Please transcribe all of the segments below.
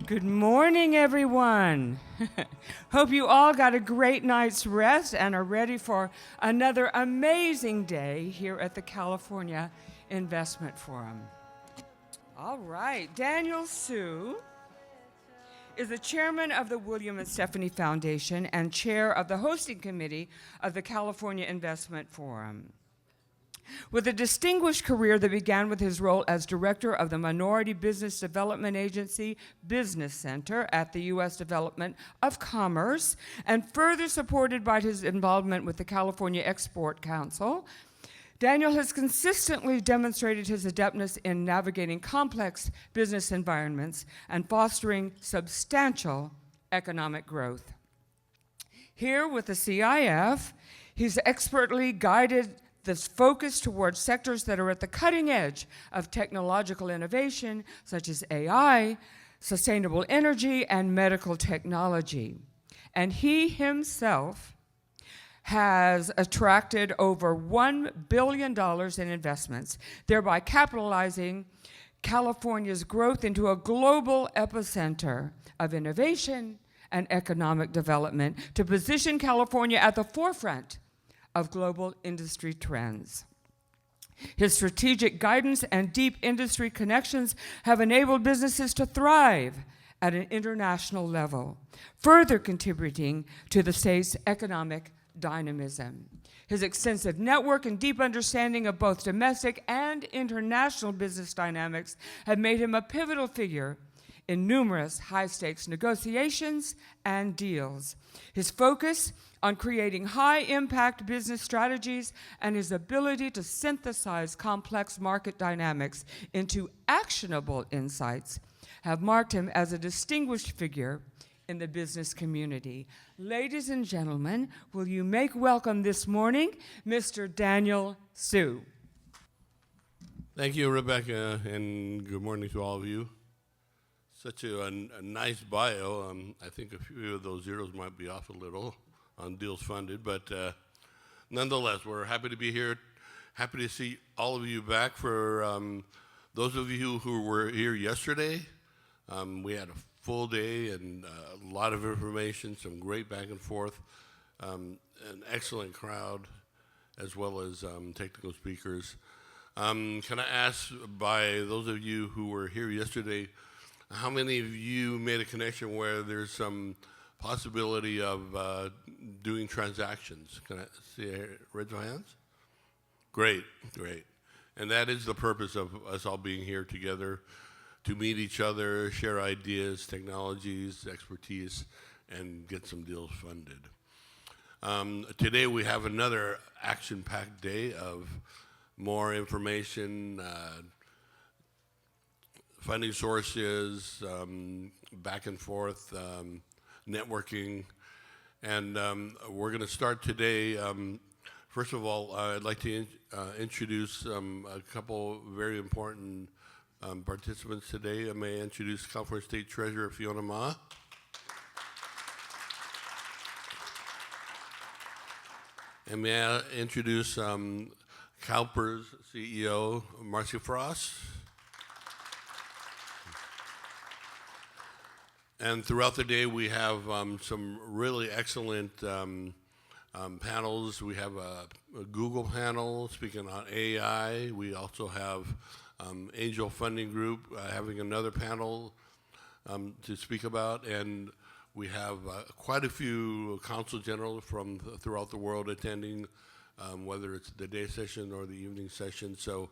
Good morning, everyone. Hope you all got a great night's rest and are ready for another amazing day here at the California Investment Forum. All right, Daniel Su is the chairman of the William and Stephanie Foundation and chair of the hosting committee of the California Investment Forum. With a distinguished career that began with his role as director of the Minority Business Development Agency Business Center at the U.S. Department of Commerce, and further supported by his involvement with the California Export Council, Daniel has consistently demonstrated his adeptness in navigating complex business environments and fostering substantial economic growth. Here with the CIF, he's expertly guided this focus towards sectors that are at the cutting edge of technological innovation, such as AI, sustainable energy, and medical technology. And he himself has attracted over $1 billion in investments, thereby capitalizing California's growth into a global epicenter of innovation and economic development to position California at the forefront of global industry trends. His strategic guidance and deep industry connections have enabled businesses to thrive at an international level, further contributing to the state's economic dynamism. His extensive network and deep understanding of both domestic and international business dynamics have made him a pivotal figure in numerous high-stakes negotiations and deals. His focus on creating high-impact business strategies and his ability to synthesize complex market dynamics into actionable insights have marked him as a distinguished figure in the business community. Ladies and gentlemen, will you make welcome this morning Mr. Daniel Su. Thank you, Rebecca, and good morning to all of you. Such a nice bio. I think a few of those zeros might be off a little on deals funded, but nonetheless, we're happy to be here. Happy to see all of you back. For those of you who were here yesterday, we had a full day and a lot of information, some great back and forth, an excellent crowd, as well as technical speakers. Can I ask, by those of you who were here yesterday, how many of you made a connection where there's some possibility of doing transactions? Can I see, raise your hands? Great, great. And that is the purpose of us all being here together, to meet each other, share ideas, technologies, expertise, and get some deals funded. Today we have another action-packed day of more information, funding sources, back and forth, networking, and we're going to start today. First of all, I'd like to introduce a couple very important participants today. I may introduce California State Treasurer Fiona Ma. And may I introduce CalPERS CEO Marcia Frost. And throughout the day, we have some really excellent panels. We have a Google panel speaking on AI. We also have Angel Funding Group having another panel to speak about. And we have quite a few consul generals from throughout the world attending, whether it's the day session or the evening session. So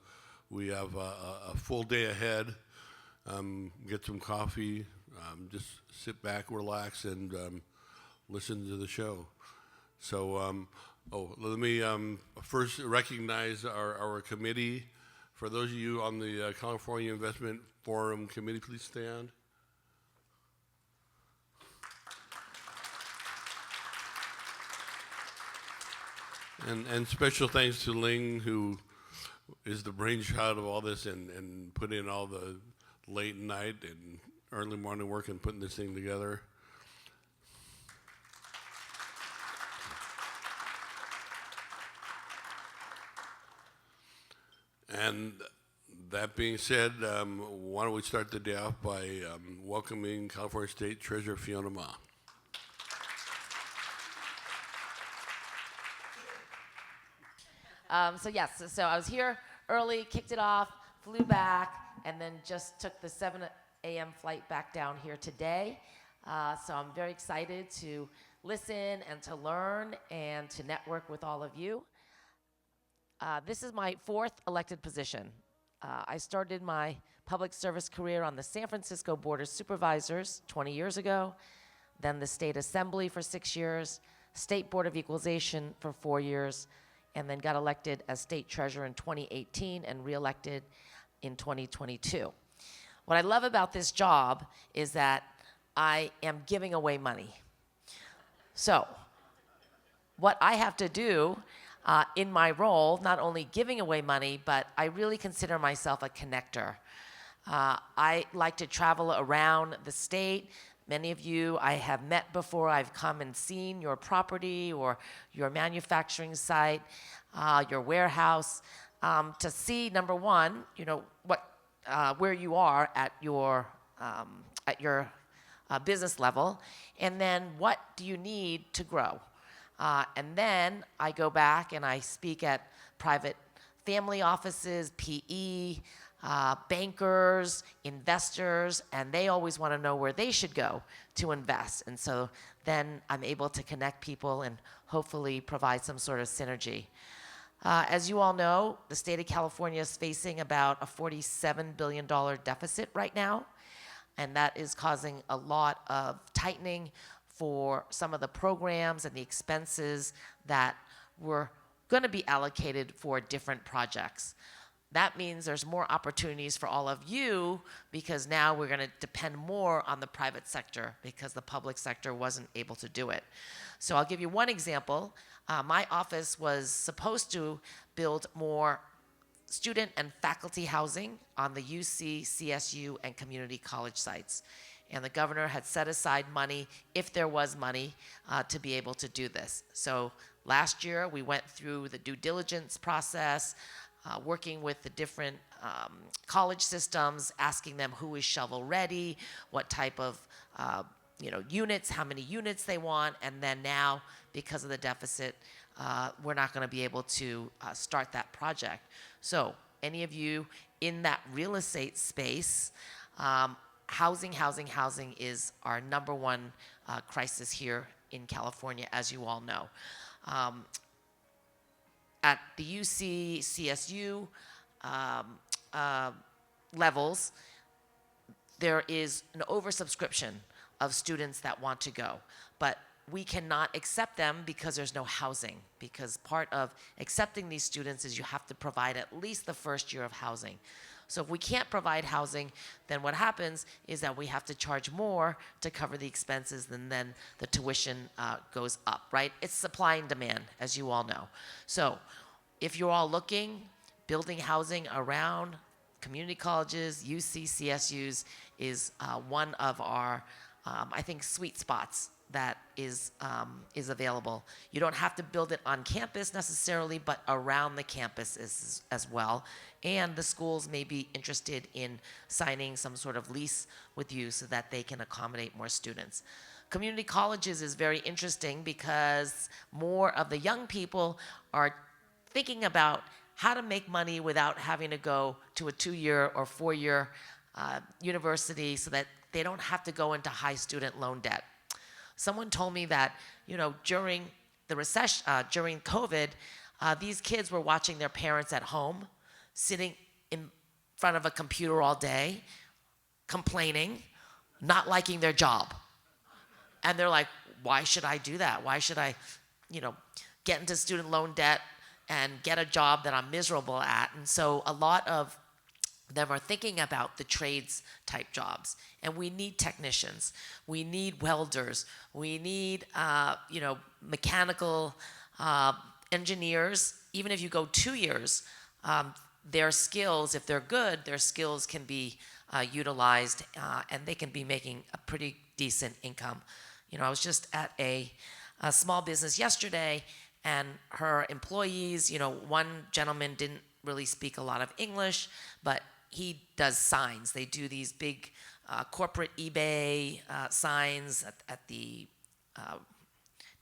we have a full day ahead. Get some coffee. Just sit back, relax, and listen to the show. So, let me first recognize our committee. For those of you on the California Investment Forum committee, please stand. And special thanks to Ling, who is the brainchild of all this and put in all the late night and early morning work and putting this thing together. And That being said, why don't we start the day off by welcoming California State Treasurer Fiona Ma. So I was here early, kicked it off, flew back, and then just took the 7 a.m. flight back down here today. So I'm very excited to listen and to learn and to network with all of you. This is my 4th elected position. I started my public service career on the San Francisco Board of Supervisors 20 years ago, then the State Assembly for 6 years, State Board of Equalization for 4 years, and then got elected as state treasurer in 2018 and reelected in 2022. What I love about this job is that I am giving away money. So what I have to do in my role, not only giving away money, but I really consider myself a connector. I like to travel around the state. Many of you I have met before. I've come and seen your property or your manufacturing site, your warehouse, to see, number one, where you are at your business level, and then what do you need to grow. And then I go back and I speak at private family offices, PE, bankers, investors, and they always want to know where they should go to invest. And so then I'm able to connect people and hopefully provide some sort of synergy. As you all know, the state of California is facing about a $47 billion deficit right now, and that is causing a lot of tightening for some of the programs and the expenses that were going to be allocated for different projects. That means there's more opportunities for all of you because now we're going to depend more on the private sector because the public sector wasn't able to do it. So I'll give you one example. My office was supposed to build more student and faculty housing on the UC, CSU, and community college sites. And the governor had set aside money, if there was money, to be able to do this. So last year, we went through the due diligence process, working with the different college systems, asking them who is shovel ready, what type of units, how many units they want, and then now, because of the deficit, we're not going to be able to start that project. So any of you in that real estate space, housing is our number one crisis here in California, as you all know. At the UC, CSU levels, there is an oversubscription of students that want to go. But we cannot accept them because there's no housing. Because part of accepting these students is you have to provide at least the first year of housing. So if we can't provide housing, then what happens is that we have to charge more to cover the expenses, and then the tuition goes up, right? It's supply and demand, as you all know. So if you're all looking, building housing around community colleges, UC, CSUs is one of our, I think, sweet spots that is available. You don't have to build it on campus necessarily, but around the campus as well. And the schools may be interested in signing some sort of lease with you so that they can accommodate more students. Community colleges is very interesting because more of the young people are thinking about how to make money without having to go to a 2-year or 4-year university so that they don't have to go into high student loan debt. Someone told me that, during the recession, during COVID, these kids were watching their parents at home, sitting in front of a computer all day, complaining, not liking their job. And they're like, why should I do that? Why should I, get into student loan debt and get a job that I'm miserable at? And so a lot of them are thinking about the trades type jobs. And we need technicians. We need welders. We need, mechanical engineers. Even if you go 2 years, their skills, if they're good, their skills can be utilized and they can be making a pretty decent income. I was just at a small business yesterday, and her employees, one gentleman didn't really speak a lot of English, but he does signs. They do these big corporate eBay signs at the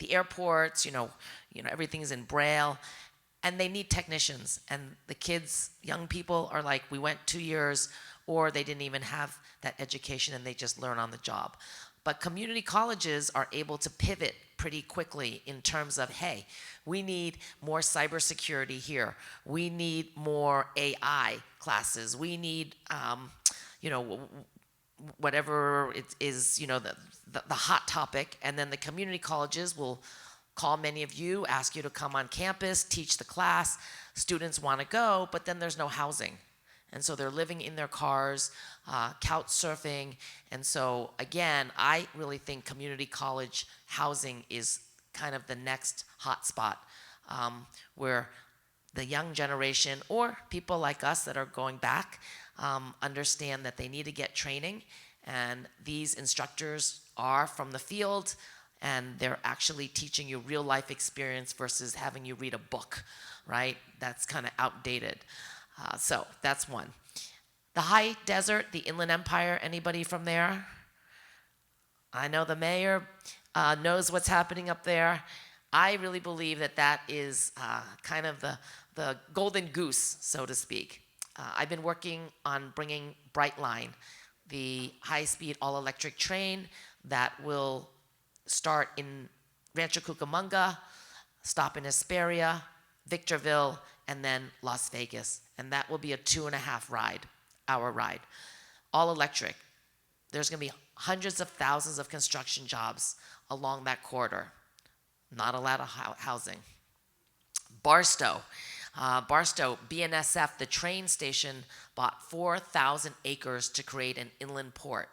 airports. Everything's in Braille, and they need technicians. And the kids, young people, are like, we went 2 years, or they didn't even have that education and they just learn on the job. But community colleges are able to pivot pretty quickly in terms of, hey, we need more cybersecurity here. We need more AI classes. We need, whatever it is, the hot topic. And then the community colleges will call many of you, ask you to come on campus, teach the class. Students want to go, but then there's no housing. And so they're living in their cars, couch surfing. And so, again, I really think community college housing is kind of the next hot spot where the young generation or people like us that are going back understand that they need to get training. And these instructors are from the field, and they're actually teaching you real life experience versus having you read a book, right? That's kind of outdated. So that's one. The high desert, the Inland Empire, anybody from there? I know the mayor knows what's happening up there. I really believe that is kind of the golden goose, so to speak. I've been working on bringing Brightline, the high-speed all-electric train that will start in Rancho Cucamonga, stop in Hesperia, Victorville, and then Las Vegas. And that will be a 2.5-hour ride. All electric. There's going to be hundreds of thousands of construction jobs along that corridor. Not a lot of housing. Barstow, BNSF, the train station, bought 4,000 acres to create an inland port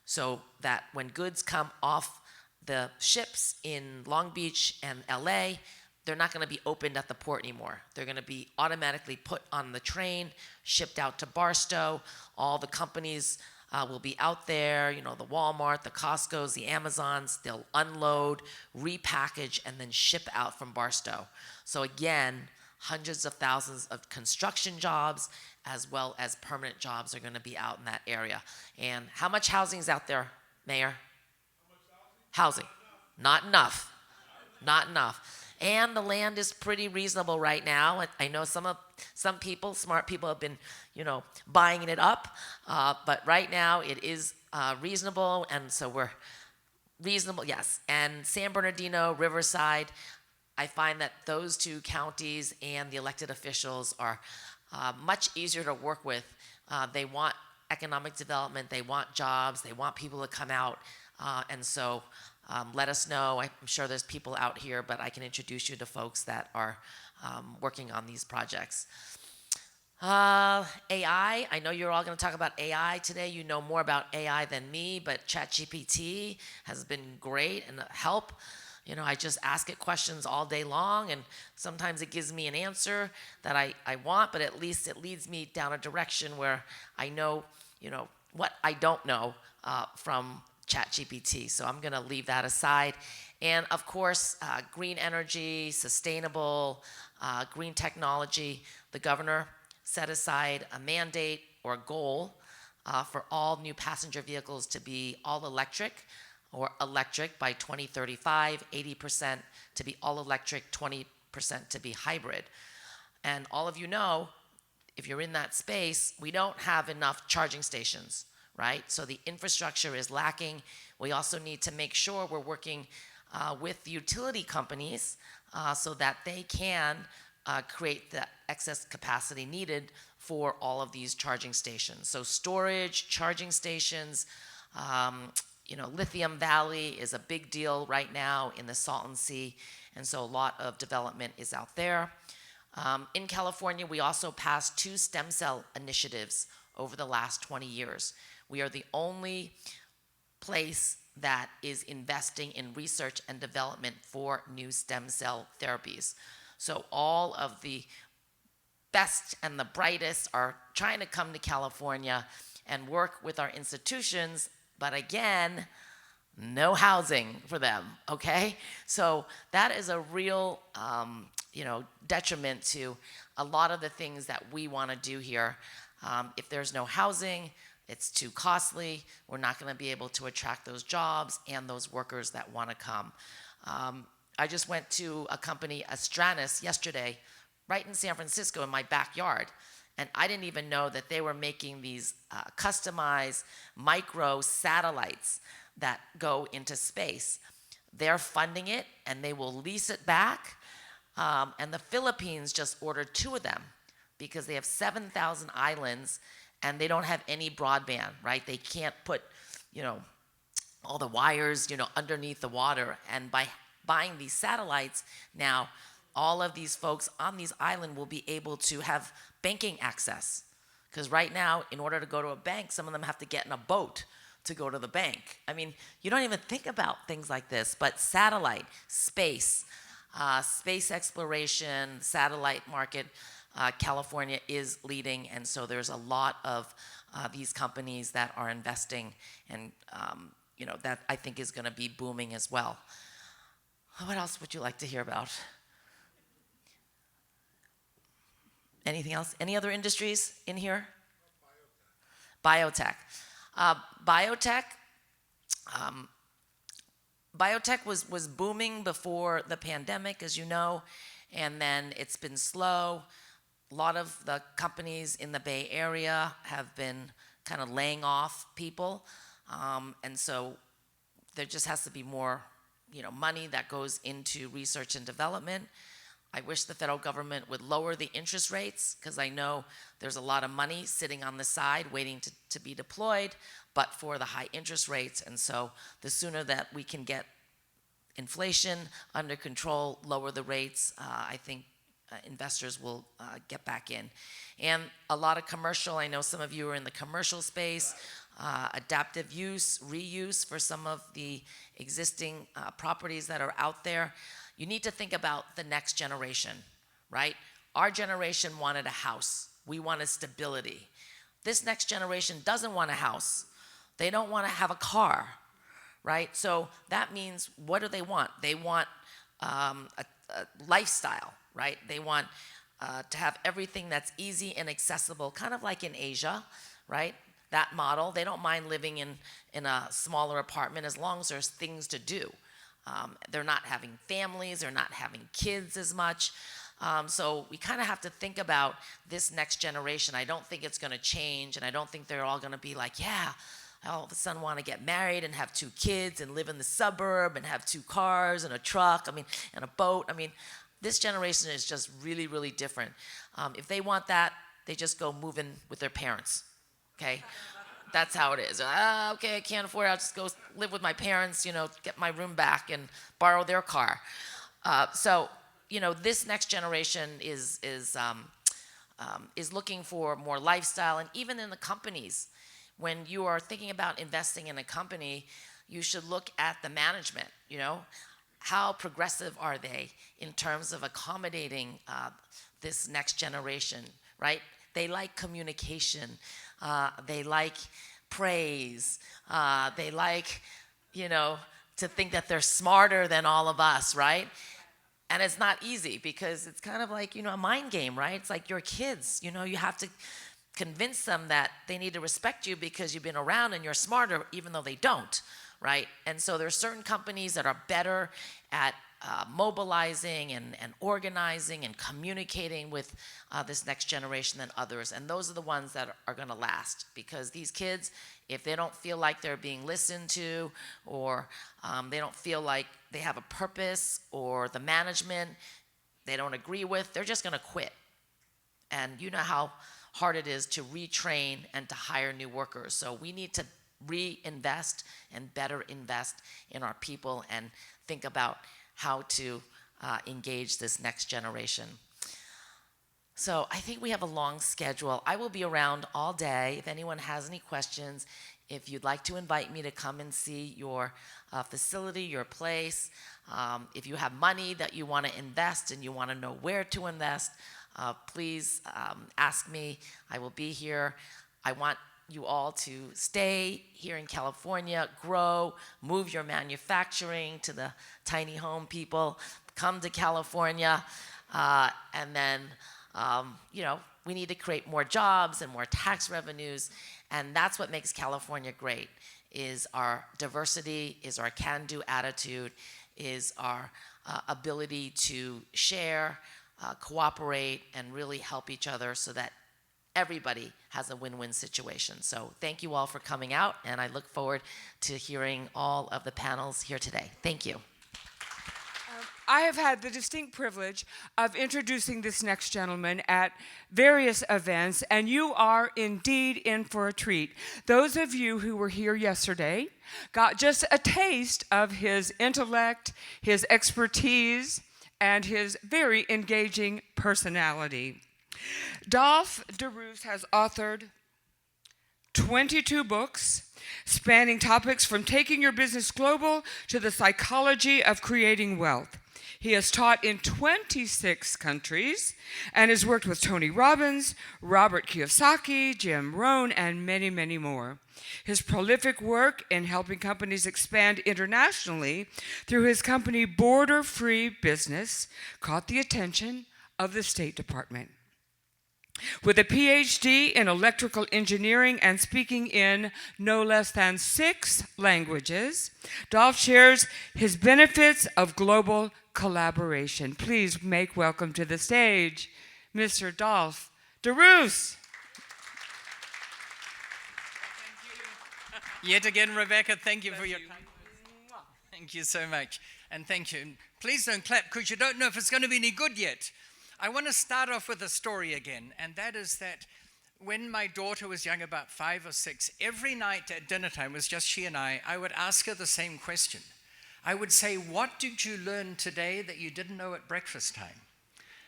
so that when goods come off the ships in Long Beach and LA, they're not going to be opened at the port anymore. They're going to be automatically put on the train, shipped out to Barstow. All the companies will be out there, the Walmart, the Costco's, the Amazons. They'll unload, repackage, and then ship out from Barstow. So again, hundreds of thousands of construction jobs as well as permanent jobs are going to be out in that area. And how much housing is out there, Mayor? Housing. Not enough. Not enough. And the land is pretty reasonable right now. I know some people, smart people, have been, buying it up. But right now it is reasonable, and so we're reasonable, yes. And San Bernardino, Riverside, I find that those two counties and the elected officials are much easier to work with. They want economic development. They want jobs. They want people to come out. And so let us know. I'm sure there's people out here, but I can introduce you to folks that are working on these projects. AI, I know you're all going to talk about AI today. You know more about AI than me, but ChatGPT has been great and a help. I just ask it questions all day long, and sometimes it gives me an answer that I want, but at least it leads me down a direction where I know, what I don't know from ChatGPT. So I'm going to leave that aside. And of course, green energy, sustainable, green technology. The governor set aside a mandate or a goal for all new passenger vehicles to be all electric or electric by 2035, 80% to be all electric, 20% to be hybrid. And all of you know, if you're in that space, we don't have enough charging stations, right? So the infrastructure is lacking. We also need to make sure we're working with utility companies so that they can create the excess capacity needed for all of these charging stations. So storage, charging stations, Lithium Valley is a big deal right now in the Salton Sea, and so a lot of development is out there. In California, we also passed 2 stem cell initiatives over the last 20 years. We are the only place that is investing in research and development for new stem cell therapies. So all of the best and the brightest are trying to come to California and work with our institutions, but again, no housing for them, okay? So that is a real, detriment to a lot of the things that we want to do here. If there's no housing, it's too costly. We're not going to be able to attract those jobs and those workers that want to come. I just went to a company, Astranis, yesterday, right in San Francisco in my backyard. And I didn't even know that they were making these customized micro satellites that go into space. They're funding it, and they will lease it back. And the Philippines just ordered 2 of them because they have 7,000 islands, and they don't have any broadband, right? They can't put, all the wires, underneath the water. And by buying these satellites, now all of these folks on these islands will be able to have banking access. Because right now, in order to go to a bank, some of them have to get in a boat to go to the bank. I mean, you don't even think about things like this, but satellite, space exploration, satellite market, California is leading, and so there's a lot of these companies that are investing, and that I think is going to be booming as well. What else would you like to hear about? Anything else? Any other industries in here? Biotech. Biotech was booming before the pandemic, as you know, and then it's been slow. A lot of the companies in the Bay Area have been kind of laying off people, and so there just has to be more, money that goes into research and development. I wish the federal government would lower the interest rates, because I know there's a lot of money sitting on the side waiting to be deployed, but for the high interest rates. And so the sooner that we can get inflation under control, lower the rates, I think investors will get back in. And a lot of commercial, I know some of you are in the commercial space, adaptive use, reuse for some of the existing properties that are out there. You need to think about the next generation, right? Our generation wanted a house. We wanted stability. This next generation doesn't want a house. They don't want to have a car, right? So that means, what do they want? They want a lifestyle, right? They want to have everything that's easy and accessible, kind of like in Asia, right? That model. They don't mind living in a smaller apartment as long as there's things to do. They're not having families, they're not having kids as much. So we kind of have to think about this next generation. I don't think it's going to change, and I don't think they're all going to be like, yeah, all of a sudden want to get married and have 2 kids and live in the suburb and have 2 cars and a truck, and a boat. This generation is just really, really different. If they want that, they just go move in with their parents, okay? That's how it is. Okay, I can't afford it. I'll just go live with my parents, get my room back and borrow their car. So, this next generation is looking for more lifestyle. And even in the companies, when you are thinking about investing in a company, you should look at the management, How progressive are they in terms of accommodating this next generation, right? They like communication. They like praise. They like, to think that they're smarter than all of us, right? And it's not easy, because it's kind of like, a mind game, right? It's like your kids, you have to convince them that they need to respect you because you've been around and you're smarter, even though they don't, right? And so there's certain companies that are better at mobilizing and organizing and communicating with this next generation than others. And those are the ones that are going to last, because these kids, if they don't feel like they're being listened to, or they don't feel like they have a purpose, or the management they don't agree with, they're just going to quit. And you know how hard it is to retrain and to hire new workers. So we need to reinvest and better invest in our people and think about how to engage this next generation. So I think we have a long schedule. I will be around all day. If anyone has any questions, if you'd like to invite me to come and see your facility, your place, if you have money that you want to invest and you want to know where to invest, please ask me. I will be here. I want you all to stay here in California, grow, move your manufacturing to the tiny home people, come to California, and then, we need to create more jobs and more tax revenues, and that's what makes California great, is our diversity, is our can-do attitude, is our ability to share, cooperate, and really help each other so that everybody has a win-win situation. So thank you all for coming out, and I look forward to hearing all of the panels here today. Thank you. I have had the distinct privilege of introducing this next gentleman at various events, and you are indeed in for a treat. Those of you who were here yesterday got just a taste of his intellect, his expertise, and his very engaging personality. Dolph DeRoos has authored 22 books spanning topics from taking your business global to the psychology of creating wealth. He has taught in 26 countries and has worked with Tony Robbins, Robert Kiyosaki, Jim Rohn, and many, many more. His prolific work in helping companies expand internationally through his company Border Free Business caught the attention of the State Department. With a PhD in electrical engineering and speaking in no less than 6 languages, Dolph shares his benefits of global collaboration. Please make welcome to the stage, Mr. Dolph DeRoos. Yet again, Rebecca, thank you for your time. Thank you so much. And thank you. Please don't clap because you don't know if it's going to be any good yet. I want to start off with a story again, and that is that when my daughter was young, about 5 or 6, every night at dinner time, it was just she and I would ask her the same question. I would say, what did you learn today that you didn't know at breakfast time?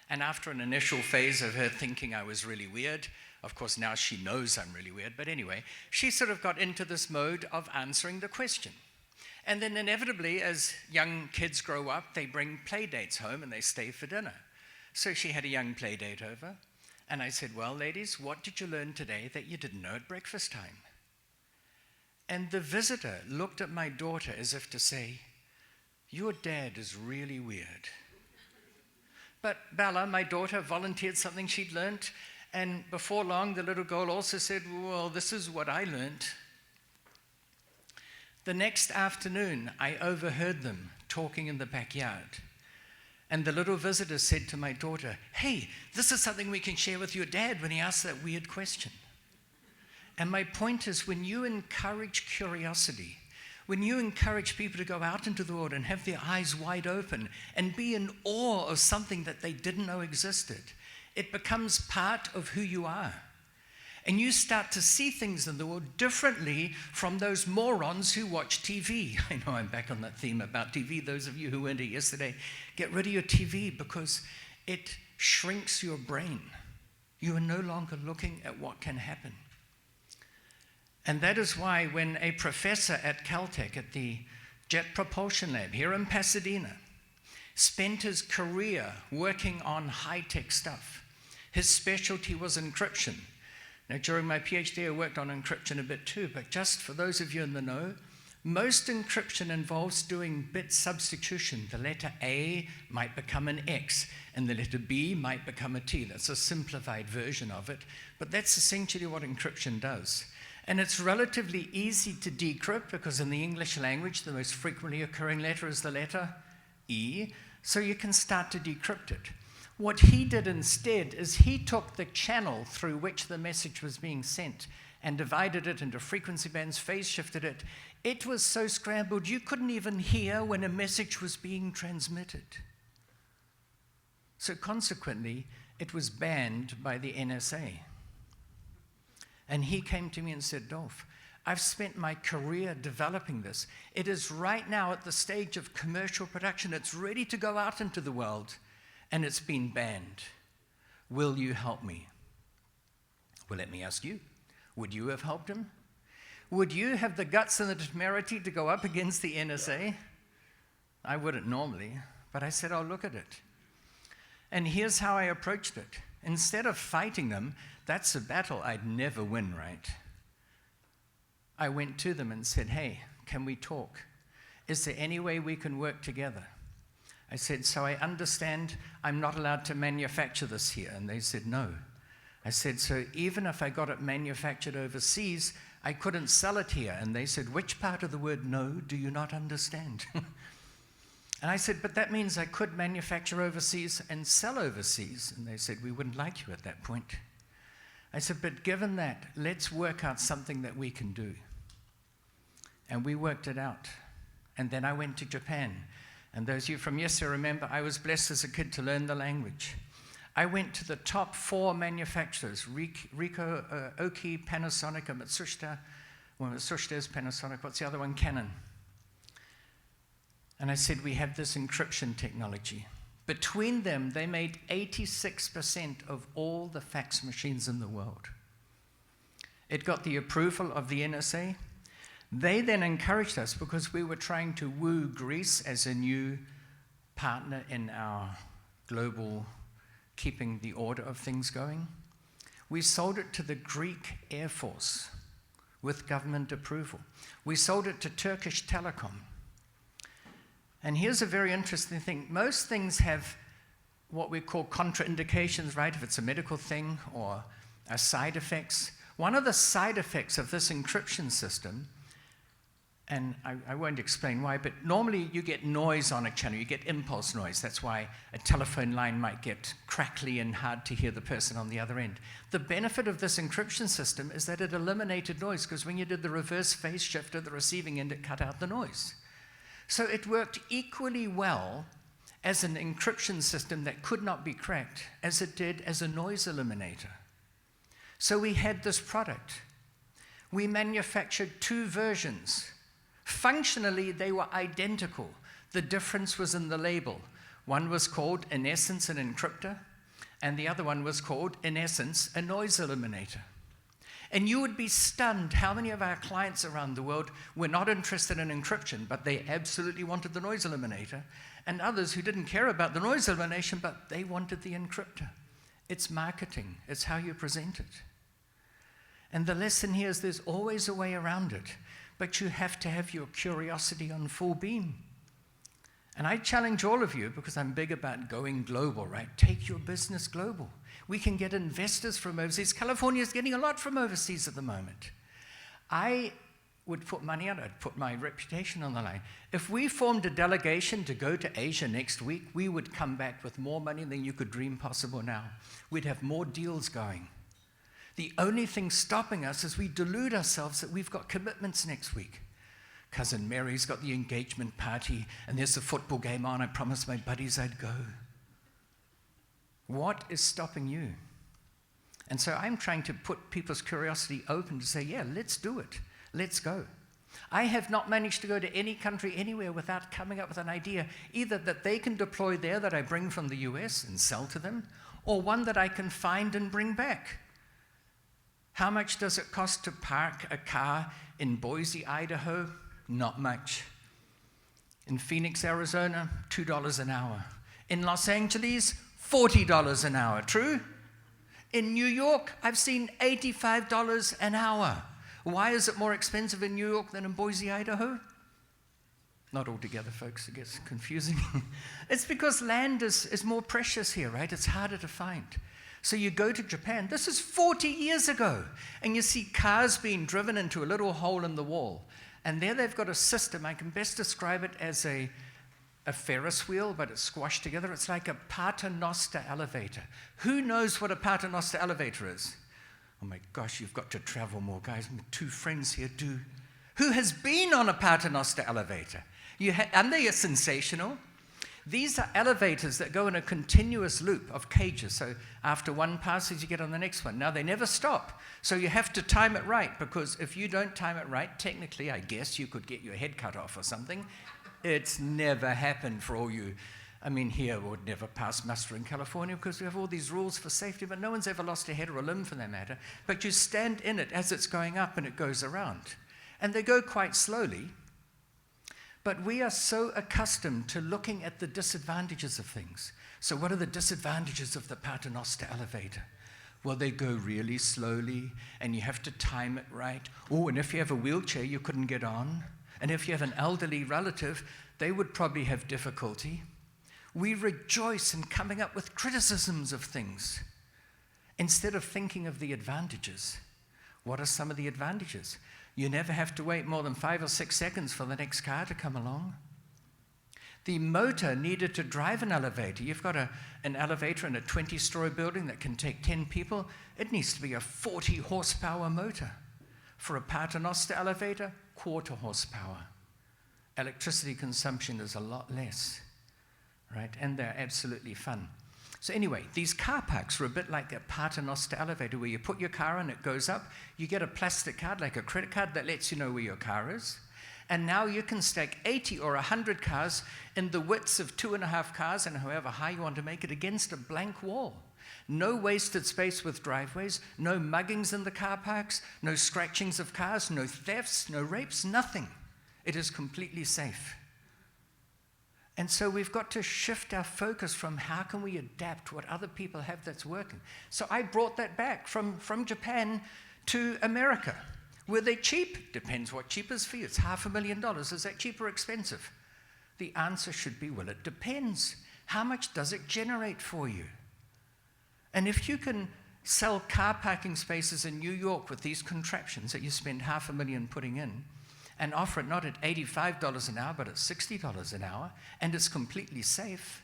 And after an initial phase of her thinking I was really weird, of course now she knows I'm really weird, but anyway, she sort of got into this mode of answering the question. And then inevitably, as young kids grow up, they bring play dates home and they stay for dinner. So she had a young play date over, and I said, well, ladies, what did you learn today that you didn't know at breakfast time? And the visitor looked at my daughter as if to say, your dad is really weird. But Bella, my daughter, volunteered something she'd learned, and before long, the little girl also said, well, this is what I learned. The next afternoon, I overheard them talking in the backyard. And the little visitor said to my daughter, hey, this is something we can share with your dad when he asks that weird question. And my point is, when you encourage curiosity, when you encourage people to go out into the world and have their eyes wide open and be in awe of something that they didn't know existed, it becomes part of who you are. And you start to see things in the world differently from those morons who watch TV. I know I'm back on that theme about TV. Those of you who weren't here yesterday, get rid of your TV because it shrinks your brain. You are no longer looking at what can happen. And that is why when a professor at Caltech at the Jet Propulsion Lab here in Pasadena spent his career working on high-tech stuff, his specialty was encryption. Now, during my PhD, I worked on encryption a bit too, but just for those of you in the know, most encryption involves doing bit substitution. The letter A might become an X, and the letter B might become a T. That's a simplified version of it, but that's essentially what encryption does. And it's relatively easy to decrypt because in the English language, the most frequently occurring letter is the letter E, so you can start to decrypt it. What he did instead is he took the channel through which the message was being sent and divided it into frequency bands, phase shifted it. It was so scrambled you couldn't even hear when a message was being transmitted. So consequently, it was banned by the NSA. And he came to me and said, Dolph, I've spent my career developing this. It is right now at the stage of commercial production. It's ready to go out into the world. And it's been banned. Will you help me? Well, let me ask you, would you have helped him? Would you have the guts and the temerity to go up against the NSA? I wouldn't normally, but I said, I'll look at it. And here's how I approached it. Instead of fighting them, that's a battle I'd never win, right? I went to them and said, hey, can we talk? Is there any way we can work together? I said, so I understand I'm not allowed to manufacture this here. And they said, no. I said, so even if I got it manufactured overseas, I couldn't sell it here. And they said, which part of the word no do you not understand? And I said, but that means I could manufacture overseas and sell overseas. And they said, we wouldn't like you at that point. I said, but given that, let's work out something that we can do. And we worked it out. And then I went to Japan. And those of you from yesterday remember, I was blessed as a kid to learn the language. I went to the top 4 manufacturers, Ricoh, Oki, Panasonic, and Matsushita. Well, Matsushita is Panasonic. What's the other one? Canon. And I said, we have this encryption technology. Between them, they made 86% of all the fax machines in the world. It got the approval of the NSA. They then encouraged us because we were trying to woo Greece as a new partner in our global keeping the order of things going. We sold it to the Greek Air Force with government approval. We sold it to Turkish Telecom. And here's a very interesting thing. Most things have what we call contraindications, right? If it's a medical thing or side effects. One of the side effects of this encryption system, and I won't explain why, but normally you get noise on a channel, you get impulse noise. That's why a telephone line might get crackly and hard to hear the person on the other end. The benefit of this encryption system is that it eliminated noise, because when you did the reverse phase shift at the receiving end, it cut out the noise. So it worked equally well as an encryption system that could not be cracked as it did as a noise eliminator. So we had this product. We manufactured 2 versions. Functionally, they were identical. The difference was in the label. One was called, in essence, an encryptor, and the other one was called, in essence, a noise eliminator. And you would be stunned how many of our clients around the world were not interested in encryption, but they absolutely wanted the noise eliminator, and others who didn't care about the noise elimination, but they wanted the encryptor. It's marketing. It's how you present it. And the lesson here is there's always a way around it, but you have to have your curiosity on full beam. And I challenge all of you, because I'm big about going global, right? Take your business global. We can get investors from overseas. California is getting a lot from overseas at the moment. I would put money on it. I'd put my reputation on the line. If we formed a delegation to go to Asia next week, we would come back with more money than you could dream possible now. We'd have more deals going. The only thing stopping us is we delude ourselves that we've got commitments next week. Cousin Mary's got the engagement party, and there's a football game on. I promised my buddies I'd go. What is stopping you? And so I'm trying to put people's curiosity open to say, yeah, let's do it. Let's go. I have not managed to go to any country anywhere without coming up with an idea, either that they can deploy there that I bring from the US and sell to them, or one that I can find and bring back. How much does it cost to park a car in Boise, Idaho? Not much. In Phoenix, Arizona, $2 an hour. In Los Angeles, $40 an hour. True? In New York, I've seen $85 an hour. Why is it more expensive in New York than in Boise, Idaho? Not altogether, folks. It gets confusing. It's because land is more precious here, right? It's harder to find. So you go to Japan, this is 40 years ago, and you see cars being driven into a little hole in the wall. And there they've got a system, I can best describe it as a Ferris wheel, but it's squashed together. It's like a paternoster elevator. Who knows what a paternoster elevator is? Oh my gosh, you've got to travel more, guys. My 2 friends here do. Who has been on a paternoster elevator? And they are sensational. These are elevators that go in a continuous loop of cages. So after one passes, you get on the next one. Now, they never stop. So you have to time it right, because if you don't time it right, technically, I guess you could get your head cut off or something. It's never happened for all you. I mean, here we would never pass muster in California because we have all these rules for safety, but no one's ever lost a head or a limb for that matter. But you stand in it as it's going up and it goes around. And they go quite slowly. But we are so accustomed to looking at the disadvantages of things. So what are the disadvantages of the paternoster elevator? Well, they go really slowly, and you have to time it right. Oh, and if you have a wheelchair, you couldn't get on. And if you have an elderly relative, they would probably have difficulty. We rejoice in coming up with criticisms of things. instead of thinking of the advantages. What are some of the advantages? You never have to wait more than 5 or 6 seconds for the next car to come along. The motor needed to drive an elevator. You've got an elevator in a 20-story building that can take 10 people. It needs to be a 40 horsepower motor. For a paternoster elevator, 1/4 horsepower. Electricity consumption is a lot less, right? And they're absolutely fun. So anyway, these car parks are a bit like a paternoster elevator where you put your car in, it goes up, you get a plastic card like a credit card that lets you know where your car is. And now you can stack 80 or 100 cars in the widths of 2.5 cars and however high you want to make it against a blank wall. No wasted space with driveways, no muggings in the car parks, no scratchings of cars, no thefts, no rapes, nothing. It is completely safe. And so we've got to shift our focus from how can we adapt what other people have that's working. So I brought that back from Japan to America. Were they cheap? Depends what cheap is for you. It's $500,000. Is that cheap or expensive? The answer should be, well, it depends. How much does it generate for you? And if you can sell car parking spaces in New York with these contraptions that you spend $500,000 putting in, and offer it not at $85 an hour, but at $60 an hour, and it's completely safe,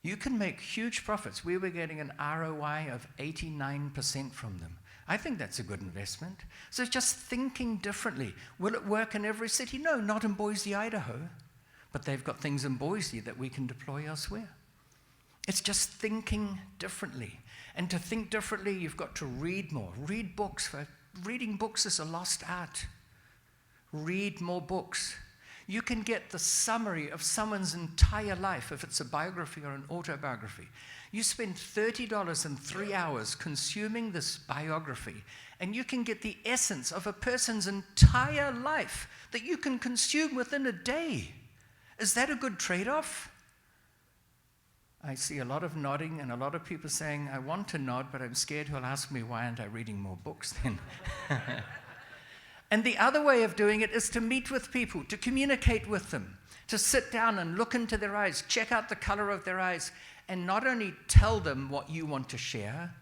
you can make huge profits. We were getting an ROI of 89% from them. I think that's a good investment. So just thinking differently. Will it work in every city? No, not in Boise, Idaho. But they've got things in Boise that we can deploy elsewhere. It's just thinking differently. And to think differently, you've got to read more. Read books. Reading books is a lost art. Read more books. You can get the summary of someone's entire life if it's a biography or an autobiography. You spend $30 and 3 hours consuming this biography, and you can get the essence of a person's entire life that you can consume within a day. Is that a good trade-off? I see a lot of nodding and a lot of people saying, I want to nod, but I'm scared he'll ask me, why aren't I reading more books then? And the other way of doing it is to meet with people, to communicate with them, to sit down and look into their eyes, check out the color of their eyes, and not only tell them what you want to share,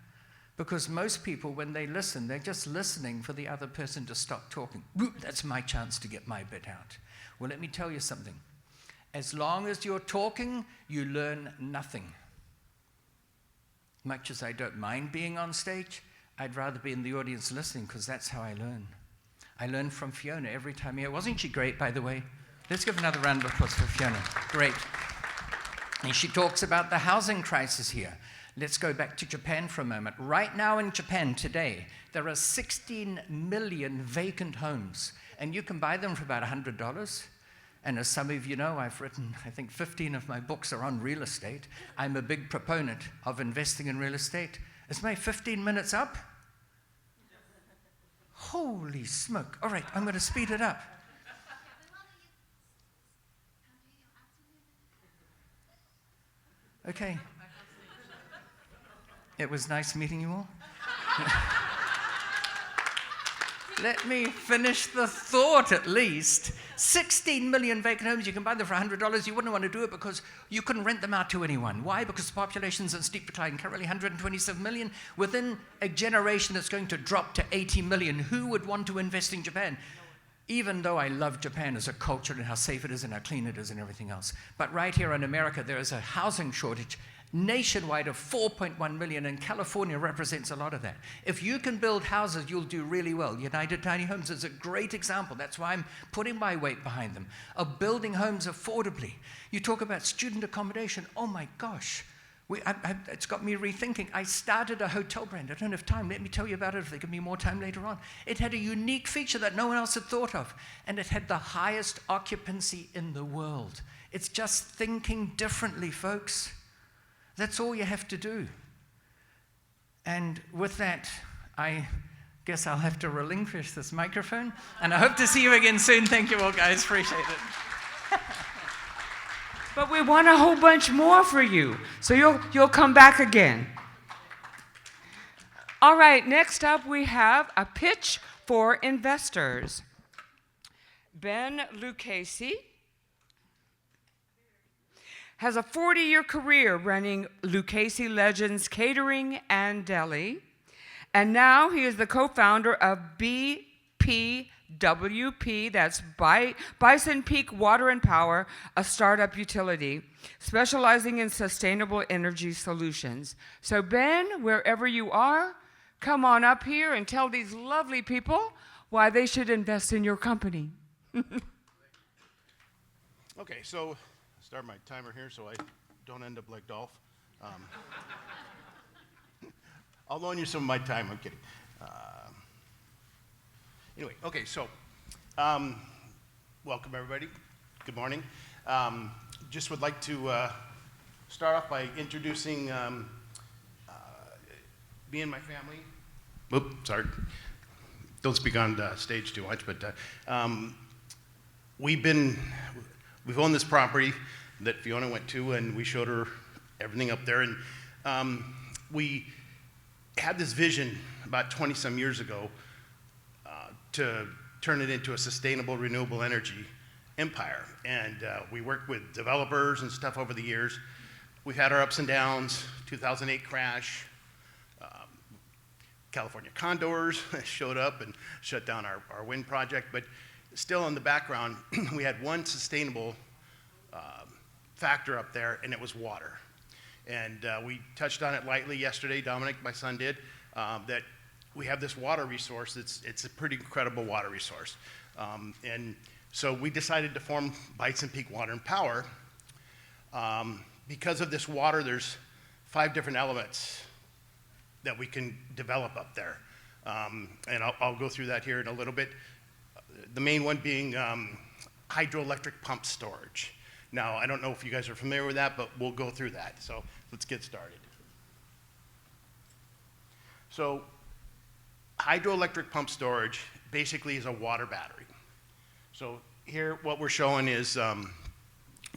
because most people, when they listen, they're just listening for the other person to stop talking. That's my chance to get my bit out. Well, let me tell you something. As long as you're talking, you learn nothing. Much as I don't mind being on stage, I'd rather be in the audience listening because that's how I learn. I learn from Fiona every time here. Wasn't she great, by the way? Let's give another round of applause for Fiona. Great. And she talks about the housing crisis here. Let's go back to Japan for a moment. Right now in Japan today, there are 16 million vacant homes, and you can buy them for about $100. And as some of you know, I've written, I think 15 of my books are on real estate. I'm a big proponent of investing in real estate. Is my 15 minutes up? Holy smoke. All right, I'm going to speed it up. Okay. It was nice meeting you all. Let me finish the thought at least. 16 million vacant homes, you can buy them for $100. You wouldn't want to do it because you couldn't rent them out to anyone. Why? Because the population's in steep decline. Currently 127 million. Within a generation, it's going to drop to 80 million. Who would want to invest in Japan? Even though I love Japan as a culture and how safe it is and how clean it is and everything else. But right here in America, there is a housing shortage nationwide of 4.1 million, and California represents a lot of that. If you can build houses, you'll do really well. United Tiny Homes is a great example. That's why I'm putting my weight behind them, of building homes affordably. You talk about student accommodation. Oh my gosh. It's got me rethinking. I started a hotel brand. I don't have time. Let me tell you about it if they give me more time later on. It had a unique feature that no one else had thought of, and it had the highest occupancy in the world. It's just thinking differently, folks. That's all you have to do. And with that, I guess I'll have to relinquish this microphone, and I hope to see you again soon. Thank you all, guys. Appreciate it. But we want a whole bunch more for you, so you'll come back again. All right, next up we have a pitch for investors. Ben Lucchese has a 40-year career running Lucchese Legends Catering and Deli, and now he is the co-founder of BPWP, that's Bison Peak Water and Power, a startup utility specializing in sustainable energy solutions. So Ben, wherever you are, come on up here and tell these lovely people why they should invest in your company. Okay, so start my timer here so I don't end up like Dolph. I'll loan you some of my time, I'm kidding. Anyway, okay, so welcome everybody. Good morning. Just would like to start off by introducing me and my family. Oops, sorry. Don't speak on stage too much, but we've owned this property that Fiona went to, and we showed her everything up there. And we had this vision about 20-some years ago to turn it into a sustainable, renewable energy empire. And we worked with developers and stuff over the years. We've had our ups and downs, 2008 crash, California condors showed up and shut down our wind project. But still in the background, we had one sustainable factor up there, and it was water. And we touched on it lightly yesterday, Dominic, my son, did, that we have this water resource. It's a pretty incredible water resource. And so we decided to form Bison Peak Water and Power. Because of this water, there's 5 different elements that we can develop up there. And I'll go through that here in a little bit. The main one being hydroelectric pump storage. Now, I don't know if you guys are familiar with that, but we'll go through that. So let's get started. So hydroelectric pump storage basically is a water battery. So here what we're showing is up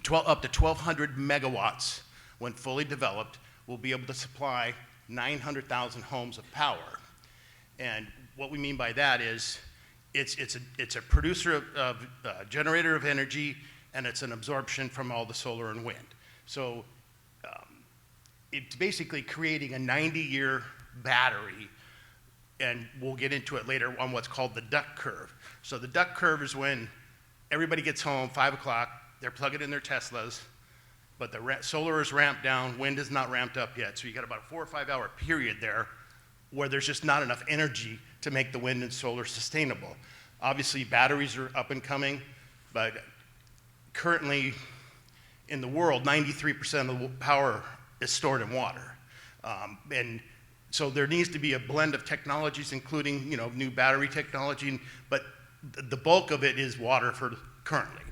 to 1,200 megawatts when fully developed will be able to supply 900,000 homes of power. And what we mean by that is it's a producer of generator of energy, and it's an absorption from all the solar and wind. So it's basically creating a 90-year battery, and we'll get into it later on what's called the duck curve. So the duck curve is when everybody gets home, 5 o'clock, they're plugging in their Teslas, but the solar is ramped down, wind is not ramped up yet. So you got about a 4 or 5 hour period there where there's just not enough energy to make the wind and solar sustainable. Obviously, batteries are up and coming, but currently in the world, 93% of the power is stored in water. And so there needs to be a blend of technologies, including new battery technology, but the bulk of it is water for currently.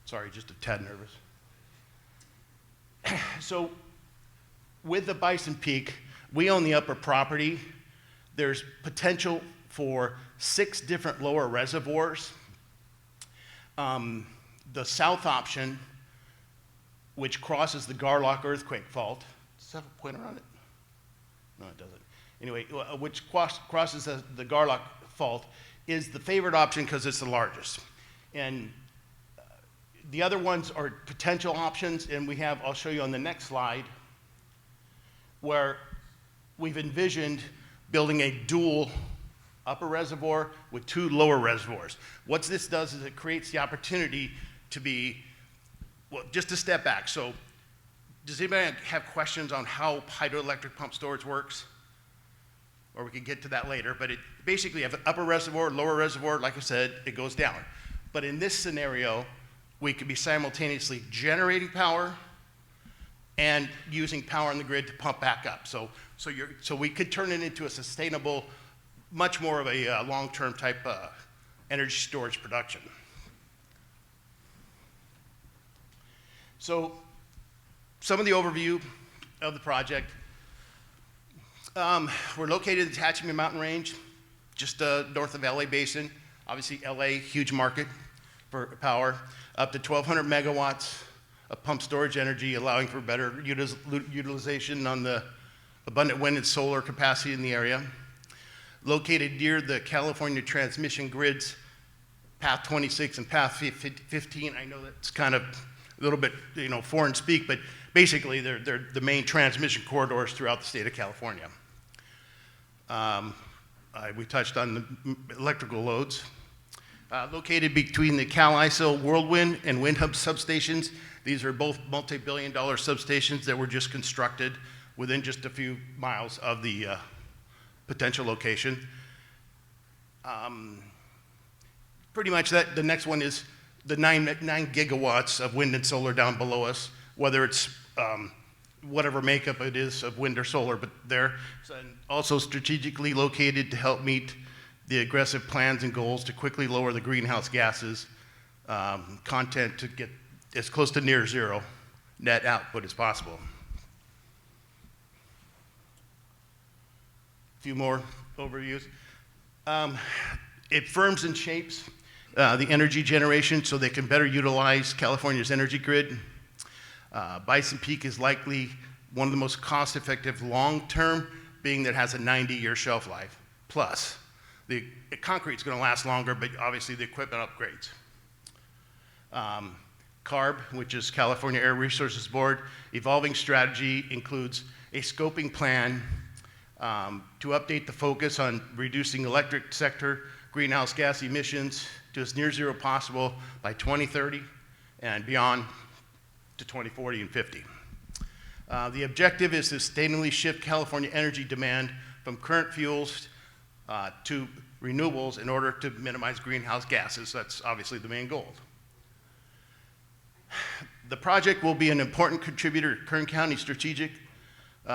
Sorry, just a tad nervous. So with the Bison Peak, we own the upper property. There's potential for 6 different lower reservoirs. The south option, which crosses the Garlock earthquake fault, does it have a pointer on it? No, it doesn't. Anyway, which crosses the Garlock fault, is the favored option because it's the largest. And the other ones are potential options, and we have, I'll show you on the next slide, where we've envisioned building a dual upper reservoir with 2 lower reservoirs. What this does is it creates the opportunity to be, well, just to step back. So does anybody have questions on how hydroelectric pump storage works? Or we can get to that later, but it basically you have an upper reservoir, lower reservoir, like I said, it goes down. But in this scenario, we could be simultaneously generating power and using power on the grid to pump back up. So we could turn it into a sustainable, much more of a long-term type energy storage production. So some of the overview of the project. We're located in the Hatchman Mountain Range, just north of LA Basin. Obviously LA, huge market for power. Up to 1,200 megawatts of pump storage energy, allowing for better utilization on the abundant wind and solar capacity in the area. Located near the California transmission grid's Path 26 and Path 15. I know that's kind of a little bit, foreign speak, but basically they're the main transmission corridors throughout the state of California. We touched on the electrical loads. Located between the Cal-ISO Whirlwind and Wind Hub substations. These are both multi-billion-dollar substations that were just constructed within just a few miles of the potential location. Pretty much the next one is the 9 gigawatts of wind and solar down below us, whether it's whatever makeup it is of wind or solar, but they're also strategically located to help meet the aggressive plans and goals to quickly lower the greenhouse gases content to get as close to near zero net output as possible. A few more overviews. It firms and shapes the energy generation so they can better utilize California's energy grid. Bison Peak is likely one of the most cost-effective long-term, being that it has a 90-year shelf life. Plus, the concrete's going to last longer, but obviously the equipment upgrades. CARB, which is California Air Resources Board, evolving strategy includes a scoping plan to update the focus on reducing electric sector greenhouse gas emissions to as near zero possible by 2030 and beyond to 2040 and 50. The objective is to sustainably shift California energy demand from current fuels to renewables in order to minimize greenhouse gases. That's obviously the main goal. The project will be an important contributor to Kern County's strategic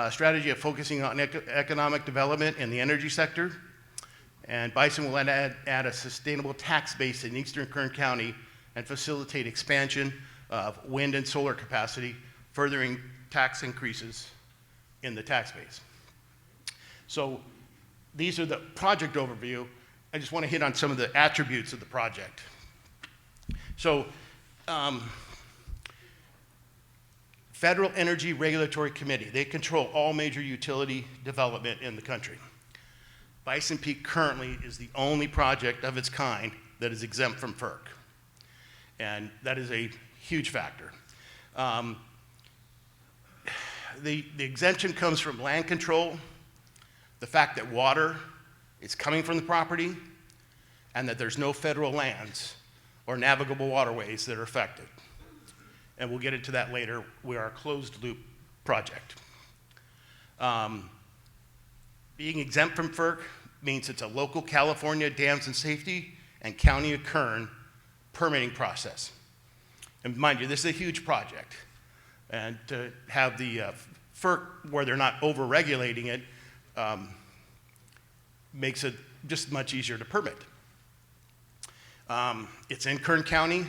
strategy of focusing on economic development in the energy sector. And Bison will add a sustainable tax base in eastern Kern County and facilitate expansion of wind and solar capacity, furthering tax increases in the tax base. So these are the project overview. I just want to hit on some of the attributes of the project. So, Federal Energy Regulatory Committee, they control all major utility development in the country. Bison Peak currently is the only project of its kind that is exempt from FERC. And that is a huge factor. The exemption comes from land control, the fact that water is coming from the property, and that there's no federal lands or navigable waterways that are affected. And we'll get into that later. We are a closed loop project. Being exempt from FERC means it's a local California dams and safety and County of Kern permitting process. And mind you, this is a huge project. And to have the FERC, where they're not over-regulating it, makes it just much easier to permit. It's in Kern County.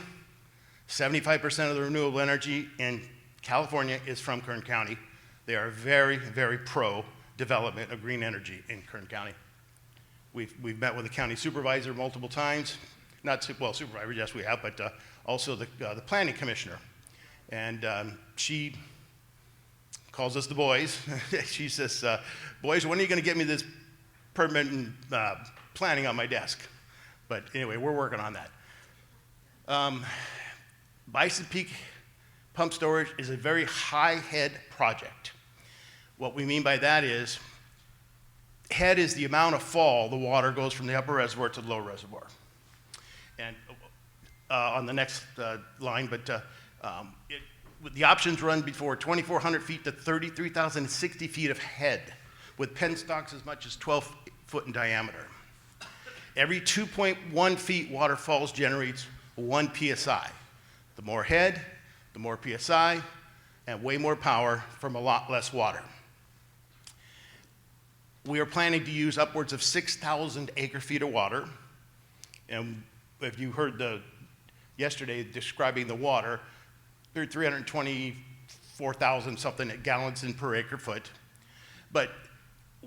75% of the renewable energy in California is from Kern County. They are very, very pro development of green energy in Kern County. We've met with the county supervisor multiple times. Supervisor, yes, we have, but also the planning commissioner. And she calls us the boys. She says, boys, when are you going to get me this permit and planning on my desk? But anyway, we're working on that. Bison Peak Pump Storage is a very high head project. What we mean by that is, head is the amount of fall the water goes from the upper reservoir to the lower reservoir. And on the next line, but the options run before 2,400 feet to 33,060 feet of head, with penstocks as much as 12 foot in diameter. Every 2.1 feet water falls generates 1 PSI. The more head, the more PSI, and way more power from a lot less water. We are planning to use upwards of 6,000 acre-feet of water. And if you heard yesterday describing the water, 324,000 something gallons in per acre-foot. But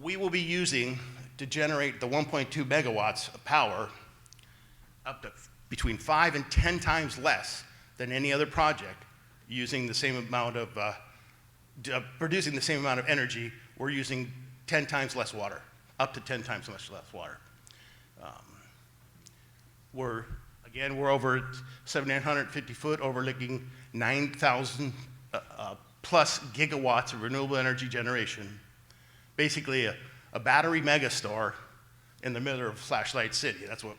we will be using, to generate the 1.2 megawatts of power, up to between 5 and 10 times less than any other project, using the same amount of, producing the same amount of energy. We're using 10 times less water, up to 10 times less water. We're Again, we're over 750 foot, overlooking 9,000 plus gigawatts of renewable energy generation. Basically a battery megastore in the middle of Flashlight City. That's what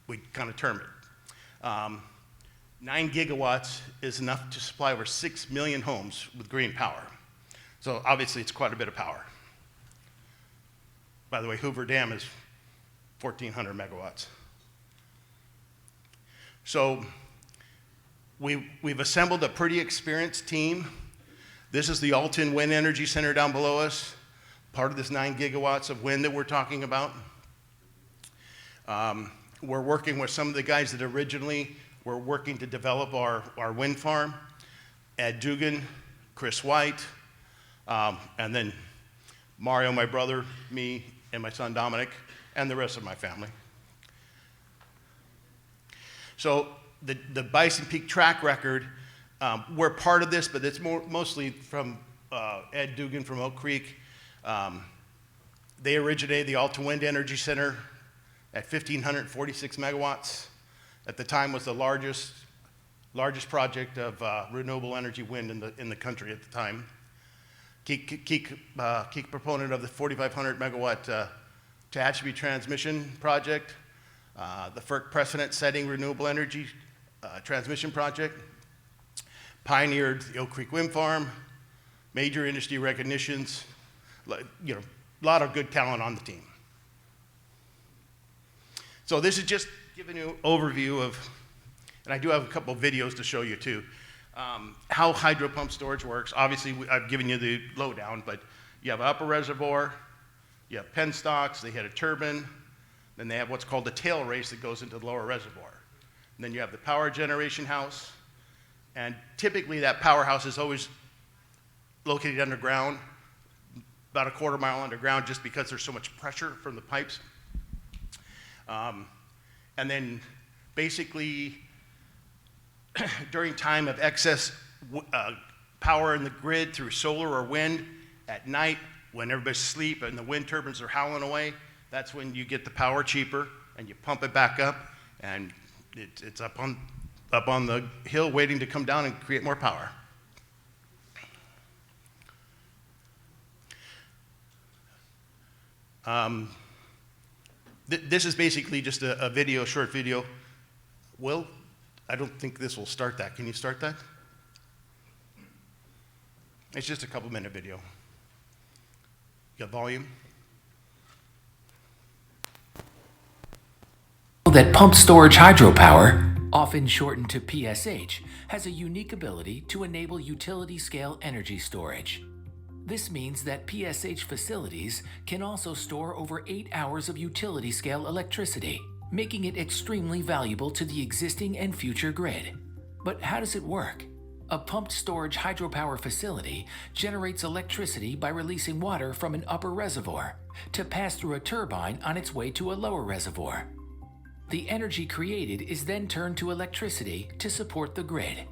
we kind of term it. 9 gigawatts is enough to supply over 6 million homes with green power. So obviously it's quite a bit of power. By the way, Hoover Dam is 1,400 megawatts. So we've assembled a pretty experienced team. This is the Alton Wind Energy Center down below us, part of this 9 gigawatts of wind that we're talking about. We're working with some of the guys that originally were working to develop our wind farm. Ed Dugan, Chris White, and then Mario, my brother, me, and my son Dominic, and the rest of my family. So the Bison Peak track record, we're part of this, but it's mostly from Ed Dugan from Oak Creek. They originated the Alton Wind Energy Center at 1,546 megawatts. At the time was the largest project of renewable energy wind in the country at the time. Key proponent of the 4,500 megawatt Tehachapi transmission project, the FERC precedent-setting renewable energy transmission project, pioneered the Oak Creek Wind Farm, major industry recognitions, a lot of good talent on the team. So this is just giving you an overview of, and I do have a couple of videos to show you too, how hydro pump storage works. Obviously, I've given you the lowdown, but you have an upper reservoir, you have penstocks, they hit a turbine, then they have what's called the tail race that goes into the lower reservoir. And then you have the power generation house, and typically that powerhouse is always located underground, about a quarter mile underground, just because there's so much pressure from the pipes. And then basically, during time of excess power in the grid through solar or wind, at night when everybody's asleep and the wind turbines are howling away, that's when you get the power cheaper and you pump it back up, and it's up on the hill waiting to come down and create more power. This is basically just a video, short video. Will, I don't think this will start that. Can you start that? It's just a couple-minute video. You got volume? That pumped storage hydropower, often shortened to PSH, has a unique ability to enable utility-scale energy storage. This means that PSH facilities can also store over 8 hours of utility-scale electricity, making it extremely valuable to the existing and future grid. But how does it work? A pumped storage hydropower facility generates electricity by releasing water from an upper reservoir to pass through a turbine on its way to a lower reservoir. The energy created is then turned to electricity to support the grid.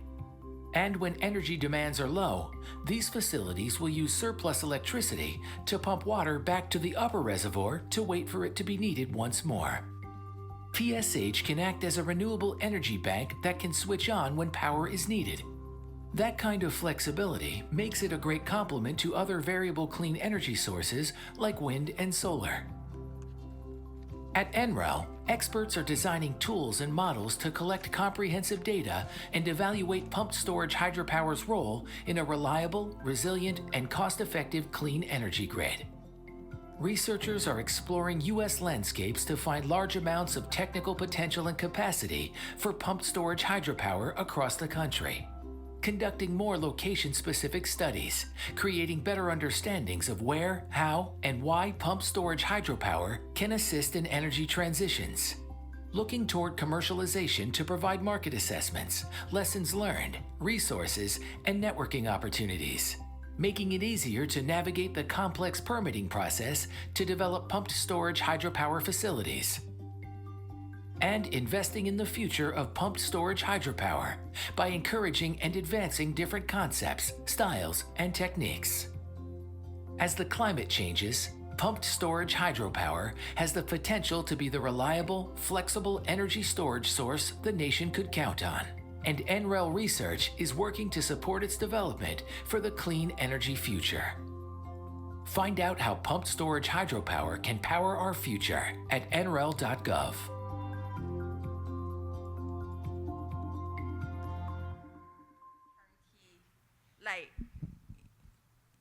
And when energy demands are low, these facilities will use surplus electricity to pump water back to the upper reservoir to wait for it to be needed once more. PSH can act as a renewable energy bank that can switch on when power is needed. That kind of flexibility makes it a great complement to other variable clean energy sources like wind and solar. At NREL, experts are designing tools and models to collect comprehensive data and evaluate pumped storage hydropower's role in a reliable, resilient, and cost-effective clean energy grid. Researchers are exploring U.S. landscapes to find large amounts of technical potential and capacity for pumped storage hydropower across the country, conducting more location-specific studies, creating better understandings of where, how, and why pumped storage hydropower can assist in energy transitions, looking toward commercialization to provide market assessments, lessons learned, resources, and networking opportunities, making it easier to navigate the complex permitting process to develop pumped storage hydropower facilities, and investing in the future of pumped storage hydropower by encouraging and advancing different concepts, styles, and techniques. As the climate changes, pumped storage hydropower has the potential to be the reliable, flexible energy storage source the nation could count on. And NREL Research is working to support its development for the clean energy future. Find out how pumped storage hydropower can power our future at nrel.gov. Like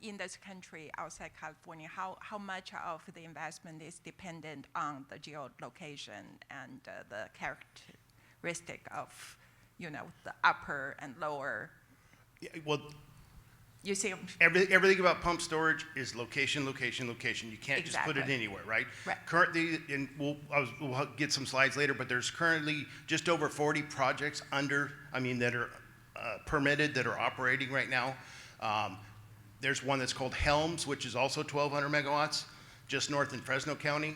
in this country outside California, how much of the investment is dependent on the geolocation and the characteristic of, you know, the upper and lower? Yeah, well, You see, everything about pump storage is location, location, location. You can't just put it Exactly. anywhere, right? Right. Currently, and we'll get some slides later, but there's currently just over 40 projects that are permitted, that are operating right now. There's one that's called Helms, which is also 1,200 megawatts, just north in Fresno County.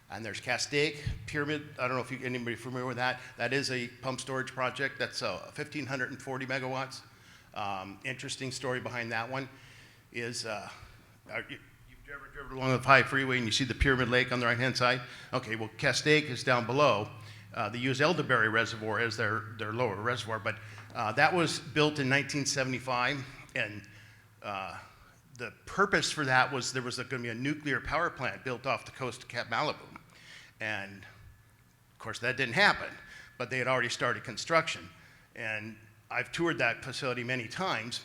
And there's Castaic, Pyramid, I don't know if anybody familiar with that. That is a pump storage project. That's 1,540 megawatts. Interesting story behind that one is, you've ever driven along the High Freeway and you see the Pyramid Lake on the right-hand side? Okay, well, Castaic is down below. They use Elderberry Reservoir as their lower reservoir, but that was built in 1975, and the purpose for that was there was going to be a nuclear power plant built off the coast of Cap Malibu. And of course, that didn't happen, but they had already started construction. And I've toured that facility many times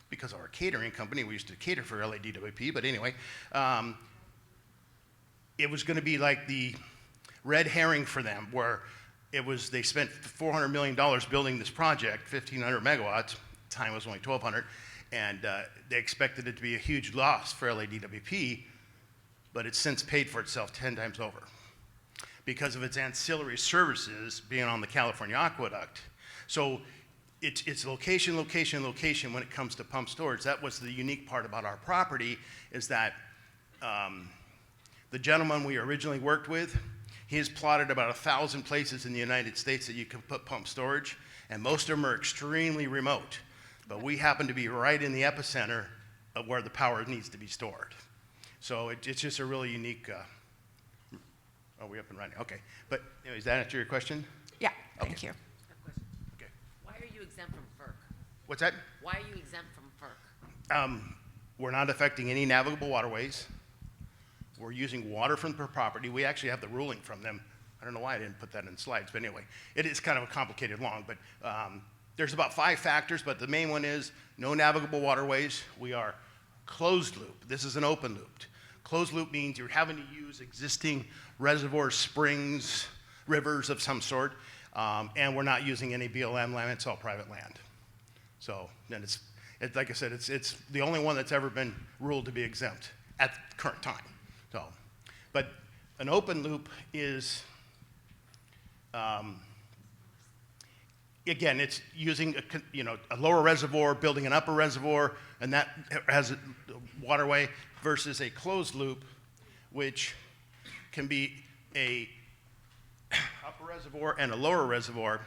because of our catering company. We used to cater for LADWP, but anyway, it was going to be like the red herring for them, where they spent $400 million building this project, 1,500 megawatts. Time was only 1,200, and they expected it to be a huge loss for LADWP, but it's since paid for itself 10 times over because of its ancillary services being on the California aqueduct. So it's location, location, location when it comes to pump storage. That was the unique part about our property, is that the gentleman we originally worked with, he has plotted about 1,000 places in the United States that you can put pump storage, and most of them are extremely remote. But we happen to be right in the epicenter of where the power needs to be stored. So it's just a really unique, are we up and running? Okay, but anyways, that answer your question? yeah, thank you. Okay. Why are you exempt from FERC? What's that? Why are you exempt from FERC? We're not affecting any navigable waterways. We're using water from the property. We actually have the ruling from them. I don't know why I didn't put that in slides, but anyway, it is kind of a complicated long, but there's about 5 factors, but the main one is no navigable waterways. We are closed loop. This is an open loop. Closed loop means you're having to use existing reservoirs, springs, rivers of some sort, and we're not using any BLM land. It's all private land. So then it's like I said, it's the only one that's ever been ruled to be exempt at the current time. So, but an open loop is, again, it's using a lower reservoir, building an upper reservoir, and that has a waterway, versus a closed loop, which can be a upper reservoir and a lower reservoir.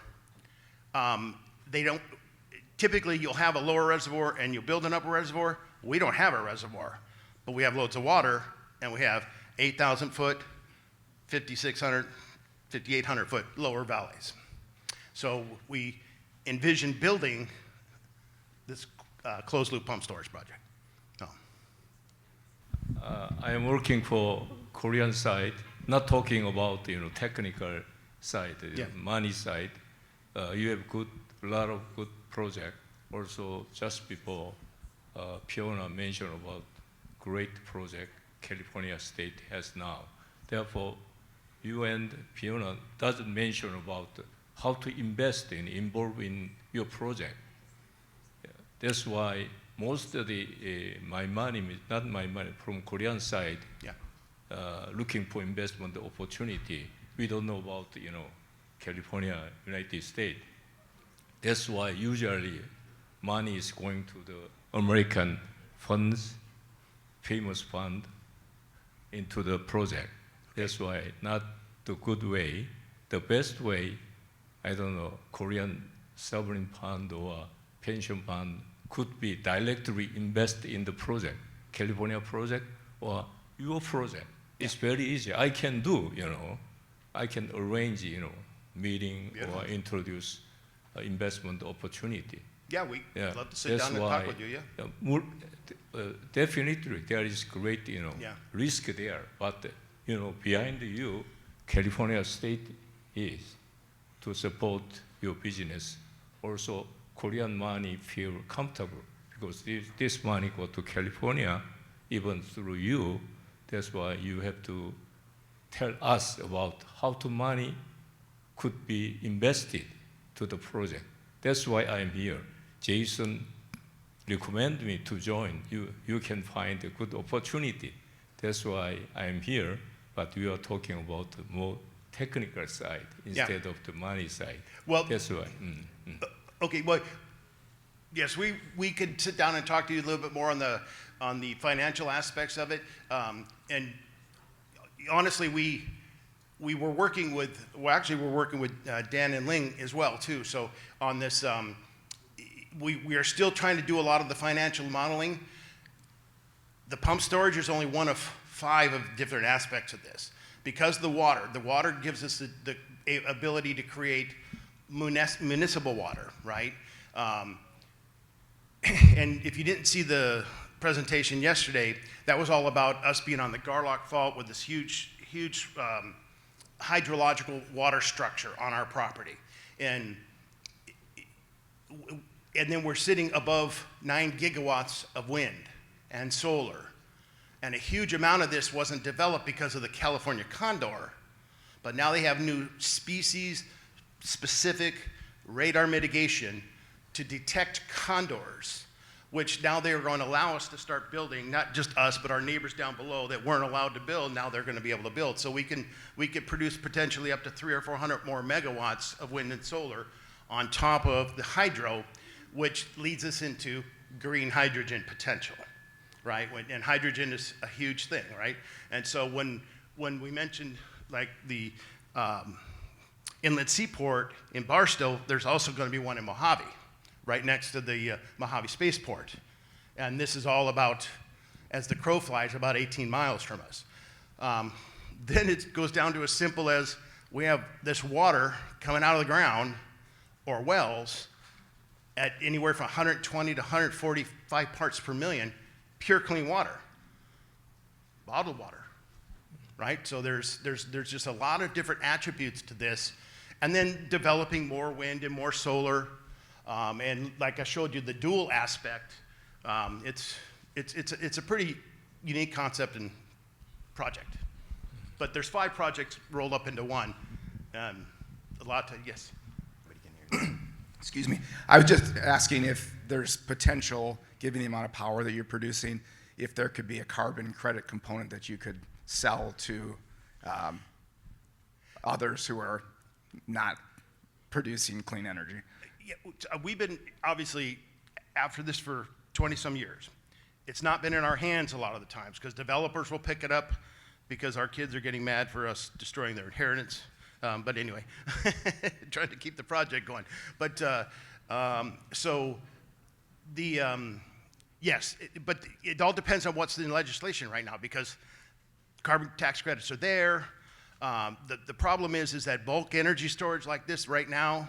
Typically you'll have a lower reservoir and you'll build an upper reservoir. We don't have a reservoir, but we have loads of water, and we have 8,000 foot, 5,600, 5,800 foot lower valleys. So we envision building this closed loop pump storage project. I am working for Korean side, not talking about technical side, Yeah. money side. You have a lot of good project. Also, just before Fiona mentioned about great project California state has now. Therefore, you and Fiona doesn't mention about how to involve in your project. That's why most of my money, not my money, from Korean side, Yeah. Looking for investment opportunity. We don't know about California, United States. That's why usually money is going to the American funds, famous fund, into the project. That's why not the good way. The best way, I don't know, Korean sovereign fund or pension fund could be directly invest in the project, California project or your project. It's very easy. I can do, I can arrange, meeting or introduce investment opportunity. Yeah, we'd love to sit That's down and why, talk with you, definitely there is great, risk there. But, behind you, California State is to support your business. Also, Korean money feel comfortable because this money go to California, even through you. That's why you have to tell us about how to money could be invested to the project. That's why I'm here. Jason recommended me to join. You can find a good opportunity. That's why I'm here, but we are talking about the more technical side instead of the money side. Well, that's why. Okay, well, yes, we could sit down and talk to you a little bit more on the financial aspects of it. And honestly, we were working with, we're working with Dan and Ling as well too. So on this, we are still trying to do a lot of the financial modeling. The pump storage is only one of 5 of different aspects of this. Because the water gives us the ability to create municipal water, right? And if you didn't see the presentation yesterday, that was all about us being on the Garlock Fault with this huge hydrological water structure on our property. And then we're sitting above 9 gigawatts of wind and solar. And a huge amount of this wasn't developed because of the California condor, but now they have new species-specific radar mitigation to detect condors, which now they are going to allow us to start building, not just us, but our neighbors down below that weren't allowed to build, now they're going to be able to build. So we could produce potentially up to 300 or 400 more megawatts of wind and solar on top of the hydro, which leads us into green hydrogen potential, right? And hydrogen is a huge thing, right? And so when we mentioned like the inlet seaport in Barstow, there's also going to be one in Mojave, right next to the Mojave Spaceport. And this is all about, as the crow flies, about 18 miles from us. Then it goes down to as simple as we have this water coming out of the ground or wells at anywhere from 120 to 145 parts per million, pure clean water, bottled water, right? So there's just a lot of different attributes to this. And then developing more wind and more solar. And like I showed you, the dual aspect, it's a pretty unique concept and project. But there's 5 projects rolled up into one. A lot to, yes? Excuse me. I was just asking if there's potential, given the amount of power that you're producing, if there could be a carbon credit component that you could sell to others who are not producing clean energy. Yeah, we've been, obviously, after this for 20-some years. It's not been in our hands a lot of the times because developers will pick it up because our kids are getting mad for us destroying their inheritance. But anyway, trying to keep the project going. But so the, yes, but it all depends on what's in legislation right now because carbon tax credits are there. The problem is that bulk energy storage like this right now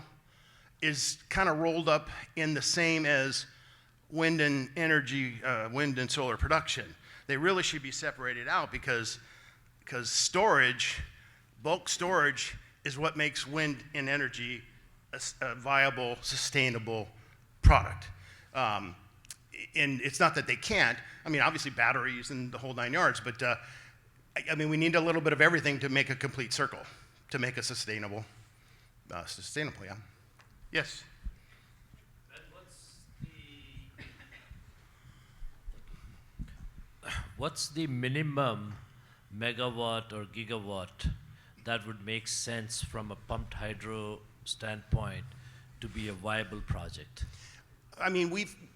is kind of rolled up in the same as wind and solar production. They really should be separated out because storage, bulk storage, is what makes wind and energy a viable, sustainable product. And it's not that they can't. I mean, obviously batteries and the whole 9 yards, but I mean, we need a little bit of everything to make a complete circle, to make it sustainable, yeah. Yes? And what's the minimum megawatt or gigawatt that would make sense from a pumped hydro standpoint to be a viable project? I mean,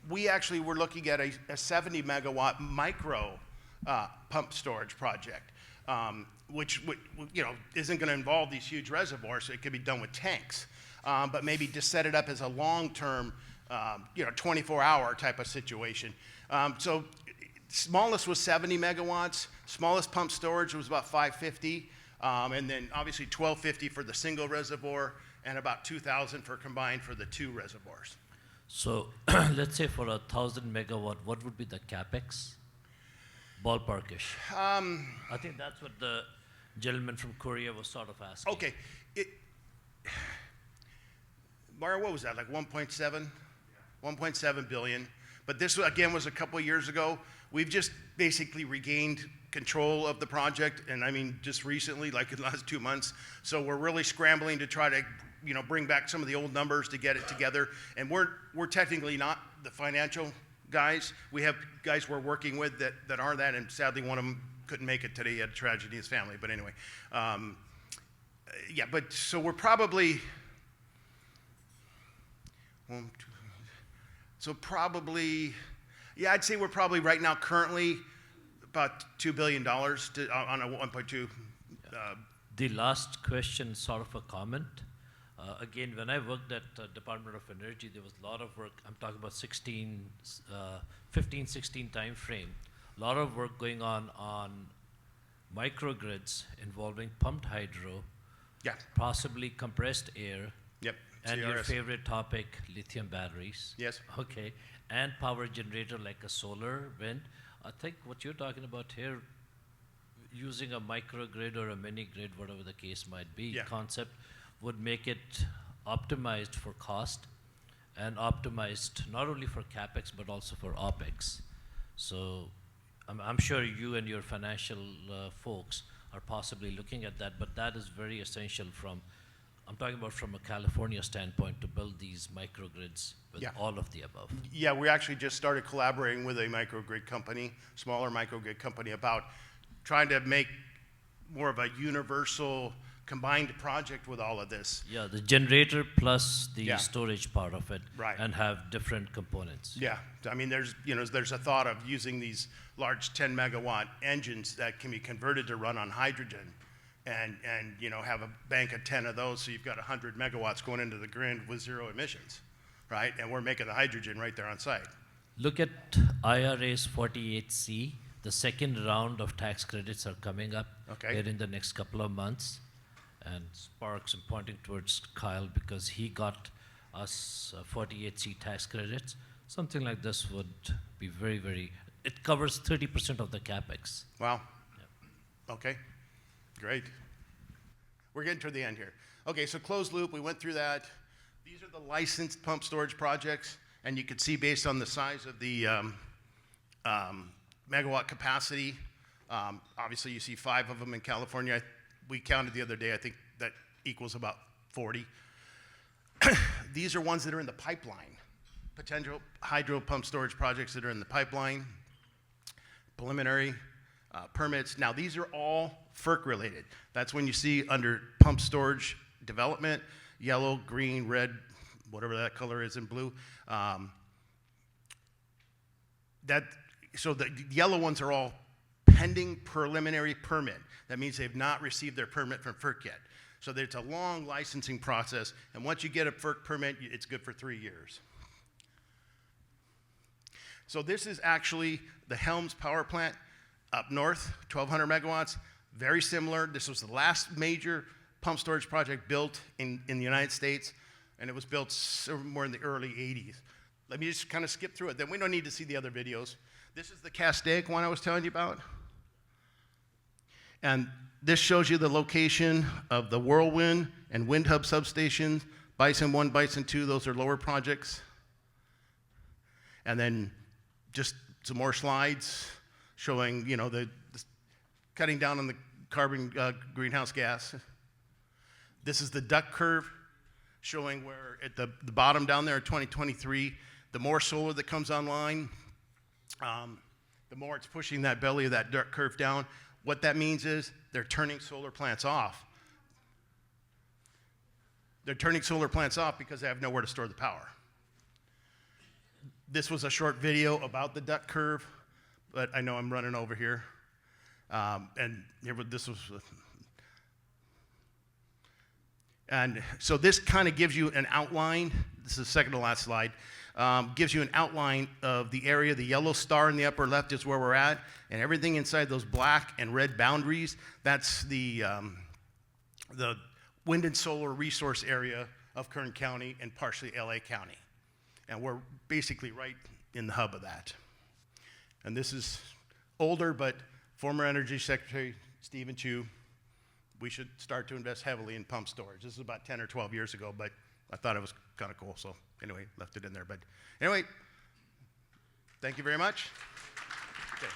we actually were looking at a 70 megawatt micro pump storage project, which isn't going to involve these huge reservoirs. So it could be done with tanks, but maybe just set it up as a long-term, 24-hour type of situation. So smallest was 70 megawatts. Smallest pump storage was about 550, and then obviously 1250 for the single reservoir, and about 2,000 for combined for the 2 reservoirs. So let's say for 1,000 megawatt, what would be the capex? Ballparkish. I think that's what the gentleman from Korea was sort of asking. Okay. Mario, what was that, like 1.7? 1.7 billion. But this, again, was a couple of years ago. We've just basically regained control of the project, and I mean, just recently, like in the last 2 months. So we're really scrambling to try to, bring back some of the old numbers to get it together. And we're technically not the financial guys. We have guys we're working with that are that, and sadly, one of them couldn't make it today. He had a tragedy in his family. But anyway, yeah. But so we're probably. So probably, yeah, I'd say we're probably right now currently about $2 billion on a 1.2. The last question, sort of a comment. Again, when I worked at Department of Energy, there was a lot of work. I'm talking about 15, 16 time frame. A lot of work going on microgrids involving pumped hydro, Yeah. possibly compressed air, Yep. and your CRS. favorite topic, lithium batteries. Yes. Okay, and power generator like a solar, wind. I think what you're talking about here, using a microgrid or a mini grid, whatever the case might be, Yeah. concept would make it optimized for cost and optimized not only for capex but also for opex. So I'm sure you and your financial folks are possibly looking at that, but that is very essential I'm talking about from a California standpoint to build these microgrids with Yeah. all of the above. Yeah, we actually just started collaborating with a microgrid company, smaller microgrid company, about trying to make more of a universal combined project with all of this. Yeah, the generator plus the Yeah. storage part of it, Right. and have different components. Yeah, I mean, there's a thought of using these large 10 megawatt engines that can be converted to run on hydrogen, and have a bank of 10 of those, so you've got 100 megawatts going into the grid with 0 emissions, right? And we're making the hydrogen right there on site. Look at IRA's 48C. The second round of tax credits are coming up Okay. here in the next couple of months. And Sparks, I'm pointing towards Kyle because he got us 48C tax credits. Something like this would be very, very, it covers 30% of the capex. Wow. Okay, great. We're getting to the end here. Okay, so closed loop, we went through that. These are the licensed pump storage projects, and you can see based on the size of the megawatt capacity, obviously you see 5 of them in California. We counted the other day, I think that equals about 40. These are ones that are in the pipeline, potential hydro pump storage projects that are in the pipeline, preliminary permits. Now, these are all FERC related. That's when you see under pump storage development, yellow, green, red, whatever that color is in blue. So the yellow ones are all pending preliminary permit. That means they've not received their permit from FERC yet. So there's a long licensing process, and once you get a FERC permit, it's good for 3 years. So this is actually the Helms power plant up north, 1,200 megawatts, very similar. This was the last major pump storage project built in the United States, and it was built somewhere in the early 80s. Let me just kind of skip through it. Then we don't need to see the other videos. This is the Castaic one I was telling you about. And this shows you the location of the Whirlwind and Wind Hub substations, Bison 1, Bison 2, those are lower projects. And then just some more slides showing, the cutting down on the carbon greenhouse gas. This is the duct curve showing where at the bottom down there in 2023, the more solar that comes online, the more it's pushing that belly of that duct curve down. What that means is they're turning solar plants off. They're turning solar plants off because they have nowhere to store the power. This was a short video about the duct curve, but I know I'm running over here. And so this kind of gives you an outline. This is the second to last slide gives you an outline of the area. The yellow star in the upper left is where we're at, and everything inside those black and red boundaries, that's the wind and solar resource area of Kern County and partially LA County. And we're basically right in the hub of that. And this is older, but former Energy Secretary Stephen Chu, we should start to invest heavily in pump storage. This is about 10 or 12 years ago, but I thought it was kind of cool, so anyway, left it in there. But anyway, thank you very much. Okay.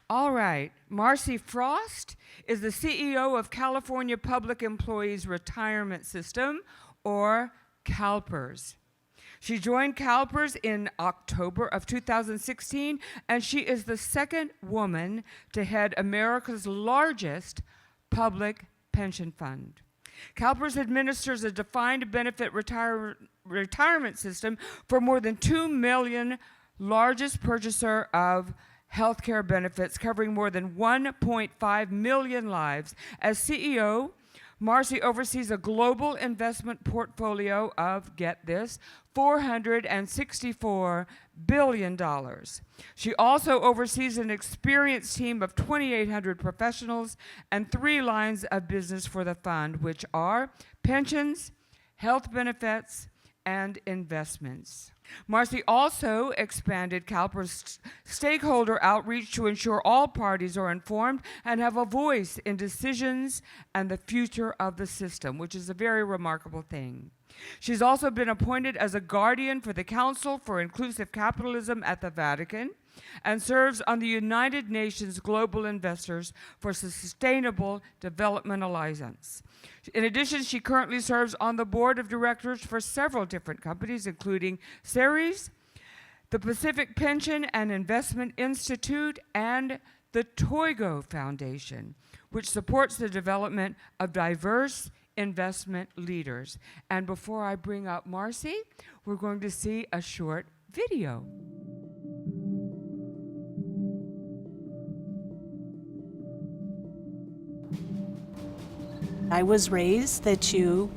All right, Marcy Frost is the CEO of California Public Employees Retirement System, or CalPERS. She joined CalPERS in October of 2016, and she is the second woman to head America's largest public pension fund. CalPERS administers a defined benefit retirement system for more than 2 million largest purchaser of healthcare benefits, covering more than 1.5 million lives. As CEO, Marcy oversees a global investment portfolio of, get this, $464 billion. She also oversees an experienced team of 2,800 professionals and 3 lines of business for the fund, which are pensions, health benefits, and investments. Marcy also expanded CalPERS' stakeholder outreach to ensure all parties are informed and have a voice in decisions and the future of the system, which is a very remarkable thing. She's also been appointed as a guardian for the Council for Inclusive Capitalism at the Vatican and serves on the United Nations Global Investors for Sustainable Development Alliance. In addition, she currently serves on the board of directors for several different companies, including Ceres, the Pacific Pension and Investment Institute, and the Toigo Foundation, which supports the development of diverse investment leaders. And before I bring up Marcy, we're going to see a short video. I was raised that you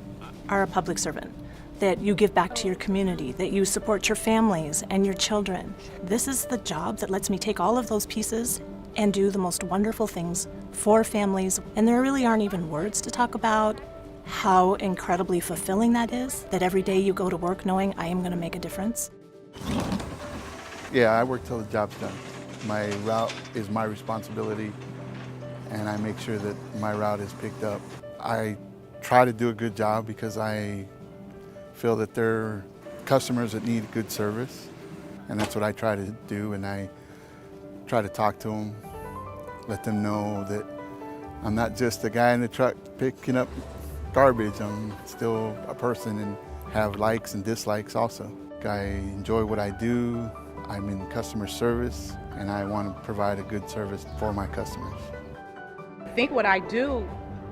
are a public servant, that you give back to your community, that you support your families and your children. This is the job that lets me take all of those pieces and do the most wonderful things for families. And there really aren't even words to talk about how incredibly fulfilling that is, that every day you go to work knowing I am going to make a difference. Yeah, I work till the job's done. My route is my responsibility, and I make sure that my route is picked up. I try to do a good job because I feel that they're customers that need good service, and that's what I try to do. And I try to talk to them, let them know that I'm not just a guy in the truck picking up garbage. I'm still a person and have likes and dislikes also. I enjoy what I do. I'm in customer service, and I want to provide a good service for my customers. I think what I do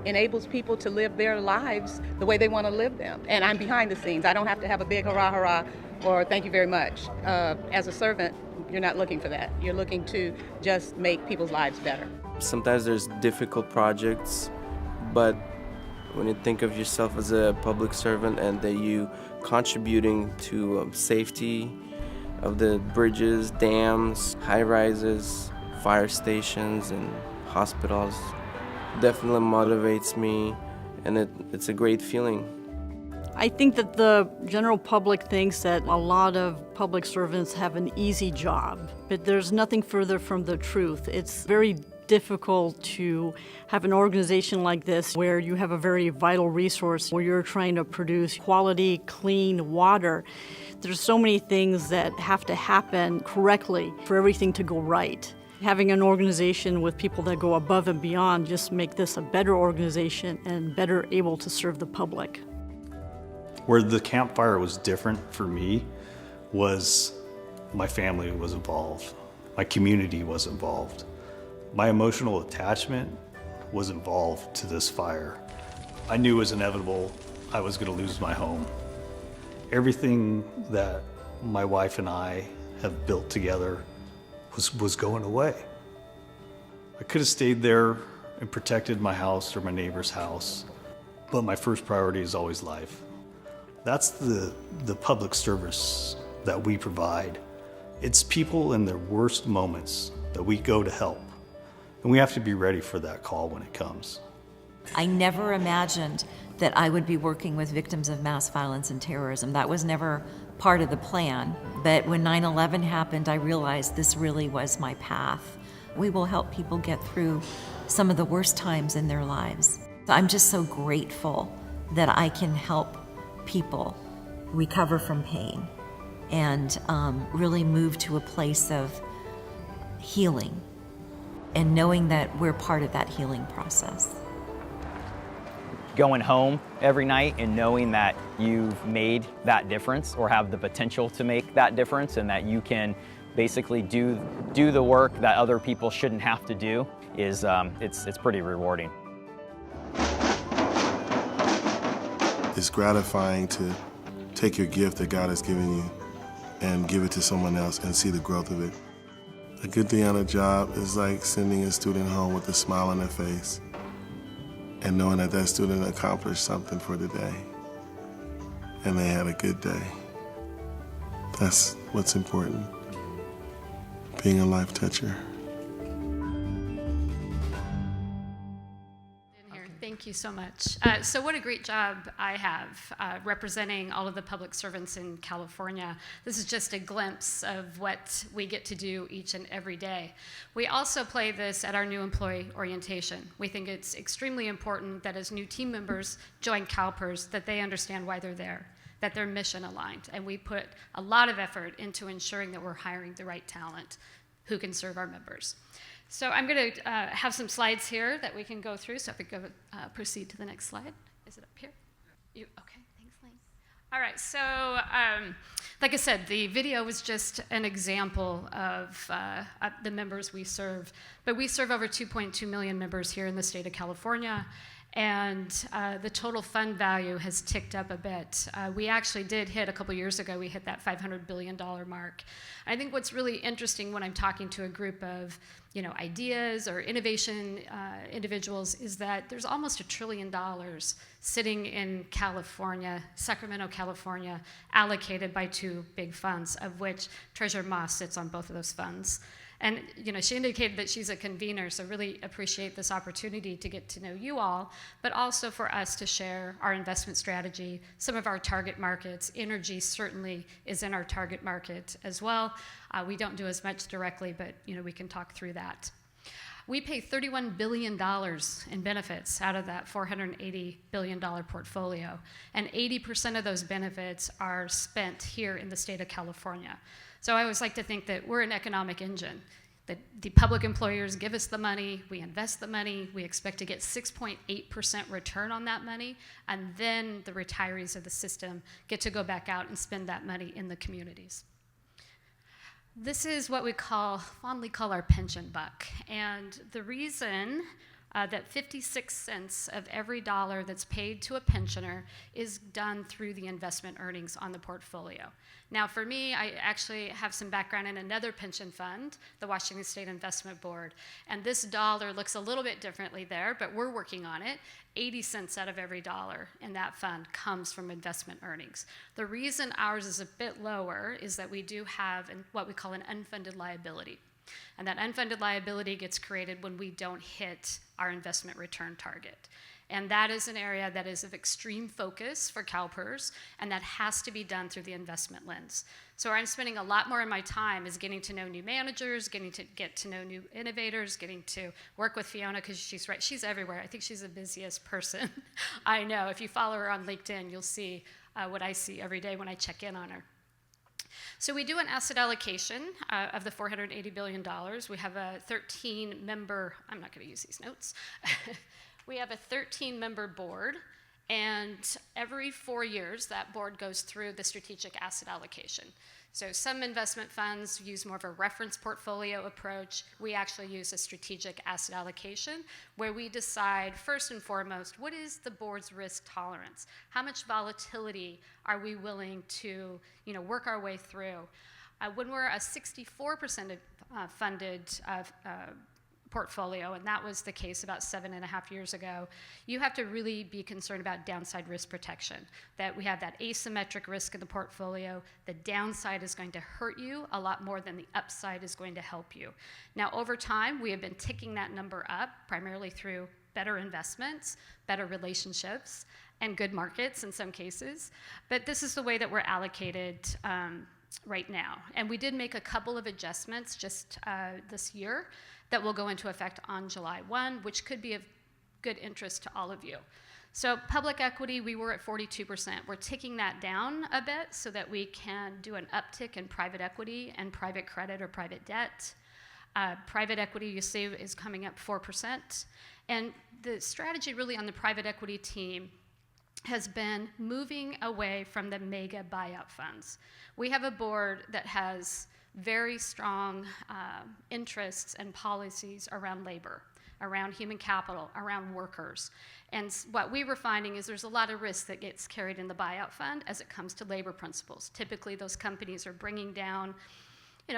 enables people to live their lives the way they want to live them. And I'm behind the scenes. I don't have to have a big hurrah, hurrah, or thank you very much. As a servant, you're not looking for that. You're looking to just make people's lives better. Sometimes there's difficult projects, but when you think of yourself as a public servant and that you contributing to safety of the bridges, dams, high-rises, fire stations, and hospitals, definitely motivates me, and it's a great feeling. I think that the general public thinks that a lot of public servants have an easy job, but there's nothing further from the truth. It's very difficult to have an organization like this where you have a very vital resource, where you're trying to produce quality, clean water. There's so many things that have to happen correctly for everything to go right. Having an organization with people that go above and beyond just make this a better organization and better able to serve the public. Where the campfire was different for me was my family was involved, my community was involved, my emotional attachment was involved to this fire. I knew it was inevitable I was going to lose my home. Everything that my wife and I have built together was going away. I could have stayed there and protected my house or my neighbor's house, but my first priority is always life. That's the public service that we provide. It's people in their worst moments that we go to help. And we have to be ready for that call when it comes. I never imagined that I would be working with victims of mass violence and terrorism. That was never part of the plan. But when 9/11 happened, I realized this really was my path. We will help people get through some of the worst times in their lives. I'm just so grateful that I can help people recover from pain and really move to a place of healing and knowing that we're part of that healing process. Going home every night and knowing that you've made that difference or have the potential to make that difference and that you can basically do the work that other people shouldn't have to do is it's pretty rewarding. It's gratifying to take your gift that God has given you and give it to someone else and see the growth of it. A good day on a job is like sending a student home with a smile on their face and knowing that that student accomplished something for the day and they had a good day. That's what's important, being a life toucher. Thank you so much. So what a great job I have representing all of the public servants in California. This is just a glimpse of what we get to do each and every day. We also play this at our new employee orientation. We think it's extremely important that as new team members join CalPERS, that they understand why they're there, that they're mission aligned. And we put a lot of effort into ensuring that we're hiring the right talent who can serve our members. So I'm going to have some slides here that we can go through. So if we go proceed to the next slide. Is it up here? Okay, thanks, Lane. All right, so like I said, the video was just an example of the members we serve. But we serve over 2.2 million members here in the state of California. And the total fund value has ticked up a bit. We actually did hit, a couple years ago, we hit that $500 billion mark. I think what's really interesting when I'm talking to a group of ideas or innovation individuals is that there's almost $1 trillion sitting in California, Sacramento, California, allocated by two big funds, of which Treasurer Moss sits on both of those funds. And she indicated that she's a convener, so really appreciate this opportunity to get to know you all, but also for us to share our investment strategy, some of our target markets. Energy certainly is in our target market as well. We don't do as much directly, but we can talk through that. We pay $31 billion in benefits out of that $480 billion portfolio, and 80% of those benefits are spent here in the state of California. So I always like to think that we're an economic engine, that the public employers give us the money, we invest the money, we expect to get 6.8% return on that money, and then the retirees of the system get to go back out and spend that money in the communities. This is what we fondly call our pension buck. And the reason that 56 cents of every dollar that's paid to a pensioner is done through the investment earnings on the portfolio. Now for me, I actually have some background in another pension fund, the Washington State Investment Board, and this dollar looks a little bit differently there, but we're working on it. 80 cents out of every dollar in that fund comes from investment earnings. The reason ours is a bit lower is that we do have what we call an unfunded liability. And that unfunded liability gets created when we don't hit our investment return target. And that is an area that is of extreme focus for CalPERS, and that has to be done through the investment lens. So where I'm spending a lot more of my time is getting to know new managers, getting to get to know new innovators, getting to work with Fiona, because she's right, she's everywhere. I think she's the busiest person I know. If you follow her on LinkedIn, you'll see what I see every day when I check in on her. So we do an asset allocation of the $480 billion. We have a 13-member, I'm not going to use these notes. We have a 13-member board, and every 4 years, that board goes through the strategic asset allocation. So some investment funds use more of a reference portfolio approach. We actually use a strategic asset allocation where we decide, first and foremost, what is the board's risk tolerance? How much volatility are we willing to work our way through? When we're a 64% funded portfolio, and that was the case about 7.5 years ago, you have to really be concerned about downside risk protection, that we have that asymmetric risk in the portfolio. The downside is going to hurt you a lot more than the upside is going to help you. Now, over time, we have been ticking that number up, primarily through better investments, better relationships, and good markets in some cases. But this is the way that we're allocated right now. And we did make a couple of adjustments just this year that will go into effect on July 1, which could be of good interest to all of you. So public equity, we were at 42%. We're ticking that down a bit so that we can do an uptick in private equity and private credit or private debt. Private equity, you see, is coming up 4%. And the strategy really on the private equity team has been moving away from the mega buyout funds. We have a board that has very strong interests and policies around labor, around human capital, around workers. And what we were finding is there's a lot of risk that gets carried in the buyout fund as it comes to labor principles. Typically, those companies are bringing down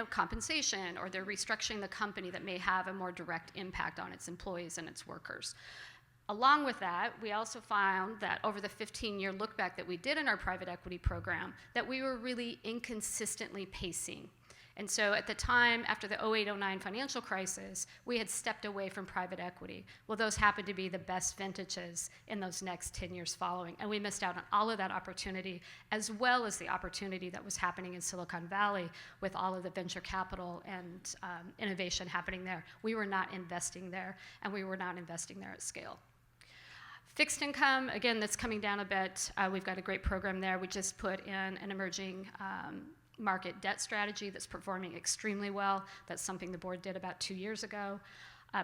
compensation, or they're restructuring the company that may have a more direct impact on its employees and its workers. Along with that, we also found that over the 15-year look back that we did in our private equity program, that we were really inconsistently pacing. And so at the time, after the 08-09 financial crisis, we had stepped away from private equity. Well, those happened to be the best vintages in those next 10 years following. And we missed out on all of that opportunity, as well as the opportunity that was happening in Silicon Valley with all of the venture capital and innovation happening there. We were not investing there, and we were not investing there at scale. Fixed income, again, that's coming down a bit. We've got a great program there. We just put in an emerging market debt strategy that's performing extremely well. That's something the board did about 2 years ago.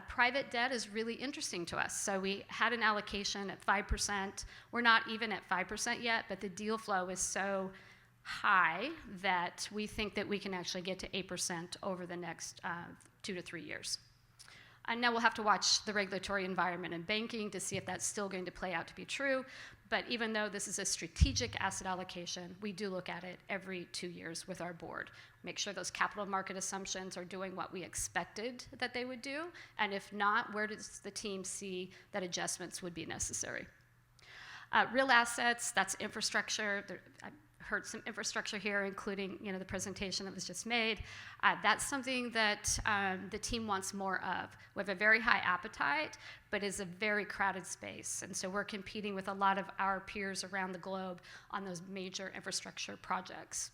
Private debt is really interesting to us. So we had an allocation at 5%. We're not even at 5% yet, but the deal flow is so high that we think that we can actually get to 8% over the next 2 to 3 years. And now we'll have to watch the regulatory environment in banking to see if that's still going to play out to be true. But even though this is a strategic asset allocation, we do look at it every 2 years with our board. Make sure those capital market assumptions are doing what we expected that they would do. And if not, where does the team see that adjustments would be necessary? Real assets, that's infrastructure. I heard some infrastructure here, including the presentation that was just made. That's something that the team wants more of. We have a very high appetite, but it's a very crowded space. And so we're competing with a lot of our peers around the globe on those major infrastructure projects.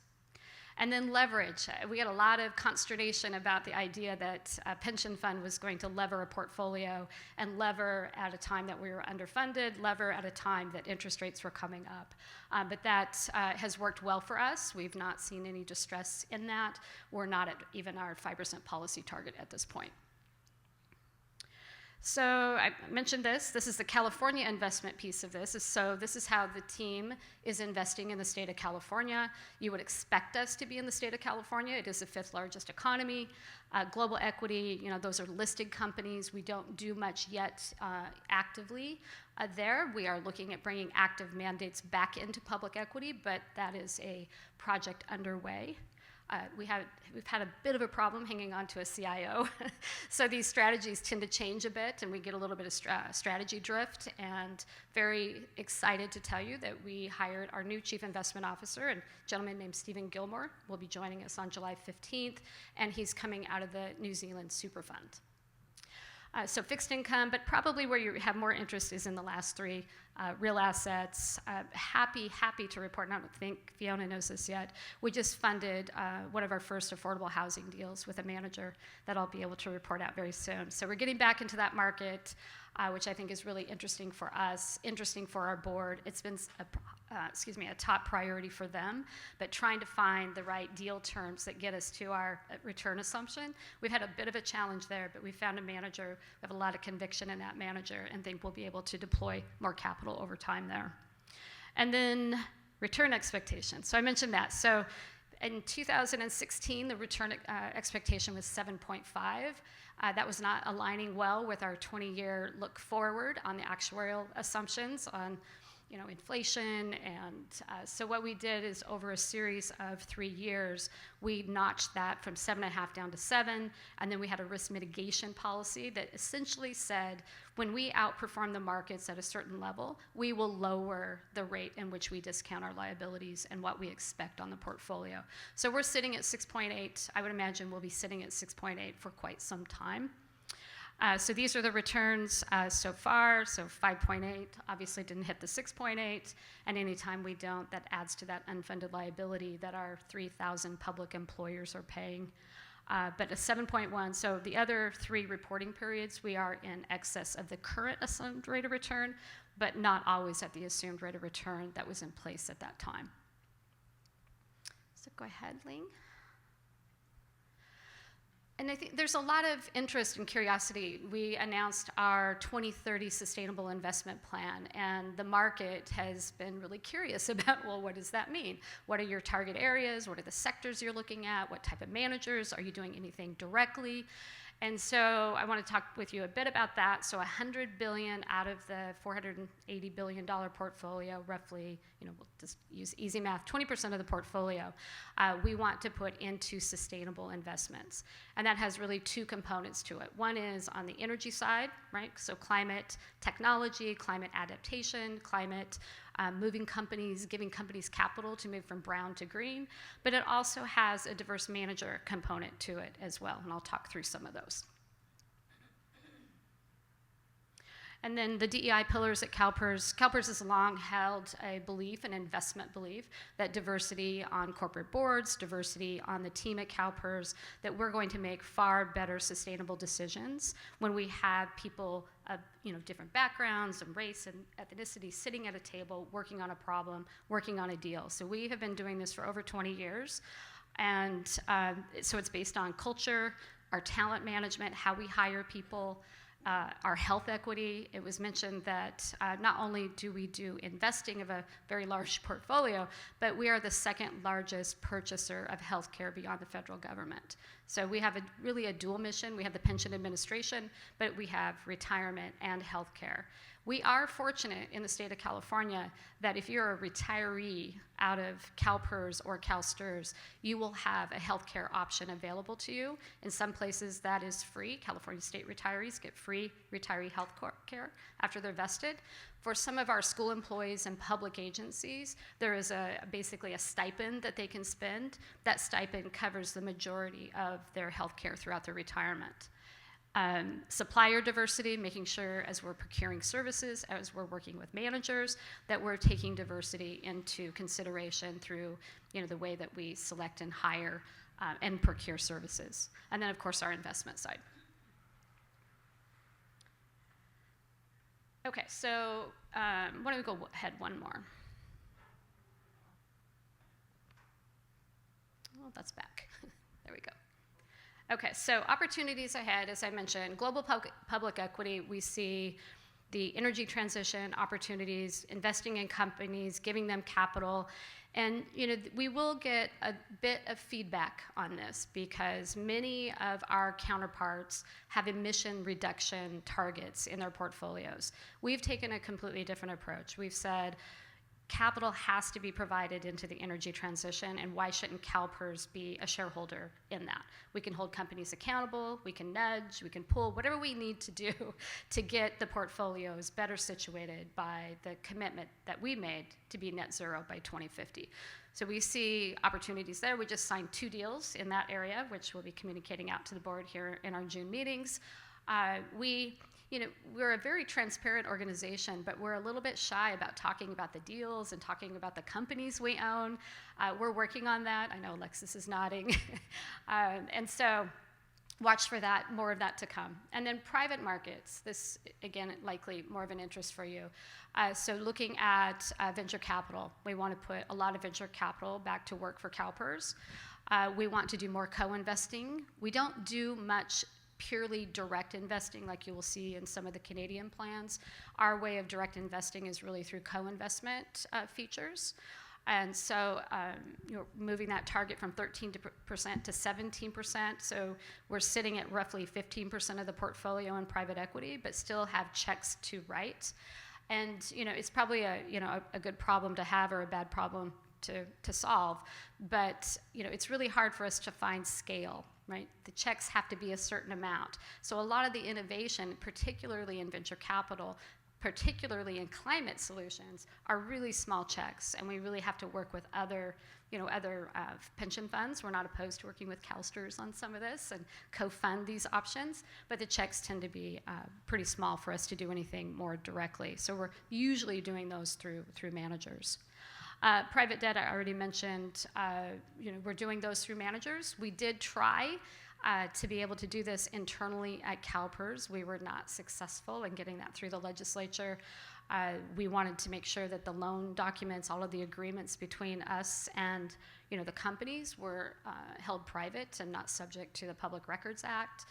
And then leverage. We had a lot of consternation about the idea that a pension fund was going to lever a portfolio and lever at a time that we were underfunded, lever at a time that interest rates were coming up. But that has worked well for us. We've not seen any distress in that. We're not at even our 5% policy target at this point. So I mentioned this. This is the California investment piece of this. So this is how the team is investing in the state of California. You would expect us to be in the state of California. It is the 5th largest economy. Global equity, those are listed companies. We don't do much yet actively there. We are looking at bringing active mandates back into public equity, but that is a project underway. We've had a bit of a problem hanging on to a CIO. So these strategies tend to change a bit, and we get a little bit of strategy drift. And very excited to tell you that we hired our new Chief Investment Officer, a gentleman named Stephen Gilmore, will be joining us on July 15th, and he's coming out of the New Zealand Super Fund. So fixed income, but probably where you have more interest is in the last three, real assets. Happy to report, and I don't think Fiona knows this yet, we just funded one of our first affordable housing deals with a manager that I'll be able to report out very soon. So we're getting back into that market, which I think is really interesting for us, interesting for our board. It's been a top priority for them, but trying to find the right deal terms that get us to our return assumption. We've had a bit of a challenge there, but we found a manager. We have a lot of conviction in that manager and think we'll be able to deploy more capital over time there. And then return expectations. So I mentioned that. So in 2016, the return expectation was 7.5. That was not aligning well with our 20-year look forward on the actuarial assumptions on inflation. And so what we did is over a series of 3 years, we notched that from 7.5 down to 7. And then we had a risk mitigation policy that essentially said, when we outperform the markets at a certain level, we will lower the rate in which we discount our liabilities and what we expect on the portfolio. So we're sitting at 6.8. I would imagine we'll be sitting at 6.8 for quite some time. So these are the returns so far. So 5.8 obviously didn't hit the 6.8, and anytime we don't, that adds to that unfunded liability that our 3,000 public employers are paying. But a 7.1, so the other 3 reporting periods, we are in excess of the current assumed rate of return, but not always at the assumed rate of return that was in place at that time. So go ahead, Ling. And I think there's a lot of interest and curiosity. We announced our 2030 Sustainable Investment Plan, and the market has been really curious about, well, what does that mean? What are your target areas? What are the sectors you're looking at? What type of managers? Are you doing anything directly? And so I want to talk with you a bit about that. So $100 billion out of the $480 billion portfolio, roughly, we'll just use easy math, 20% of the portfolio, we want to put into sustainable investments. And that has really 2 components to it. One is on the energy side, right? So climate technology, climate adaptation, climate moving companies, giving companies capital to move from brown to green, but it also has a diverse manager component to it as well, and I'll talk through some of those. And then the DEI pillars at CalPERS. CalPERS has long held a belief, an investment belief, that diversity on corporate boards, diversity on the team at CalPERS, that we're going to make far better sustainable decisions when we have people of different backgrounds and race and ethnicity sitting at a table, working on a problem, working on a deal. So we have been doing this for over 20 years. And so it's based on culture, our talent management, how we hire people, our health equity. It was mentioned that not only do we do investing of a very large portfolio, but we are the 2nd largest purchaser of healthcare beyond the federal government. So we have really a dual mission. We have the pension administration, but we have retirement and healthcare. We are fortunate in the state of California that if you're a retiree out of CalPERS or CalSTRS, you will have a healthcare option available to you. In some places that is free. California state retirees get free retiree health care after they're vested. For some of our school employees and public agencies, there is basically a stipend that they can spend. That stipend covers the majority of their health care throughout their retirement. Supplier diversity, making sure as we're procuring services, as we're working with managers, that we're taking diversity into consideration through the way that we select and hire and procure services. And then, of course, our investment side. Okay, so why don't we go ahead one more? Oh, that's back. There we go. Okay, so opportunities ahead, as I mentioned, global public equity, we see the energy transition opportunities, investing in companies, giving them capital, and we will get a bit of feedback on this because many of our counterparts have emission reduction targets in their portfolios. We've taken a completely different approach. We've said, capital has to be provided into the energy transition, and why shouldn't CalPERS be a shareholder in that? We can hold companies accountable, we can nudge, we can pull, whatever we need to do to get the portfolios better situated by the commitment that we made to be net zero by 2050. So we see opportunities there. We just signed 2 deals in that area, which we'll be communicating out to the board here in our June meetings. We're a very transparent organization, but we're a little bit shy about talking about the deals and talking about the companies we own. We're working on that. I know Alexis is nodding. And so watch for that, more of that to come. And then private markets, this, again, likely more of an interest for you. So looking at venture capital, we want to put a lot of venture capital back to work for CalPERS. We want to do more co-investing. We don't do much purely direct investing like you will see in some of the Canadian plans. Our way of direct investing is really through co-investment features. And so moving that target from 13% to 17%. So we're sitting at roughly 15% of the portfolio in private equity, but still have checks to write. And it's probably a good problem to have or a bad problem to solve, but it's really hard for us to find scale, right? The checks have to be a certain amount. So a lot of the innovation, particularly in venture capital, particularly in climate solutions, are really small checks, and we really have to work with other pension funds. We're not opposed to working with CalSTRS on some of this and co-fund these options, but the checks tend to be pretty small for us to do anything more directly. So we're usually doing those through managers. Private debt, I already mentioned, we're doing those through managers. We did try to be able to do this internally at CalPERS. We were not successful in getting that through the legislature. We wanted to make sure that the loan documents, all of the agreements between us and the companies were held private and not subject to the Public Records Act.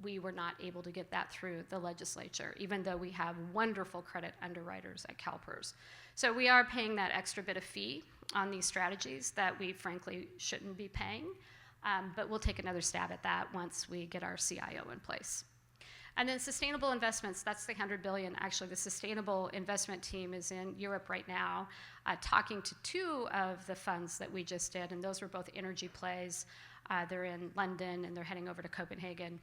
We were not able to get that through the legislature, even though we have wonderful credit underwriters at CalPERS. So we are paying that extra bit of fee on these strategies that we frankly shouldn't be paying, but we'll take another stab at that once we get our CIO in place. And then sustainable investments, that's the $100 billion. Actually, the sustainable investment team is in Europe right now, talking to two of the funds that we just did, and those were both energy plays. They're in London, and they're heading over to Copenhagen.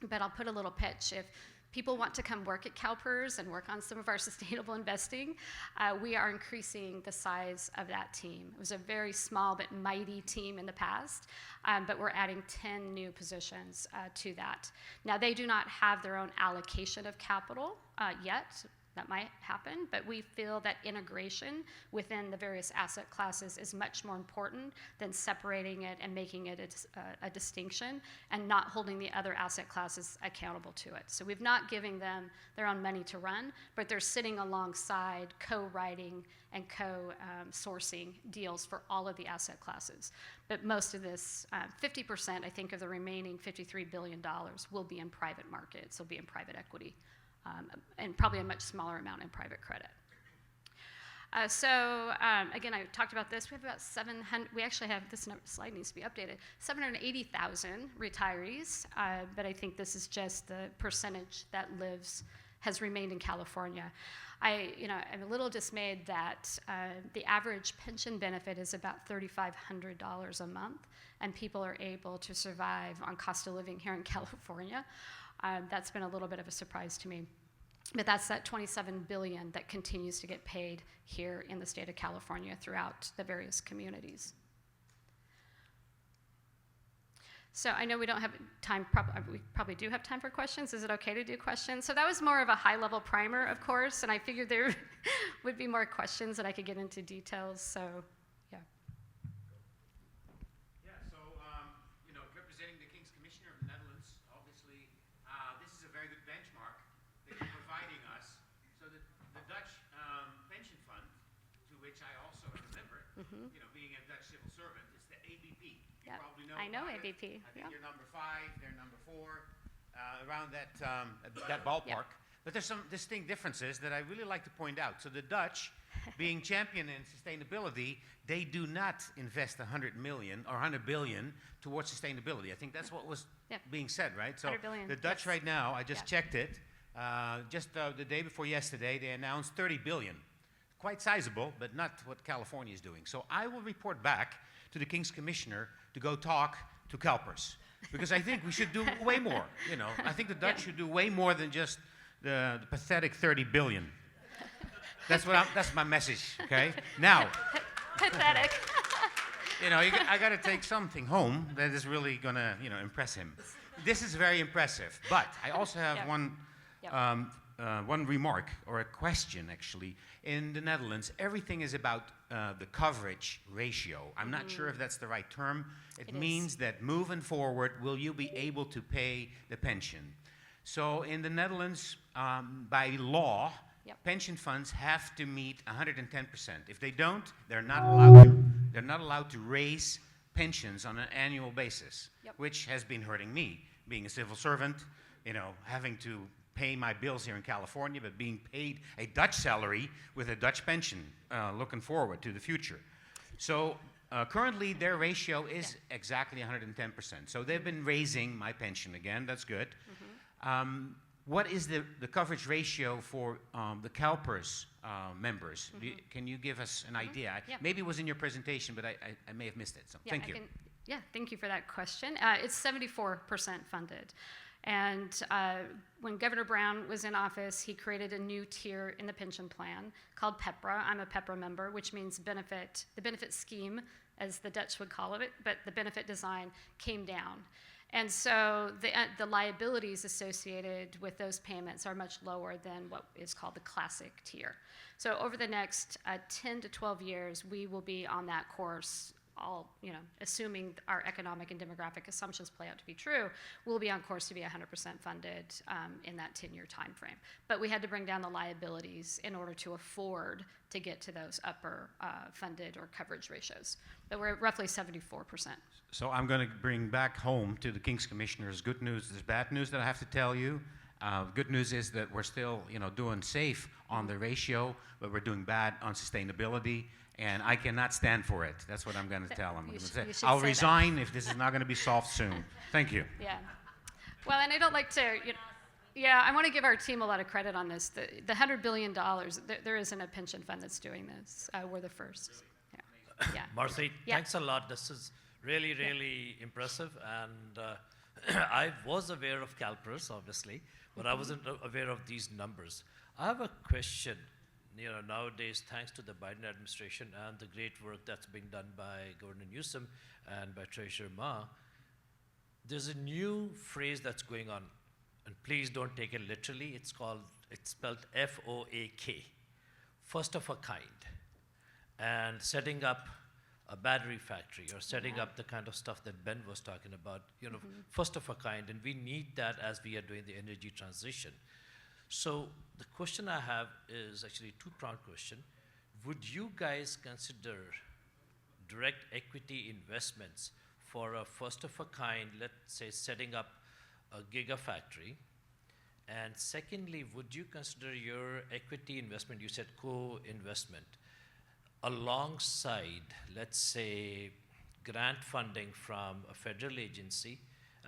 But I'll put a little pitch. If people want to come work at CalPERS and work on some of our sustainable investing, we are increasing the size of that team. It was a very small but mighty team in the past, but we're adding 10 new positions to that. Now, they do not have their own allocation of capital yet. That might happen, but we feel that integration within the various asset classes is much more important than separating it and making it a distinction and not holding the other asset classes accountable to it. So we've not given them their own money to run, but they're sitting alongside co-writing and co-sourcing deals for all of the asset classes. But most of this, 50%, I think, of the remaining $53 billion will be in private markets, will be in private equity. And probably a much smaller amount in private credit. Again, I talked about this. We have about 700, we actually have, this slide needs to be updated, 780,000 retirees, but I think this is just the percentage that has remained in California. I'm a little dismayed that the average pension benefit is about $3,500 a month, and people are able to survive on cost of living here in California. That's been a little bit of a surprise to me. But that's that $27 billion that continues to get paid here in the state of California throughout the various communities. So I know we don't have time, we probably do have time for questions. Is it okay to do questions? So that was more of a high-level primer, of course, and I figured there would be more questions that I could get into details, so yeah. Yeah, so, representing the King's Commissioner of the Netherlands, obviously, this is a very good benchmark that you're providing us. So the Dutch pension fund, to which I also am a member, being a Dutch civil servant, is the ABP. You probably know. I know I ABP. think you're number 5, they're number 4, around that ballpark. But there's some distinct differences that I really like to point out. So the Dutch, being champion in sustainability, they do not invest 100 million or 100 billion towards sustainability. I think that's what was being said, right? So 100 billion, the Dutch right now, I just checked it, just the day before yesterday, they announced 30 billion. Quite sizable, but not what California is doing. So I will report back to the King's Commissioner to go talk to CalPERS, because I think we should do way more. I think the Dutch should do way more than just the pathetic 30 billion. That's my message. Okay. Now. Pathetic. I got to take something home that is really gonna, impress him. This is very impressive. But I also have one remark or a question actually. In the Netherlands, everything is about the coverage ratio. I'm not sure if that's the right term. It means that moving forward, will you be able to pay the pension? So in the Netherlands, by law, pension funds have to meet 110%. If they don't, they're not allowed to raise pensions on an annual basis, which has been hurting me, being a civil servant, having to pay my bills here in California, but being paid a Dutch salary with a Dutch pension, looking forward to the future. So currently their ratio is exactly 110%. So they've been raising my pension again, that's good. what is the coverage ratio for the CalPERS members? Can you give us an idea? Yeah. Maybe it was in your presentation, but I may have missed it, so thank you. Thank you for that question. It's 74% funded. And when Governor Brown was in office, he created a new tier in the pension plan called PEPRA. I'm a PEPRA member, which means the benefit scheme, as the Dutch would call it, but the benefit design came down. And so the liabilities associated with those payments are much lower than what is called the classic tier. So over the next 10 to 12 years, we will be on that course, assuming our economic and demographic assumptions play out to be true, we'll be on course to be 100% funded in that 10-year time frame. But we had to bring down the liabilities in order to afford to get to those upper funded or coverage ratios. But we're at roughly 74%. So I'm going to bring back home to the King's Commissioners good news. There's bad news that I have to tell you. Good news is that we're still, doing safe on the ratio, but we're doing bad on sustainability. And I cannot stand for it. That's what I'm going to tell them. I'll resign if this is not going to be solved soon. Thank you. Yeah. Well, and I don't like to, I want to give our team a lot of credit on this. The $100 billion, there isn't a pension fund that's doing this. We're the first. Yeah. Marcy, thanks a lot. This is really, really impressive. And I was aware of CalPERS, obviously, but I wasn't aware of these numbers. I have a question. Nowadays, thanks to the Biden administration and the great work that's being done by Governor Newsom and by Treasurer Ma, there's a new phrase that's going on, and please don't take it literally. It's spelled FOAK, first of a kind, and setting up a battery factory or setting up the kind of stuff that Ben was talking about, first of a kind, and we need that as we are doing the energy transition. So the question I have is actually a two-pronged question. Would you guys consider direct equity investments for a first-of-a-kind, let's say, setting up a gigafactory? And secondly, would you consider your equity investment, you said co-investment, alongside, let's say, grant funding from a federal agency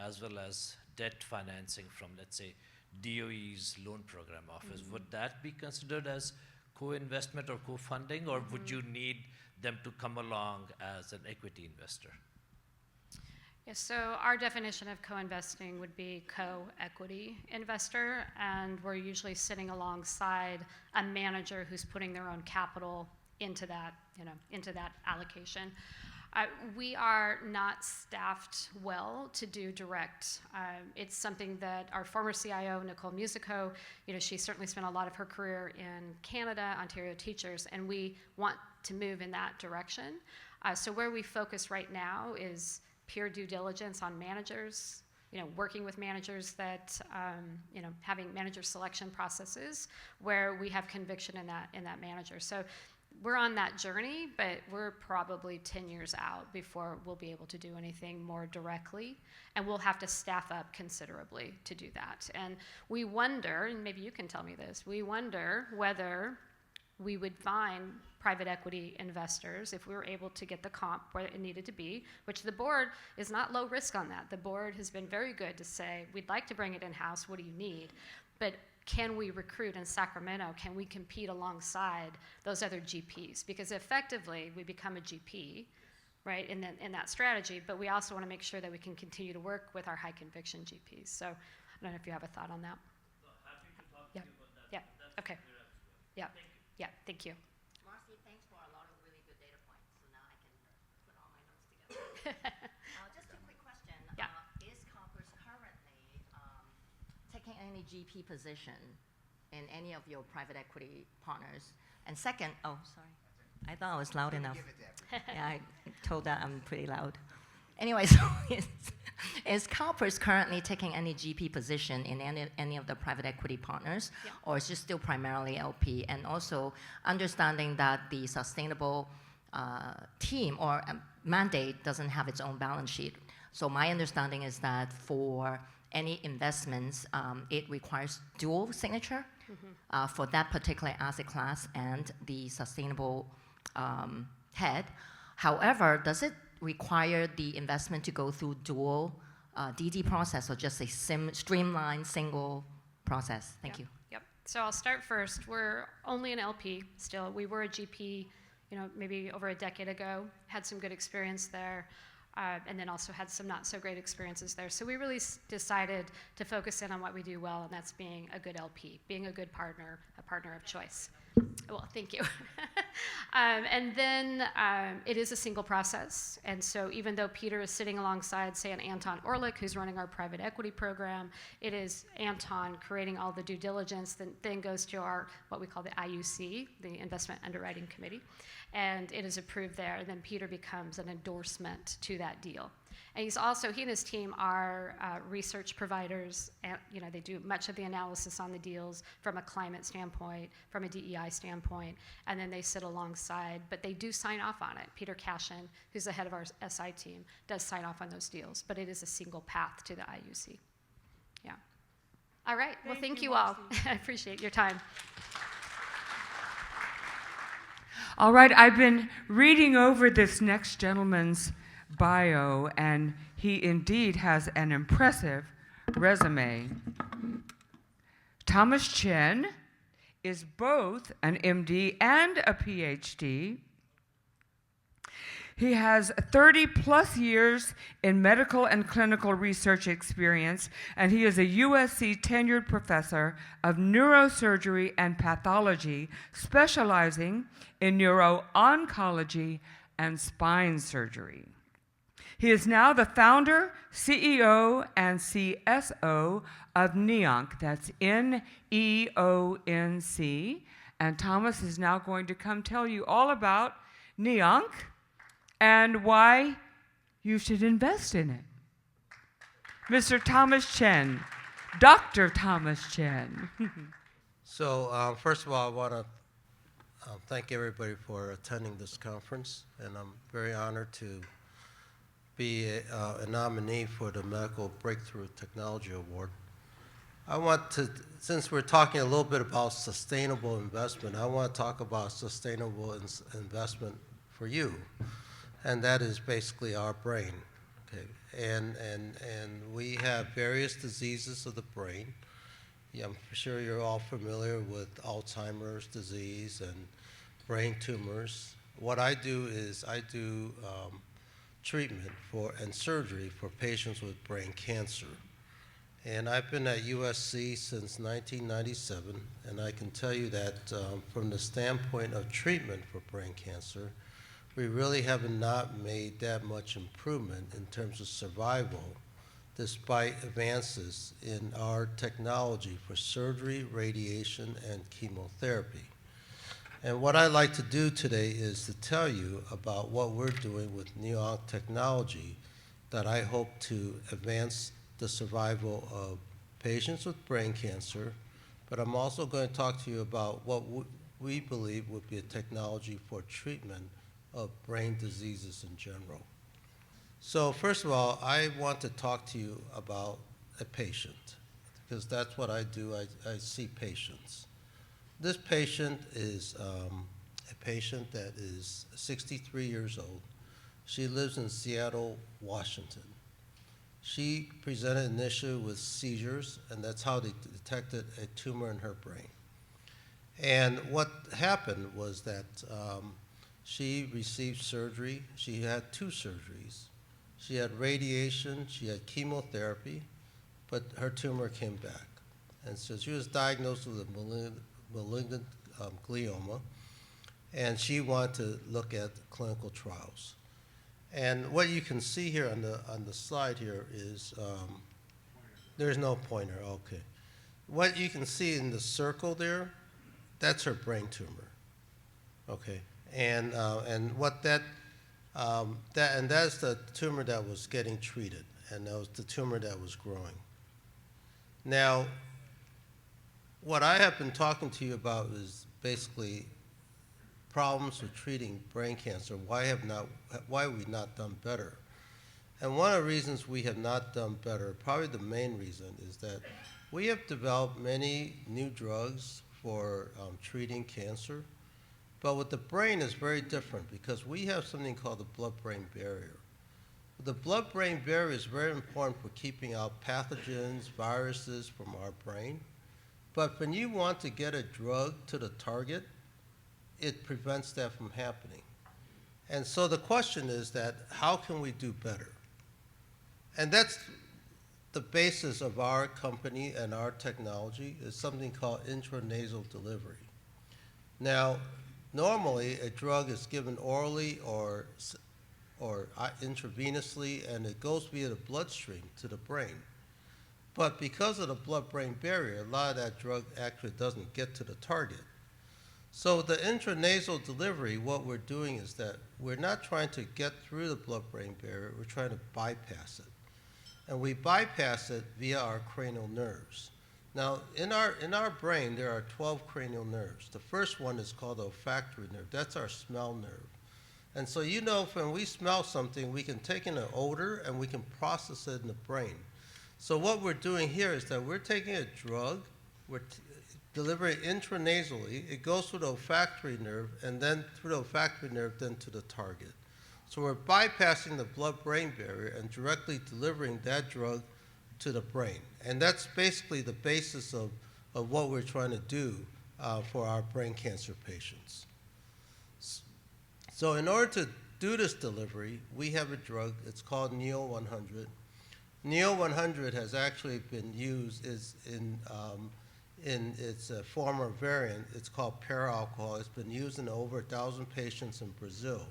as well as debt financing from, let's say, DOE's loan program office? Would that be considered as co-investment or co-funding, or would you need them to come along as an equity investor? Yeah, so our definition of co-investing would be co-equity investor, and we're usually sitting alongside a manager who's putting their own capital into that, into that allocation. We are not staffed well to do direct. It's something that our former CIO, Nicole Musico, she certainly spent a lot of her career in Canada, Ontario Teachers, and we want to move in that direction. So where we focus right now is pure due diligence on managers, working with managers that, having manager selection processes where we have conviction in that manager. So we're on that journey, but we're probably 10 years out before we'll be able to do anything more directly, and we'll have to staff up considerably to do that. And we wonder, and maybe you can tell me this, we wonder whether we would find private equity investors if we were able to get the comp where it needed to be, which the board is not low risk on that. The board has been very good to say, we'd like to bring it in-house, what do you need? But can we recruit in Sacramento? Can we compete alongside those other GPs? Because effectively, we become a GP, right, in that strategy, but we also want to make sure that we can continue to work with our high conviction GPs. So I don't know if you have a thought on that. No, happy to talk to you about that. Yeah, okay. Yeah, yeah, thank you. Marcy, thanks for a lot of really good data points. So now I can put all my notes together. Just a quick question. Yeah. Is CalPERS currently taking any GP position in any of your private equity partners? And second, oh, sorry. I thought I was loud enough. Yeah, I told that I'm pretty loud. Anyway, so is CalPERS currently taking any GP position in any of the private equity partners, or is it still primarily LP? And also understanding that the sustainable team or mandate doesn't have its own balance sheet. So my understanding is that for any investments, it requires dual signature for that particular asset class and the sustainable head. However, does it require the investment to go through dual DD process or just a streamlined single process? Thank you. Yep. So I'll start first. We're only an LP still. We were a GP, maybe over a decade ago. Had some good experience there, and then also had some not so great experiences there. So we really decided to focus in on what we do well, and that's being a good LP, being a good partner, a partner of choice. Well, thank you. And then it is a single process. And so even though Peter is sitting alongside, say, an Anton Orlik, who's running our private equity program, it is Anton creating all the due diligence that then goes to our, what we call the IUC, the Investment Underwriting Committee. And it is approved there. And then Peter becomes an endorsement to that deal. And he and his team are research providers. And, they do much of the analysis on the deals from a climate standpoint, from a DEI standpoint, and then they sit alongside, but they do sign off on it. Peter Cashin, who's the head of our SI team, does sign off on those deals, but it is a single path to the IUC. Yeah. All right. Well, thank you all. I appreciate your time. All right, I've been reading over this next gentleman's bio, and he indeed has an impressive resume. Thomas Chen is both an MD and a PhD. He has 30 plus years in medical and clinical research experience, and he is a USC tenured professor of neurosurgery and pathology, specializing in neuro-oncology and spine surgery. He is now the founder, CEO, and CSO of NEONC, that's N-E-O-N-C, and Thomas is now going to come tell you all about NEONC and why you should invest in it. Mr. Thomas Chen, Dr. Thomas Chen. So first of all, I want to thank everybody for attending this conference, and I'm very honored to be a nominee for the Medical Breakthrough Technology Award. I want to, since we're talking a little bit about sustainable investment, I want to talk about sustainable investment for you, and that is basically our brain. Okay, and we have various diseases of the brain. Yeah, I'm sure you're all familiar with Alzheimer's disease and brain tumors. What I do is I do treatment and surgery for patients with brain cancer. And I've been at USC since 1997, and I can tell you that from the standpoint of treatment for brain cancer, we really have not made that much improvement in terms of survival, despite advances in our technology for surgery, radiation, and chemotherapy. And what I'd like to do today is to tell you about what we're doing with NEONC technology that I hope to advance the survival of patients with brain cancer, but I'm also going to talk to you about what we believe would be a technology for treatment of brain diseases in general. So first of all, I want to talk to you about a patient, because that's what I do. I see patients. This patient is a patient that is 63 years old. She lives in Seattle, Washington. She presented initially with seizures, and that's how they detected a tumor in her brain. And what happened was that she received surgery. She had 2 surgeries. She had radiation, she had chemotherapy, but her tumor came back. And so she was diagnosed with a malignant glioma, and she wanted to look at clinical trials. And what you can see here on the slide here is, there's no pointer, okay. What you can see in the circle there, that's her brain tumor, okay. And what that's the tumor that was getting treated, and that was the tumor that was growing. Now, what I have been talking to you about is basically problems with treating brain cancer. Why have we not done better? And one of the reasons we have not done better, probably the main reason, is that we have developed many new drugs for treating cancer, but with the brain is very different because we have something called the blood-brain barrier. The blood-brain barrier is very important for keeping out pathogens, viruses from our brain. But when you want to get a drug to the target, it prevents that from happening. And so the question is that how can we do better? And that's the basis of our company and our technology is something called intranasal delivery. Now, normally a drug is given orally or intravenously, and it goes via the bloodstream to the brain. But because of the blood-brain barrier, a lot of that drug actually doesn't get to the target. So the intranasal delivery, what we're doing is that we're not trying to get through the blood-brain barrier, we're trying to bypass it. And we bypass it via our cranial nerves. Now, in our brain, there are 12 cranial nerves. The first one is called the olfactory nerve. That's our smell nerve. And so you know when we smell something, we can take in an odor and we can process it in the brain. So what we're doing here is that we're taking a drug, we're delivering it intranasally, it goes through the olfactory nerve, and then through the olfactory nerve, then to the target. So we're bypassing the blood-brain barrier and directly delivering that drug to the brain. And that's basically the basis of what we're trying to do for our brain cancer patients. So in order to do this delivery, we have a drug, it's called NEO-100. NEO-100 has actually been used in its former variant. It's called para-alcohol. It's been used in over 1,000 patients in Brazil.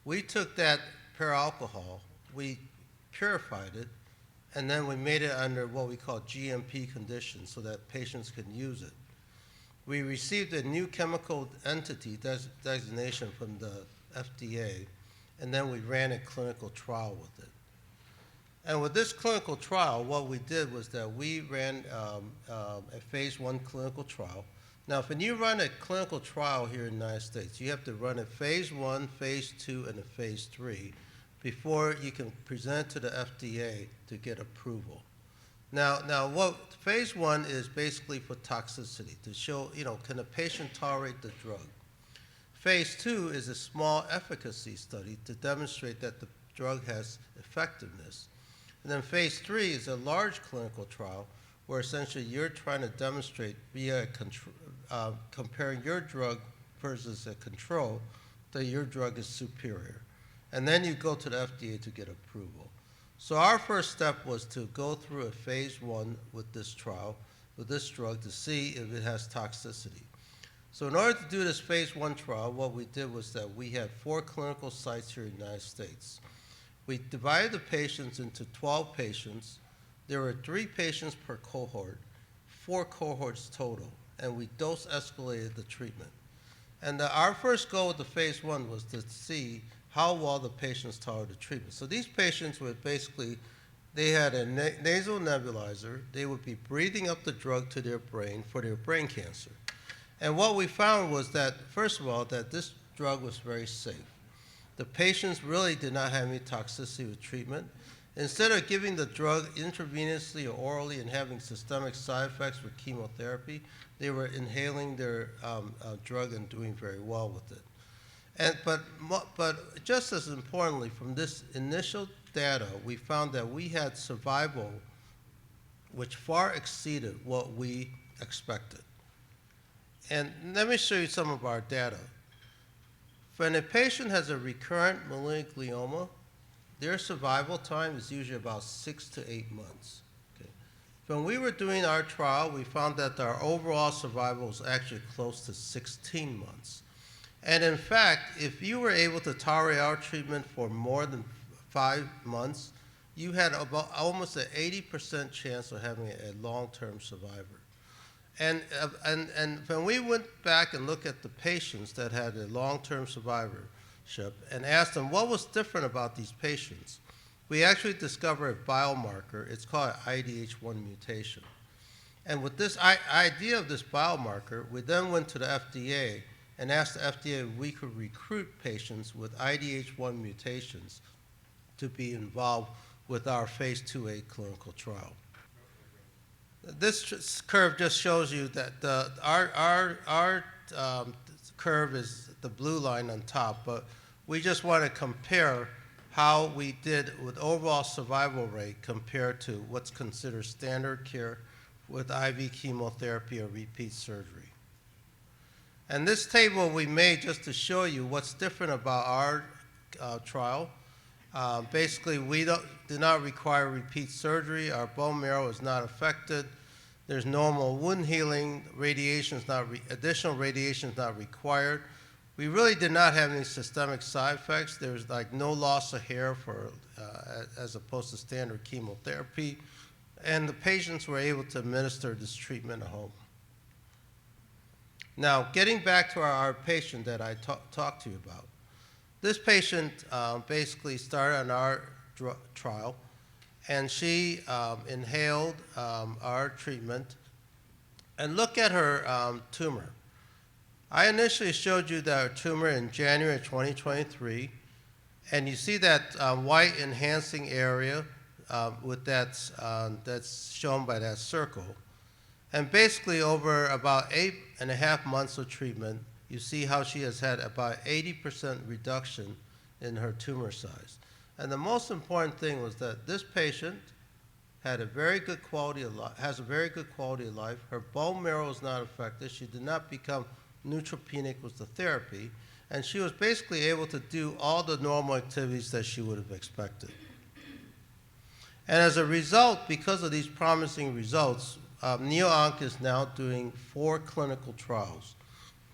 We took that para-alcohol, we purified it, and then we made it under what we call GMP conditions so that patients can use it. We received a new chemical entity designation from the FDA, and then we ran a clinical trial with it. And with this clinical trial, what we did was that we ran a phase 1 clinical trial. Now, when you run a clinical trial here in the United States, you have to run a phase 1, phase 2, and a phase 3 before you can present it to the FDA to get approval. Now, what phase 1 is basically for toxicity, to show, can a patient tolerate the drug? Phase 2 is a small efficacy study to demonstrate that the drug has effectiveness. And then phase 3 is a large clinical trial where essentially you're trying to demonstrate via comparing your drug versus a control that your drug is superior. And then you go to the FDA to get approval. So our first step was to go through a phase 1 with this trial, with this drug, to see if it has toxicity. So in order to do this phase 1 trial, what we did was that we had 4 clinical sites here in the United States. We divided the patients into 12 patients. There were 3 patients per cohort, 4 cohorts total, and we dose escalated the treatment. And our first goal with the phase 1 was to see how well the patients tolerated the treatment. So these patients were basically, they had a nasal nebulizer. They would be breathing up the drug to their brain for their brain cancer. And what we found was that, first of all, that this drug was very safe. The patients really did not have any toxicity with treatment. Instead of giving the drug intravenously or orally and having systemic side effects with chemotherapy, they were inhaling their drug and doing very well with it. But just as importantly, from this initial data, we found that we had survival which far exceeded what we expected. And let me show you some of our data. When a patient has a recurrent malignant glioma, their survival time is usually about 6 to 8 months. Okay. When we were doing our trial, we found that our overall survival was actually close to 16 months. And in fact, if you were able to tolerate our treatment for more than 5 months, you had about almost an 80% chance of having a long-term survivor. And when we went back and looked at the patients that had a long-term survivorship and asked them what was different about these patients, we actually discovered a biomarker. It's called IDH1 mutation. And with this idea of this biomarker, we then went to the FDA and asked the FDA if we could recruit patients with IDH1 mutations to be involved with our phase 2A clinical trial. This curve just shows you that our curve is the blue line on top, but we just want to compare how we did with overall survival rate compared to what's considered standard care with IV chemotherapy or repeat surgery. And this table we made just to show you what's different about our trial. Basically, we do not require repeat surgery. Our bone marrow is not affected. There's normal wound healing. Additional radiation is not required. We really did not have any systemic side effects. There was like no loss of hair as opposed to standard chemotherapy. And the patients were able to administer this treatment at home. Now, getting back to our patient that I talked to you about. This patient basically started on our trial, and she inhaled our treatment. And look at her tumor. I initially showed you that tumor in January 2023, and you see that white enhancing area that's shown by that circle. And basically over about 8.5 months of treatment, you see how she has had about 80% reduction in her tumor size. And the most important thing was that this patient had a very good quality of life, has a very good quality of life. Her bone marrow is not affected. She did not become neutropenic with the therapy. And she was basically able to do all the normal activities that she would have expected. And as a result, because of these promising results, NeoOnc is now doing 4 clinical trials.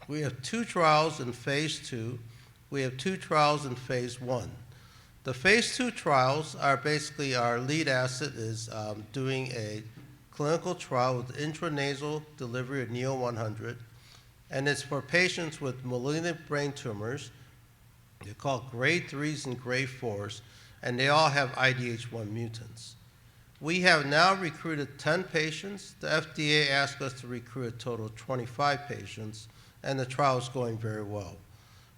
We have 2 trials in phase 2. We have 2 trials in phase 1. The phase 2 trials are basically our lead asset is doing a clinical trial with intranasal delivery of Neo-100, and it's for patients with malignant brain tumors. They're called grade 3s and grade 4s, and they all have IDH1 mutants. We have now recruited 10 patients. The FDA asked us to recruit a total of 25 patients, and the trial is going very well.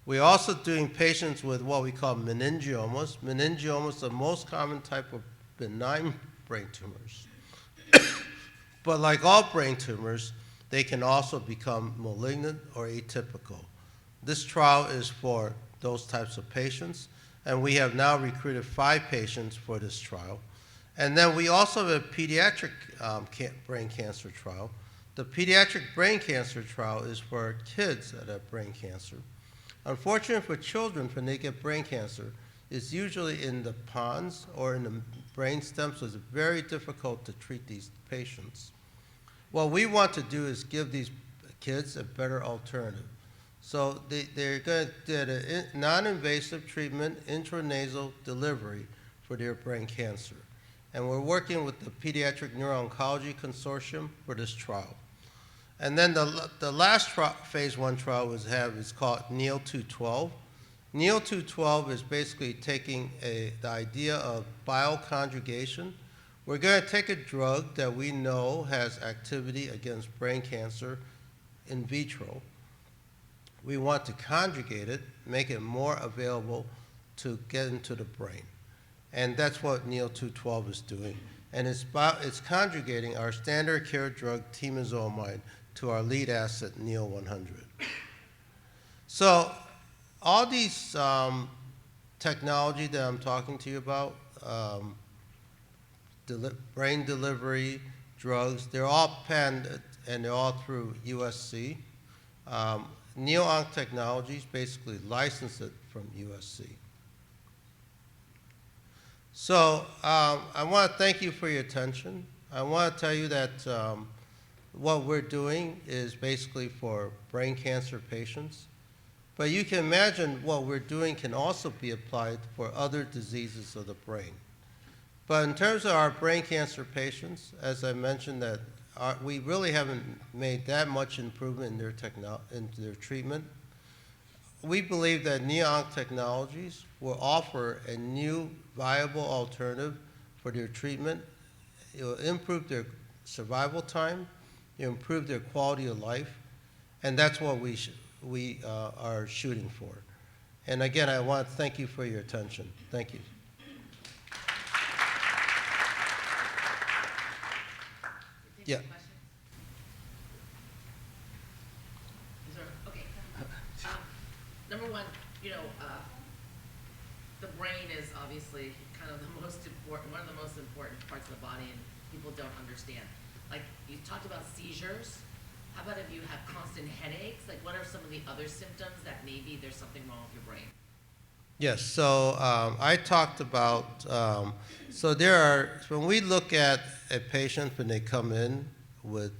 We're also doing patients with what we call meningiomas. Meningiomas are the most common type of benign brain tumors. But like all brain tumors, they can also become malignant or atypical. This trial is for those types of patients, and we have now recruited 5 patients for this trial. And then we also have a pediatric brain cancer trial. The pediatric brain cancer trial is for kids that have brain cancer. Unfortunately for children, when they get brain cancer, it's usually in the pons or in the brain stem, so it's very difficult to treat these patients. What we want to do is give these kids a better alternative. So they're going to get a non-invasive treatment, intranasal delivery for their brain cancer. And we're working with the Pediatric Neuro-Oncology Consortium for this trial. And then the last phase 1 trial is called NEO-212. NEO-212 is basically taking the idea of bioconjugation. We're going to take a drug that we know has activity against brain cancer in vitro. We want to conjugate it, make it more available to get into the brain. And that's what NEO-212 is doing. And it's conjugating our standard care drug, temozolomide, to our lead asset, Neo-100. So all these technology that I'm talking to you about, brain delivery, drugs, they're all patented, and they're all through USC. NeoOnc Technologies basically licensed it from USC. So I want to thank you for your attention. I want to tell you that what we're doing is basically for brain cancer patients. But you can imagine what we're doing can also be applied for other diseases of the brain. But in terms of our brain cancer patients, as I mentioned, that we really haven't made that much improvement in their treatment. We believe that NeoOnc Technologies will offer a new viable alternative for their treatment. It will improve their survival time, it will improve their quality of life, and that's what we are shooting for. And again, I want to thank you for your attention. Thank you. Yeah. Okay. Number one, the brain is obviously kind of the most important, one of the most important parts of the body, and people don't understand. Like, You talked about seizures. How about if you have constant headaches? Like, what are some of the other symptoms that maybe there's something wrong with your brain? Yes, so I talked about, so there are, when we look at a patient when they come in with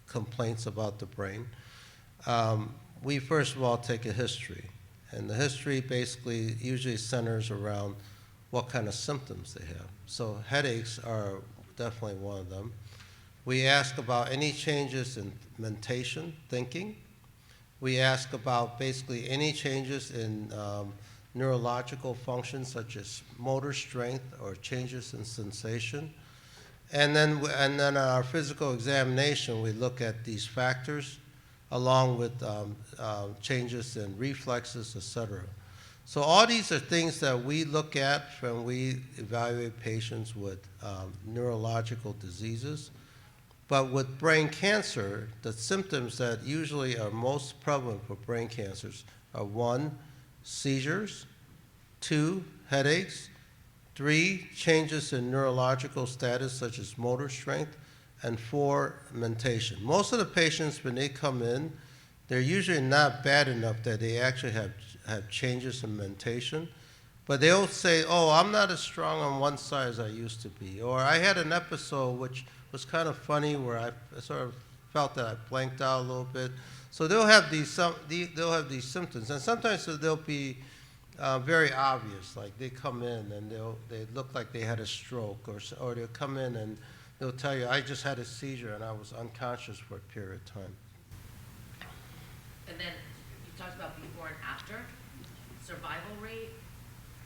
complaints about the brain, we first of all take a history. And the history basically usually centers around what kind of symptoms they have. So headaches are definitely one of them. We ask about any changes in mentation, thinking. We ask about basically any changes in neurological functions such as motor strength or changes in sensation. And then our physical examination, we look at these factors along with changes in reflexes, etc. So all these are things that we look at when we evaluate patients with neurological diseases. But with brain cancer, the symptoms that usually are most prevalent for brain cancers are 1, seizures, 2, headaches, 3, changes in neurological status such as motor strength, and 4, mentation. Most of the patients, when they come in, they're usually not bad enough that they actually have changes in mentation, but they'll say, oh, I'm not as strong on one side as I used to be, or I had an episode which was kind of funny where I sort of felt that I blanked out a little bit. So they'll have these symptoms, and sometimes they'll be very obvious, like they come in and they look like they had a stroke, or they'll come in and they'll tell you, I just had a seizure and I was unconscious for a period of time. And then you talked about before and after. Survival rate,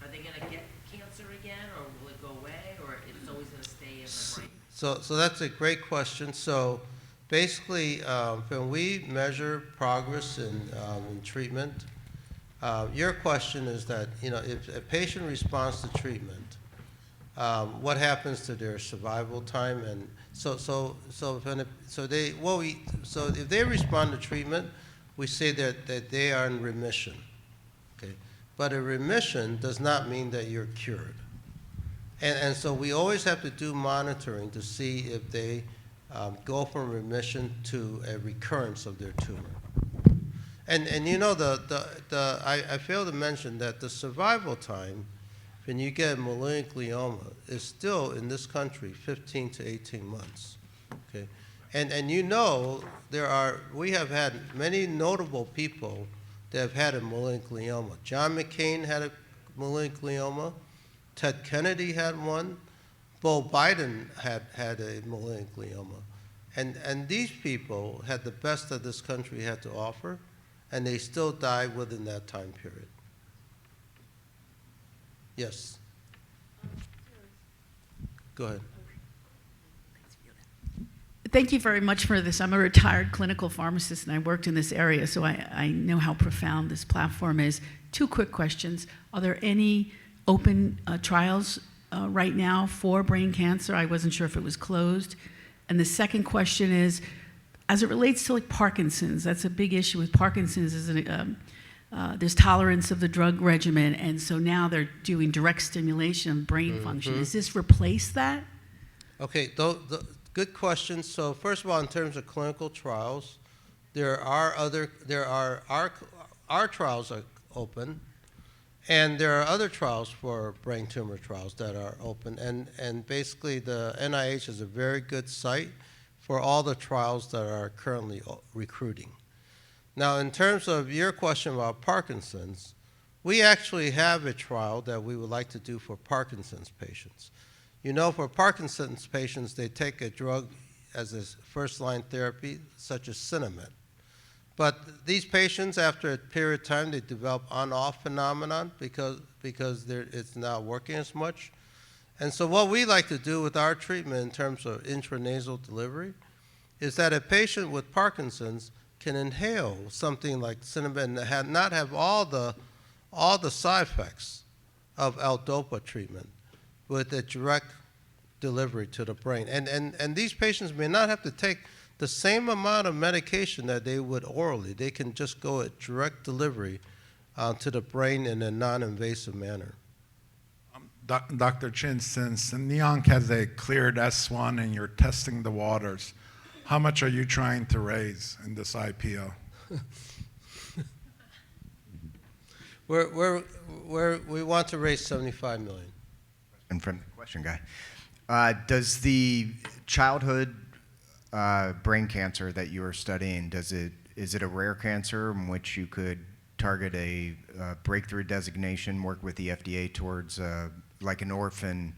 are they going to get cancer again, or will it go away, or it's always going to stay in the brain? So that's a great question. So basically, when we measure progress in treatment, your question is that, if a patient responds to treatment, what happens to their survival time? And so if they respond to treatment, we say that they are in remission. Okay, but a remission does not mean that you're cured. And so we always have to do monitoring to see if they go from remission to a recurrence of their tumor. And I failed to mention that the survival time when you get malignant glioma is still in this country 15 to 18 months. Okay, and we have had many notable people that have had a malignant glioma. John McCain had a malignant glioma. Ted Kennedy had one. Beau Biden had a malignant glioma. And these people had the best that this country had to offer, and they still died within that time period. Yes. Go ahead. Thank you very much for this. I'm a retired clinical pharmacist, and I worked in this area, so I know how profound this platform is. 2 quick questions. Are there any open trials right now for brain cancer? I wasn't sure if it was closed. And the second question is, as it relates to Parkinson's, that's a big issue with Parkinson's, there's tolerance of the drug regimen, and so now they're doing direct stimulation of brain function. Does this replace that? Okay, good question. So first of all, in terms of clinical trials, our trials are open, and there are other trials for brain tumor trials that are open, and basically the NIH is a very good site for all the trials that are currently recruiting. Now, in terms of your question about Parkinson's, we actually have a trial that we would like to do for Parkinson's patients. For Parkinson's patients, they take a drug as a first-line therapy, such as Sinemet. But these patients, after a period of time, they develop on-off phenomenon because it's not working as much. And so what we like to do with our treatment in terms of intranasal delivery is that a patient with Parkinson's can inhale something like Sinemet and not have all the side effects of L-DOPA treatment with a direct delivery to the brain. And these patients may not have to take the same amount of medication that they would orally. They can just go at direct delivery to the brain in a non-invasive manner. Dr. Chin, since NEONC has a cleared S1 and you're testing the waters, How much are you trying to raise in this IPO? We want to raise 75 million. In front of the question guy. Does the childhood brain cancer that you are studying, is it a rare cancer in which you could target a breakthrough designation, work with the FDA towards like an orphan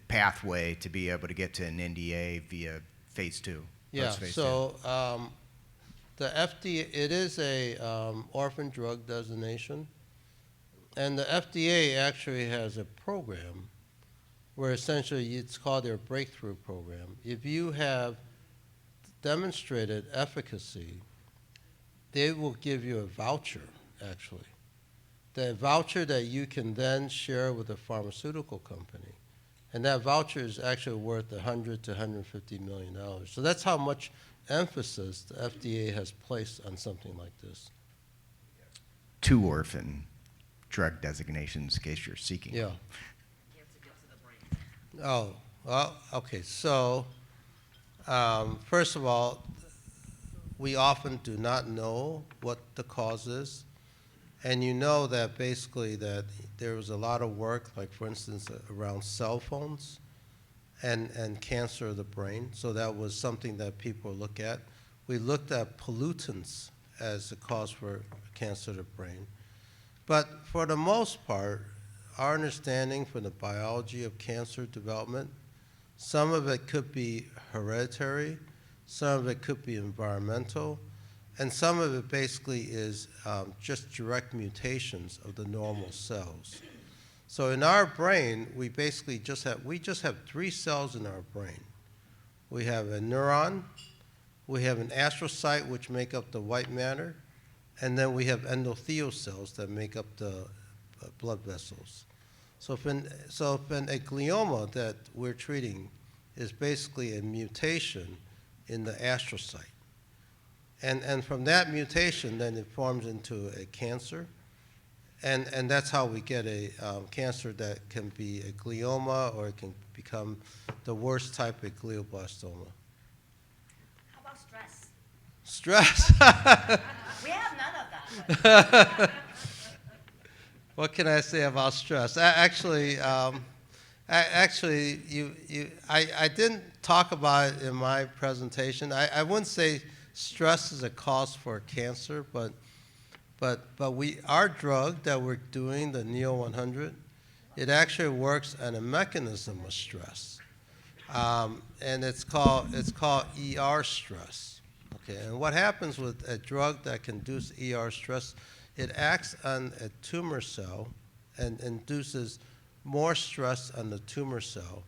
pathway to be able to get to an NDA via phase 2? Yeah, Phase so the FDA, it is a orphan drug designation, and the FDA actually has a program where essentially it's called their breakthrough program. If you have demonstrated efficacy, they will give you a voucher, actually. The voucher that you can then share with a pharmaceutical company. And that voucher is actually worth $100 to $150 million. So that's how much emphasis the FDA has placed on something like this. 2 orphan drug designations in case you're seeking. Yeah. Oh, well, okay. So, first of all, we often do not know what the cause is. And you know that basically that there was a lot of work, like for instance, around cell phones and cancer of the brain. So that was something that people look at. We looked at pollutants as a cause for cancer of the brain. But for the most part, our understanding from the biology of cancer development, some of it could be hereditary, some of it could be environmental, and some of it basically is just direct mutations of the normal cells. So in our brain, we basically just have 3 cells in our brain. We have a neuron, we have an astrocyte, which make up the white matter, and then we have endothelial cells that make up the blood vessels. So if a glioma that we're treating is basically a mutation in the astrocyte. And from that mutation, then it forms into a cancer. And that's how we get a cancer that can be a glioma, or it can become the worst type of glioblastoma. How about stress? Stress? We have none of that. What can I say about stress? Actually, I didn't talk about it in my presentation. I wouldn't say stress is a cause for cancer, but our drug that we're doing, the Neo 100, it actually works on a mechanism of stress, and it's called ER stress. Okay, and what happens with a drug that can induce ER stress? It acts on a tumor cell and induces more stress on the tumor cell.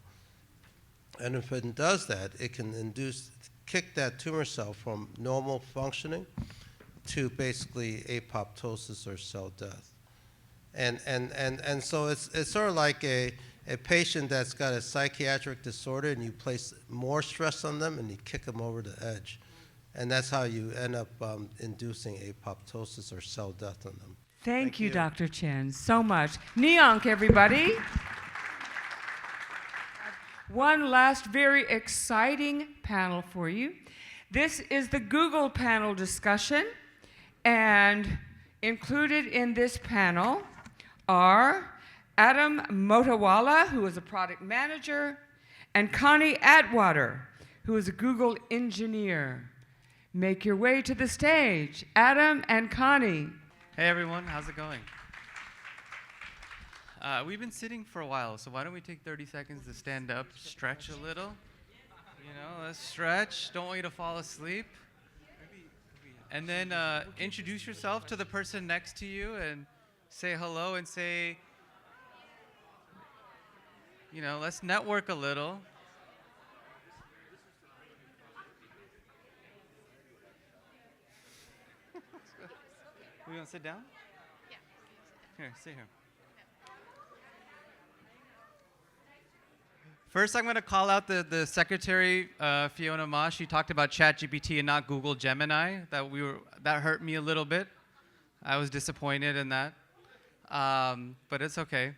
And if it does that, it can kick that tumor cell from normal functioning to basically apoptosis or cell death. And so it's sort of like a patient that's got a psychiatric disorder, and you place more stress on them and you kick them over the edge. And that's how you end up inducing apoptosis or cell death on them. Thank you, Dr. Chen, so much. Neonk, everybody. One last very exciting panel for you. This is the Google panel discussion, and included in this panel are Adam Motawala, who is a product manager, and Connie Atwater, who is a Google engineer. Make your way to the stage, Adam and Connie. Hey everyone, how's it going? We've been sitting for a while, so why don't we take 30 seconds to stand up, stretch a little. You know, let's stretch. Don't want you to fall asleep. And then introduce yourself to the person next to you and say hello and say, you know, let's network a little. We gonna sit down? Yeah. Here, sit here. First, I'm going to call out the secretary, Fiona Ma. She talked about ChatGPT and not Google Gemini. That hurt me a little bit. I was disappointed in that, but it's okay.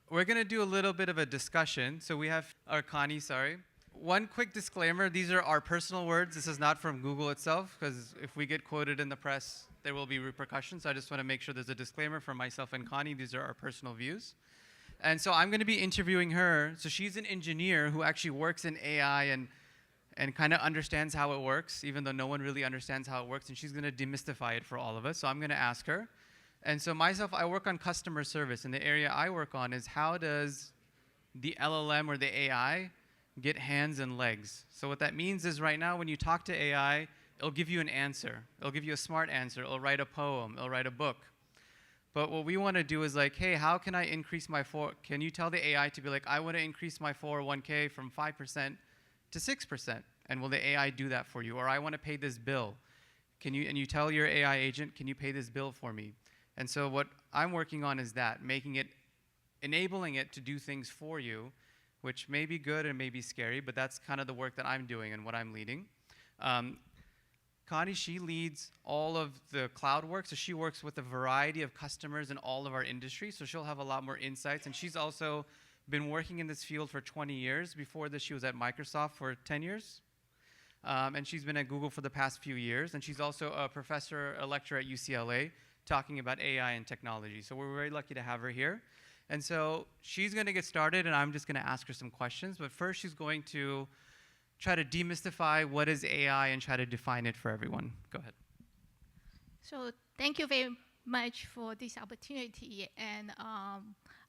We're going to do a little bit of a discussion. So we have, or Connie, sorry. one quick disclaimer, these are our personal words. This is not from Google itself, because if we get quoted in the press, there will be repercussions. I just want to make sure there's a disclaimer from myself and Connie. These are our personal views. And so I'm going to be interviewing her. So she's an engineer who actually works in AI and kind of understands how it works, even though no one really understands how it works. And she's going to demystify it for all of us. So I'm going to ask her. And so myself, I work on customer service. And the area I work on is how does the LLM or the AI get hands and legs? So what that means is right now when you talk to AI, it'll give you an answer. It'll give you a smart answer. It'll write a poem. It'll write a book. But what we want to do is like, hey, how can I increase my can you tell the AI to be like, I want to increase my 401k from 5% to 6%? And will the AI do that for you? Or I want to pay this bill. And you tell your AI agent, can you pay this bill for me? And so what I'm working on is that, enabling it to do things for you, which may be good and may be scary, but that's kind of the work that I'm doing and what I'm leading. Connie, she leads all of the cloud work, so she works with a variety of customers in all of our industries, so she'll have a lot more insights. And she's also been working in this field for 20 years. Before this, she was at Microsoft for 10 years. And she's been at Google for the past few years. And she's also a lecturer at UCLA talking about AI and technology. So we're very lucky to have her here. And so she's going to get started, and I'm just going to ask her some questions. But first, she's going to try to demystify what is AI and try to define it for everyone. Go ahead. So thank you very much for this opportunity. And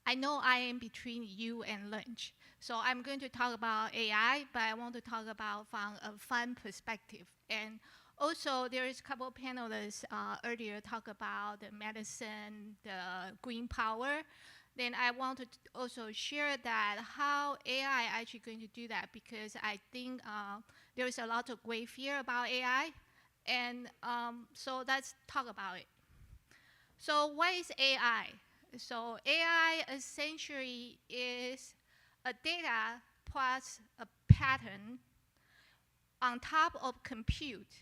I know I am between you and lunch. So I'm going to talk about AI, but I want to talk about from a fun perspective. And also, there is a couple of panelists earlier talk about the medicine, the green power. Then I want to also share that how AI actually going to do that, because I think there is a lot of great fear about AI. And so let's talk about it. So what is AI? So AI essentially is a data plus a pattern on top of compute.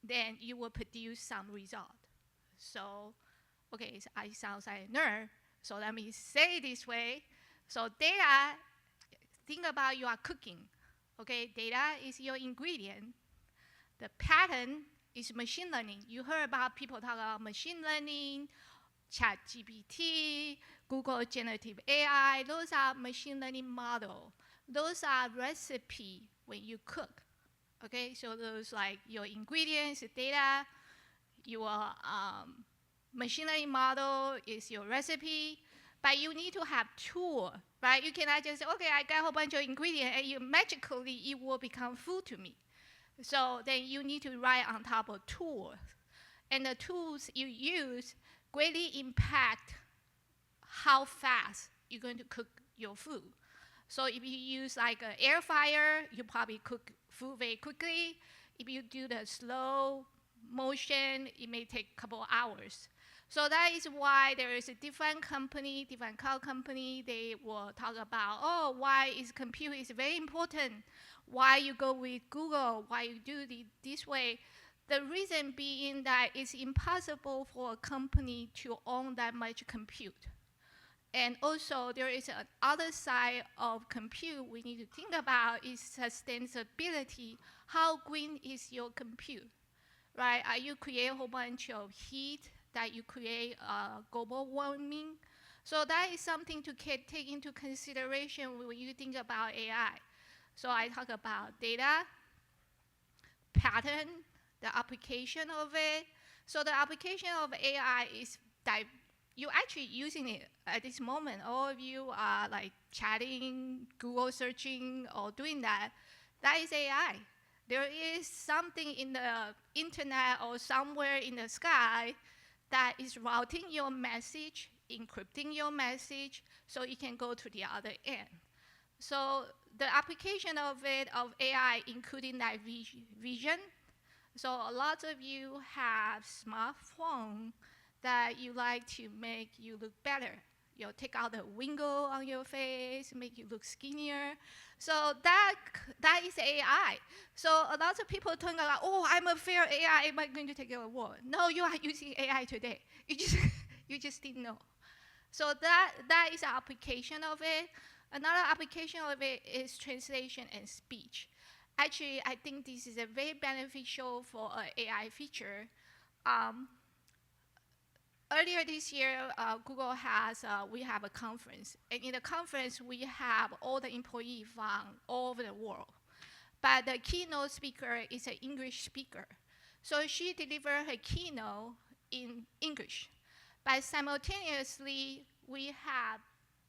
Then you will produce some result. So, okay, so I sound like a nerd. So let me say it this way. So data, think about you are cooking. Okay, data is your ingredient. The pattern is machine learning. You heard about people talk about machine learning, ChatGPT, Google generative AI. Those are machine learning model. Those are recipe when you cook. Okay, so those like your ingredients, data, your machine learning model is your recipe, but you need to have tool, right? You cannot just say, okay, I got a whole bunch of ingredients, and magically it will become food to me. So then you need to write on top of tools. And the tools you use greatly impact how fast you're going to cook your food. So if you use like an air fryer, you probably cook food very quickly. If you do the slow motion, it may take a couple hours. So that is why there is a different company, different cloud company, they will talk about, oh, why is compute is very important, why you go with Google, why you do this way. The reason being that it's impossible for a company to own that much compute. And also, there is another side of compute we need to think about is sustainability. How green is your compute, right? Are you create a whole bunch of heat that you create global warming? So that is something to take into consideration when you think about AI. So I talk about data, pattern, the application of it. So the application of AI is you're actually using it at this moment. All of you are like chatting, Google searching, or doing that. That is AI. There is something in the internet or somewhere in the sky that is routing your message, encrypting your message, so it can go to the other end. So the application of AI, including that vision. So a lot of you have smartphone that you like to make you look better. You take out the wrinkle on your face, make you look skinnier. So that is AI. So a lot of people talk about, oh, I'm afraid of AI, am I going to take over the world? No, you are using AI today. You just didn't know. So that is the application of it. Another application of it is translation and speech. Actually, I think this is a very beneficial for an AI feature. Earlier this year, Google has, we have a conference. And in the conference, we have all the employees from all over the world. But the keynote speaker is an English speaker. So she delivered her keynote in English. But simultaneously, we have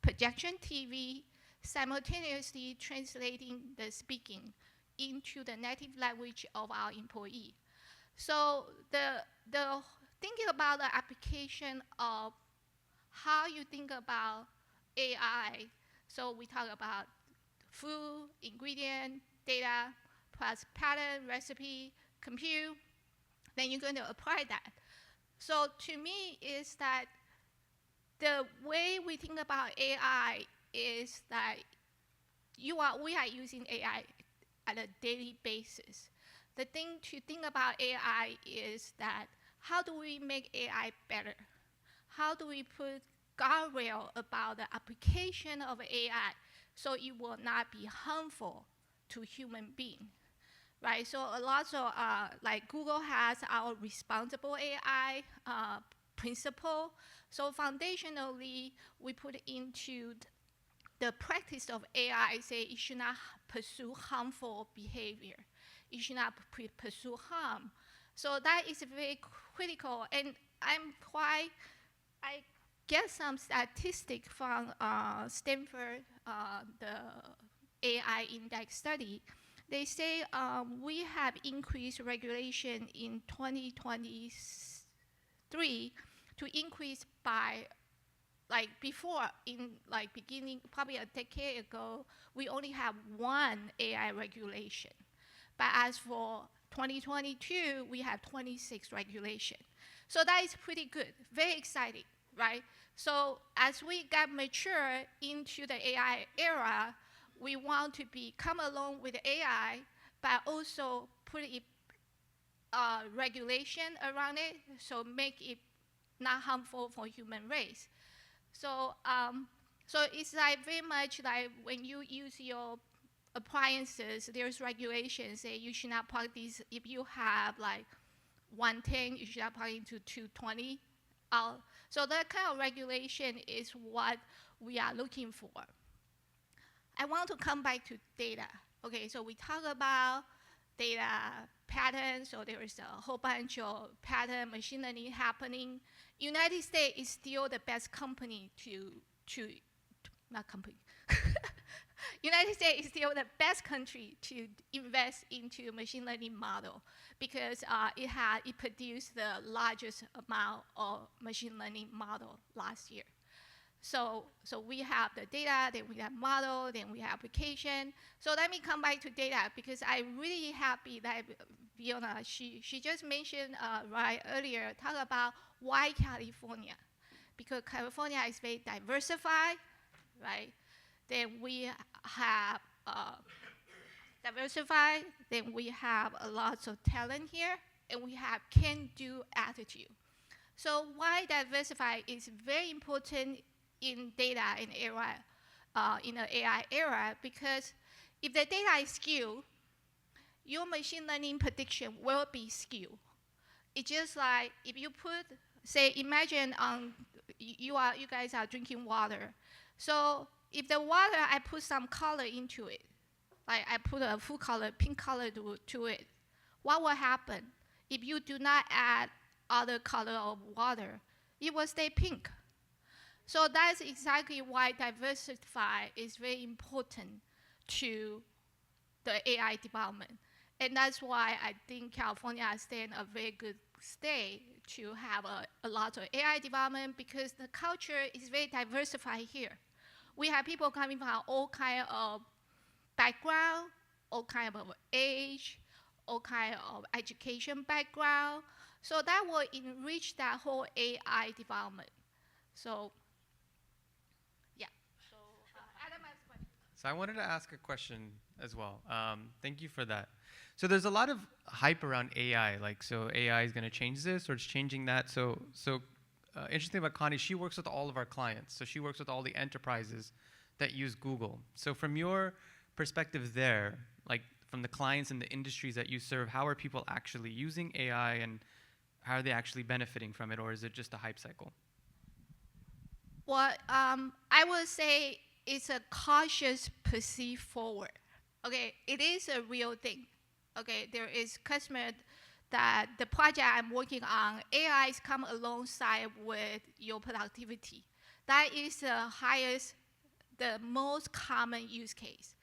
projection TV simultaneously translating the speaking into the native language of our employee. So the thinking about the application of how you think about AI. So we talk about food, ingredient, data, plus pattern, recipe, compute. Then you're going to apply that. So to me is that the way we think about AI is that we are using AI at a daily basis. The thing to think about AI is that how do we make AI better? How do we put guardrail about the application of AI so it will not be harmful to human beings? Right, so a lot of, like Google has our responsible AI principle. So foundationally, we put into the practice of AI, say it should not pursue harmful behavior. It should not pursue harm. So that is very critical. And I get some statistic from Stanford, the AI index study. They say we have increased regulation in 2023 to increase by, like before, in like beginning, probably a decade ago, we only have one AI regulation. But as for 2022, we have 26 regulation. So that is pretty good, very exciting, right? So as we get mature into the AI era, we want to come along with AI, but also put it regulation around it, so make it not harmful for human race. So, so it's like very much like when you use your appliances, there's regulations say you should not plug these. If you have like 110, you should not plug into 220. So that kind of regulation is what we are looking for. I want to come back to data. Okay, so we talk about data patterns, so there is a whole bunch of pattern machine learning happening. United States is still the best company United States is still the best country to invest into machine learning model because it produced the largest amount of machine learning model last year. So we have the data, then we have model, then we have application. So let me come back to data because I'm really happy that Fiona, she just mentioned right earlier, talk about why California. Because California is very diversified, right? Then we have diversified, then we have a lot of talent here, and we have can-do attitude. So why diversify is very important in data in the AI era, because if the data is skewed, your machine learning prediction will be skewed. It's just like if you put, say, imagine you guys are drinking water. So if the water, I put some color into it, like I put a food color, pink color to it, what will happen? If you do not add other color of water, it will stay pink. So that's exactly why diversify is very important to the AI development. And that's why I think California has stayed in a very good state to have a lot of AI development because the culture is very diversified here. We have people coming from all kind of background, all kind of age, all kind of education background. So that will enrich that whole AI development. So, yeah. So, Adam has a question. So I wanted to ask a question as well. Thank you for that. So there's a lot of hype around AI, like so AI is going to change this or it's changing that. Interesting about Connie, she works with all of our clients. So she works with all the enterprises that use Google. So from your perspective there, like from the clients and the industries that you serve, how are people actually using AI and how are they actually benefiting from it, or is it just a hype cycle? Well, I would say it's a cautious perceive forward. Okay, it is a real thing. Okay, there is customer that the project I'm working on, AIs come alongside with your productivity. That is the most common use case.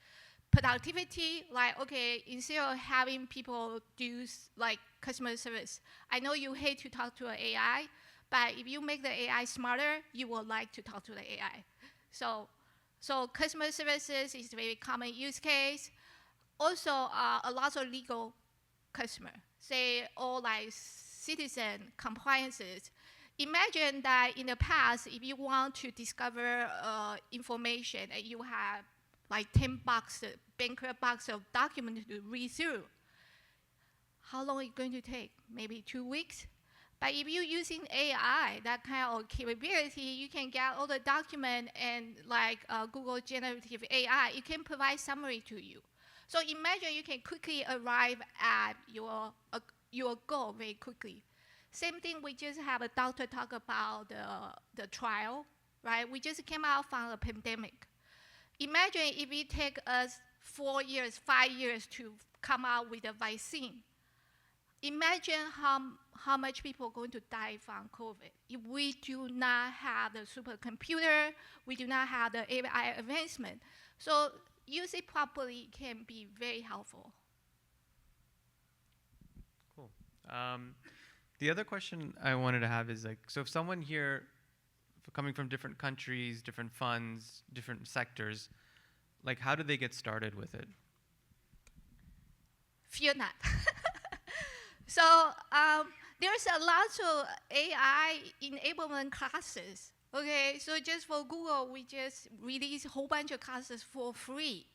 Productivity, like, okay, instead of having people do like customer service, I know you hate to talk to an AI, but if you make the AI smarter, you will like to talk to the AI. So customer services is a very common use case. Also, a lot of legal customer, say all like citizen compliances. Imagine that in the past, if you want to discover information and you have like 10 boxes, banker box of documents to read through, how long is it going to take? Maybe 2 weeks? But if you're using AI, that kind of capability, you can get all the document and like Google generative AI, it can provide summary to you. So imagine you can quickly arrive at your goal very quickly. Same thing, we just have a doctor talk about the trial, right? We just came out from a pandemic. Imagine if it take us 4 years, 5 years to come out with a vaccine. Imagine how much people are going to die from COVID. If we do not have the supercomputer, we do not have the AI advancement. So use it properly can be very helpful. Cool. The other question I wanted to have is like, so if someone here coming from different countries, different funds, different sectors, like how do they get started with it? Fear not. So there's a lot of AI enablement classes. Okay, so just for Google, we just release a whole bunch of classes for free.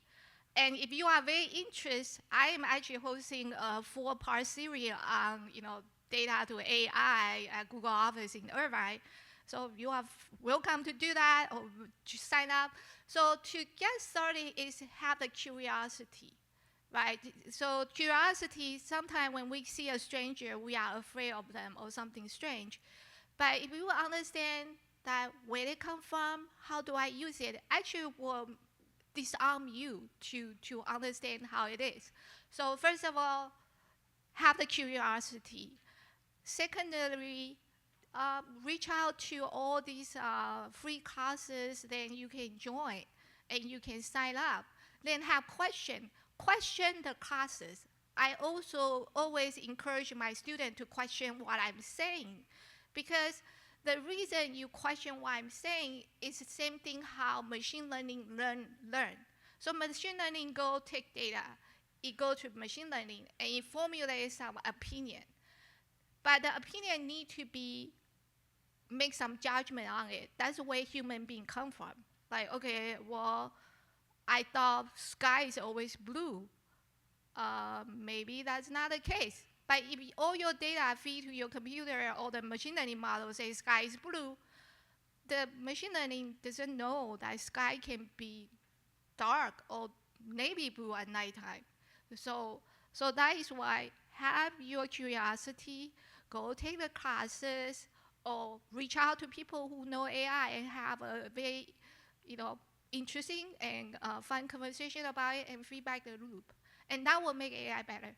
And if you are very interested, I am actually hosting a 4-part series on data to AI at Google office in Irvine. So you are welcome to do that or to sign up. So to get started is have the curiosity, right? So curiosity, sometimes when we see a stranger, we are afraid of them or something strange. But if you understand that where they come from, how do I use it, actually will disarm you to understand how it is. So first of all, have the curiosity. Secondly, reach out to all these free classes, then you can join and you can sign up. Then have question the classes. I also always encourage my students to question what I'm saying, because the reason you question what I'm saying is the same thing how machine learning learn. So machine learning go take data, it go to machine learning, and it formulates some opinion. But the opinion need to make some judgment on it. That's where human being come from. Like, okay, well, I thought sky is always blue. Maybe that's not the case. But if all your data feed to your computer or the machine learning model says sky is blue, the machine learning doesn't know that sky can be dark or navy blue at nighttime. So that is why have your curiosity, go take the classes, or reach out to people who know AI and have a very, interesting and fun conversation about it and feedback the loop. And that will make AI better.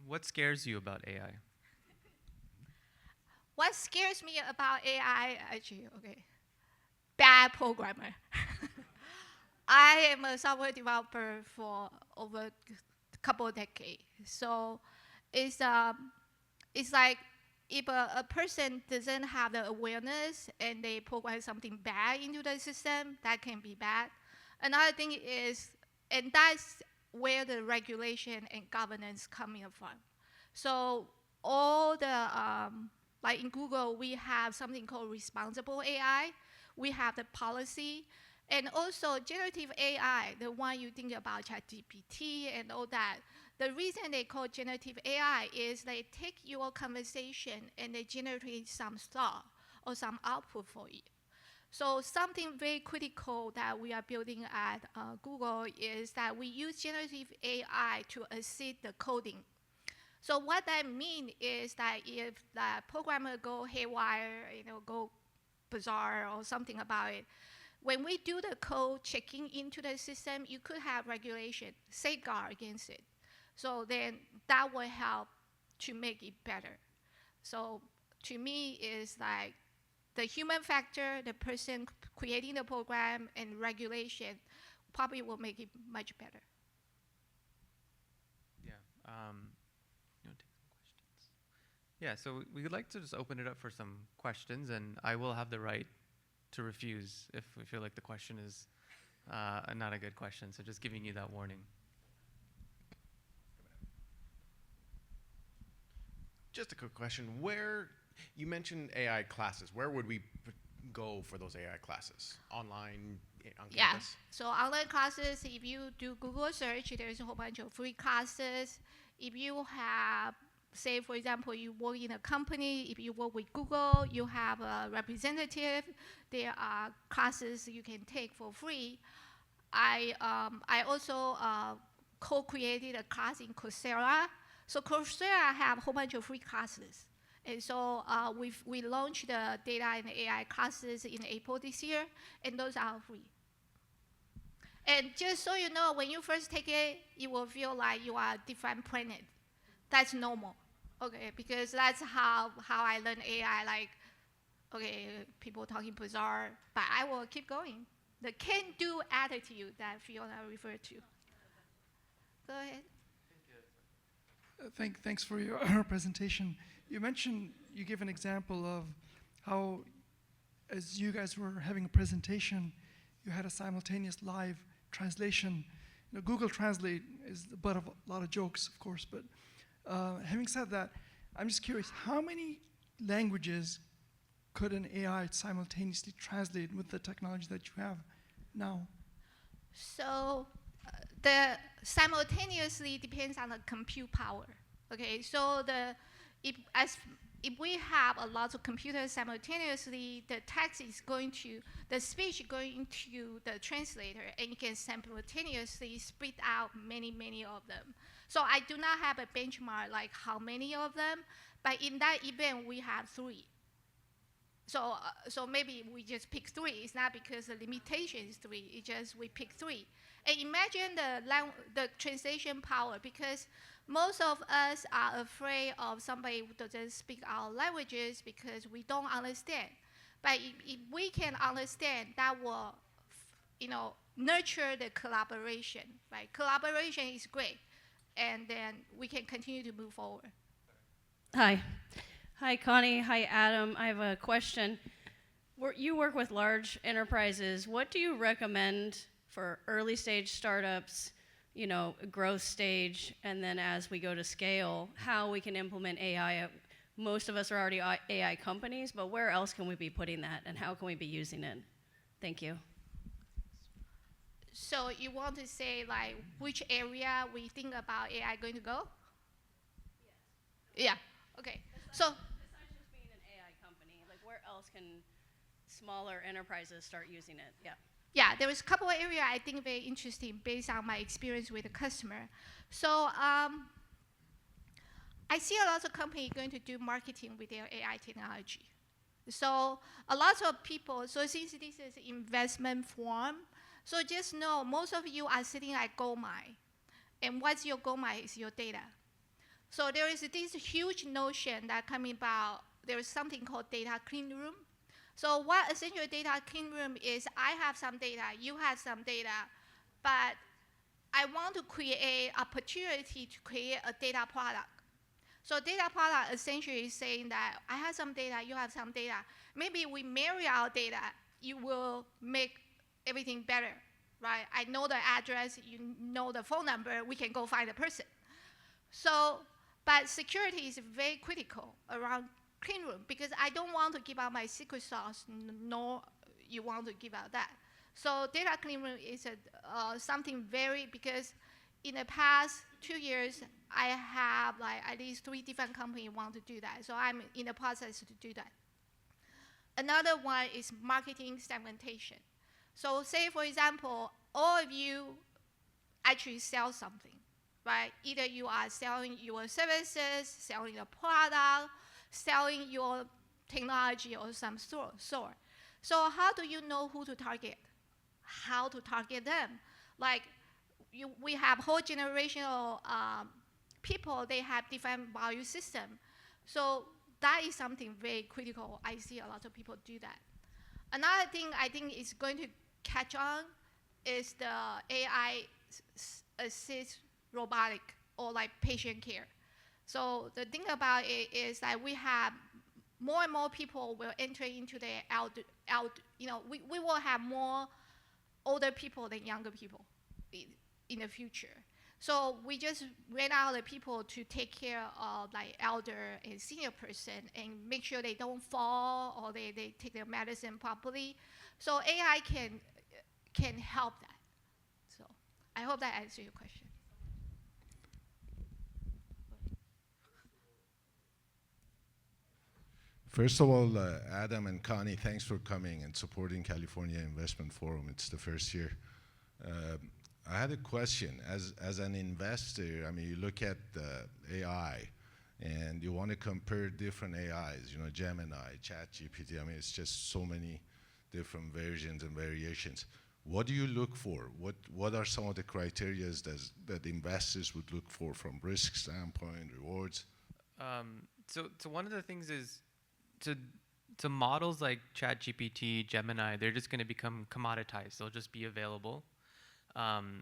What scares you about AI? What scares me about AI, actually, bad programmer. I am a software developer for over a couple of decades. So it's like if a person doesn't have the awareness and they program something bad into the system, that can be bad. Another thing is, and that's where the regulation and governance coming from. So all the, like in Google, we have something called responsible AI. We have the policy. And also generative AI, the one you think about ChatGPT and all that, the reason they call generative AI is they take your conversation and they generate some thought or some output for you. So something very critical that we are building at Google is that we use generative AI to assist the coding. So what that means is that if the programmer go haywire, go bizarre or something about it, when we do the code checking into the system, you could have regulation, safeguard against it. So then that will help to make it better. So to me, it's like the human factor, the person creating the program, and regulation probably will make it much better. Yeah. You want to take some questions? Yeah. So we would like to just open it up for some questions, and I will have the right to refuse if we feel like the question is not a good question. So just giving you that warning. Just a quick question. Where you mentioned AI classes, where would we go for those AI classes? Online, on campus? Yeah. So online classes, if you do Google search, there's a whole bunch of free classes. If you have, say, for example, you work in a company, if you work with Google, you have a representative, there are classes you can take for free. I also co-created a class in Coursera. So Coursera have a whole bunch of free classes. And so we launched the data and AI classes in April this year, and those are free. And just so you know, when you first take it, you will feel like you are a different planet. That's normal, okay? Because that's how I learned AI, like, okay, people talking bizarre, but I will keep going. The can-do attitude that Fiona referred to. Go ahead. Thanks for your presentation. You mentioned, you gave an example of how, as you guys were having a presentation, you had a simultaneous live translation. Google Translate is the butt of a lot of jokes, of course, but having said that, I'm just curious, how many languages could an AI simultaneously translate with the technology that you have now? So the simultaneously depends on the compute power. Okay, so if we have a lot of computers simultaneously, the text is going to, the speech is going to the translator, and you can simultaneously spit out many of them. So I do not have a benchmark like how many of them, but in that event we have 3. So maybe we just pick 3. It's not because the limitation is 3. It's just we pick 3. And imagine the translation power, because most of us are afraid of somebody who doesn't speak our languages because we don't understand. But if we can understand, that will, nurture the collaboration. Right? Collaboration is great, and then we can continue to move forward. Hi, Connie. Hi, Adam. I have a question. You work with large enterprises. What do you recommend for early stage startups, growth stage, and then as we go to scale, how we can implement AI? Most of us are already AI companies, but where else can we be putting that, and how can we be using it? Thank you. So you want to say, like, which area we think about AI going to go? Yes. Yeah, okay. Besides just being an AI company, like where else can smaller enterprises start using it? Yeah. Yeah, there was a couple of areas I think very interesting based on my experience with the customer. So I see a lot of companies going to do marketing with their AI technology. So a lot of people, so since this is investment form, so just know most of you are sitting at gold mine. And what's your gold mine is your data. So there is this huge notion that coming about, there is something called data clean room. So what essentially data clean room is, I have some data, you have some data, but I want to create opportunity to create a data product. So data product essentially is saying that I have some data, you have some data. Maybe we marry our data, you will make everything better, right? I know the address, you know the phone number, we can go find the person. So, but security is very critical around clean room, because I don't want to give out my secret sauce, nor you want to give out that. So data clean room is something very, because in the past 2 years, I have like at least 3 different companies want to do that. So I'm in the process to do that. Another one is marketing segmentation. So say, for example, all of you actually sell something, right? Either you are selling your services, selling a product, selling your technology or some sort. So how do you know who to target? How to target them? Like, we have whole generation of people, they have different value system. So that is something very critical. I see a lot of people do that. Another thing I think is going to catch on is the AI assist robotic or like patient care. So the thing about it is that we have more and more people will enter into the we will have more older people than younger people in the future. So we just ran out of people to take care of like elder and senior person and make sure they don't fall or they take their medicine properly. So AI can help that. So I hope that answers your question. First of all, Adam and Connie, thanks for coming and supporting California Investment Forum. It's the first year. I had a question. As an investor, I mean, you look at AI, and you want to compare different AIs, you know, Gemini, ChatGPT. I mean, it's just so many different versions and variations. What do you look for? What are some of the criteria that investors would look for from risk standpoint, rewards? So one of the things is, to models like ChatGPT, Gemini, they're just going to become commoditized. They'll just be available. And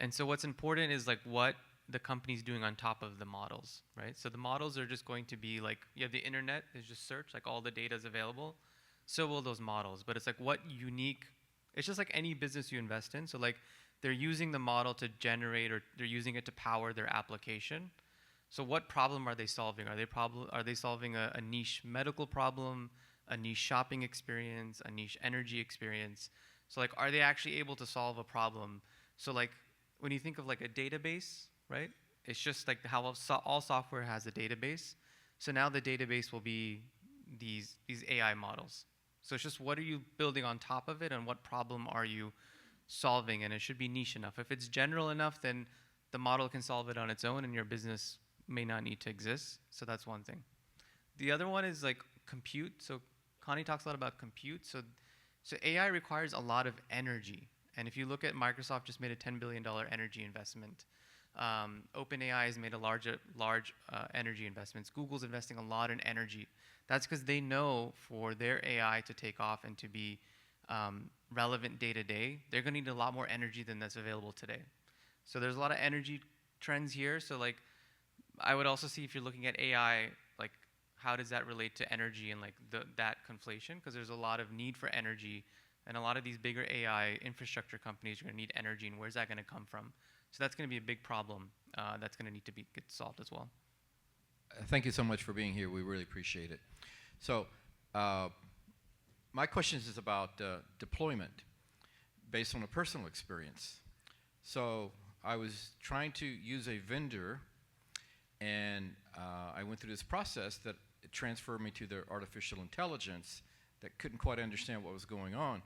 so what's important is like what the company's doing on top of the models, right? So the models are just going to be like, you have the internet, is just search, like all the data is available. So will those models. But it's like what unique, it's just like any business you invest in. So like they're using the model to generate, or they're using it to power their application. So what problem are they solving? Are they solving a niche medical problem, a niche shopping experience, a niche energy experience? So like, are they actually able to solve a problem? So like, when you think of like a database, right? It's just like how all software has a database. So now the database will be these AI models. So it's just what are you building on top of it, and what problem are you solving? And it should be niche enough. If it's general enough, then the model can solve it on its own, and your business may not need to exist. So that's one thing. The other one is like compute. So Connie talks a lot about compute. So AI requires a lot of energy. And if you look at Microsoft just made a $10 billion energy investment. OpenAI has made a large energy investments. Google's investing a lot in energy. That's because they know for their AI to take off and to be relevant day to day, they're going to need a lot more energy than that's available today. So there's a lot of energy trends here. So like, I would also see if you're looking at AI, like how does that relate to energy and like that conflation? Because there's a lot of need for energy, and a lot of these bigger AI infrastructure companies are going to need energy, and where's that going to come from? So that's going to be a big problem that's going to need to get solved as well. Thank you so much for being here. We really appreciate it. So my question is about deployment based on a personal experience. So I was trying to use a vendor, and I went through this process that it transferred me to their artificial intelligence that couldn't quite understand what was going on.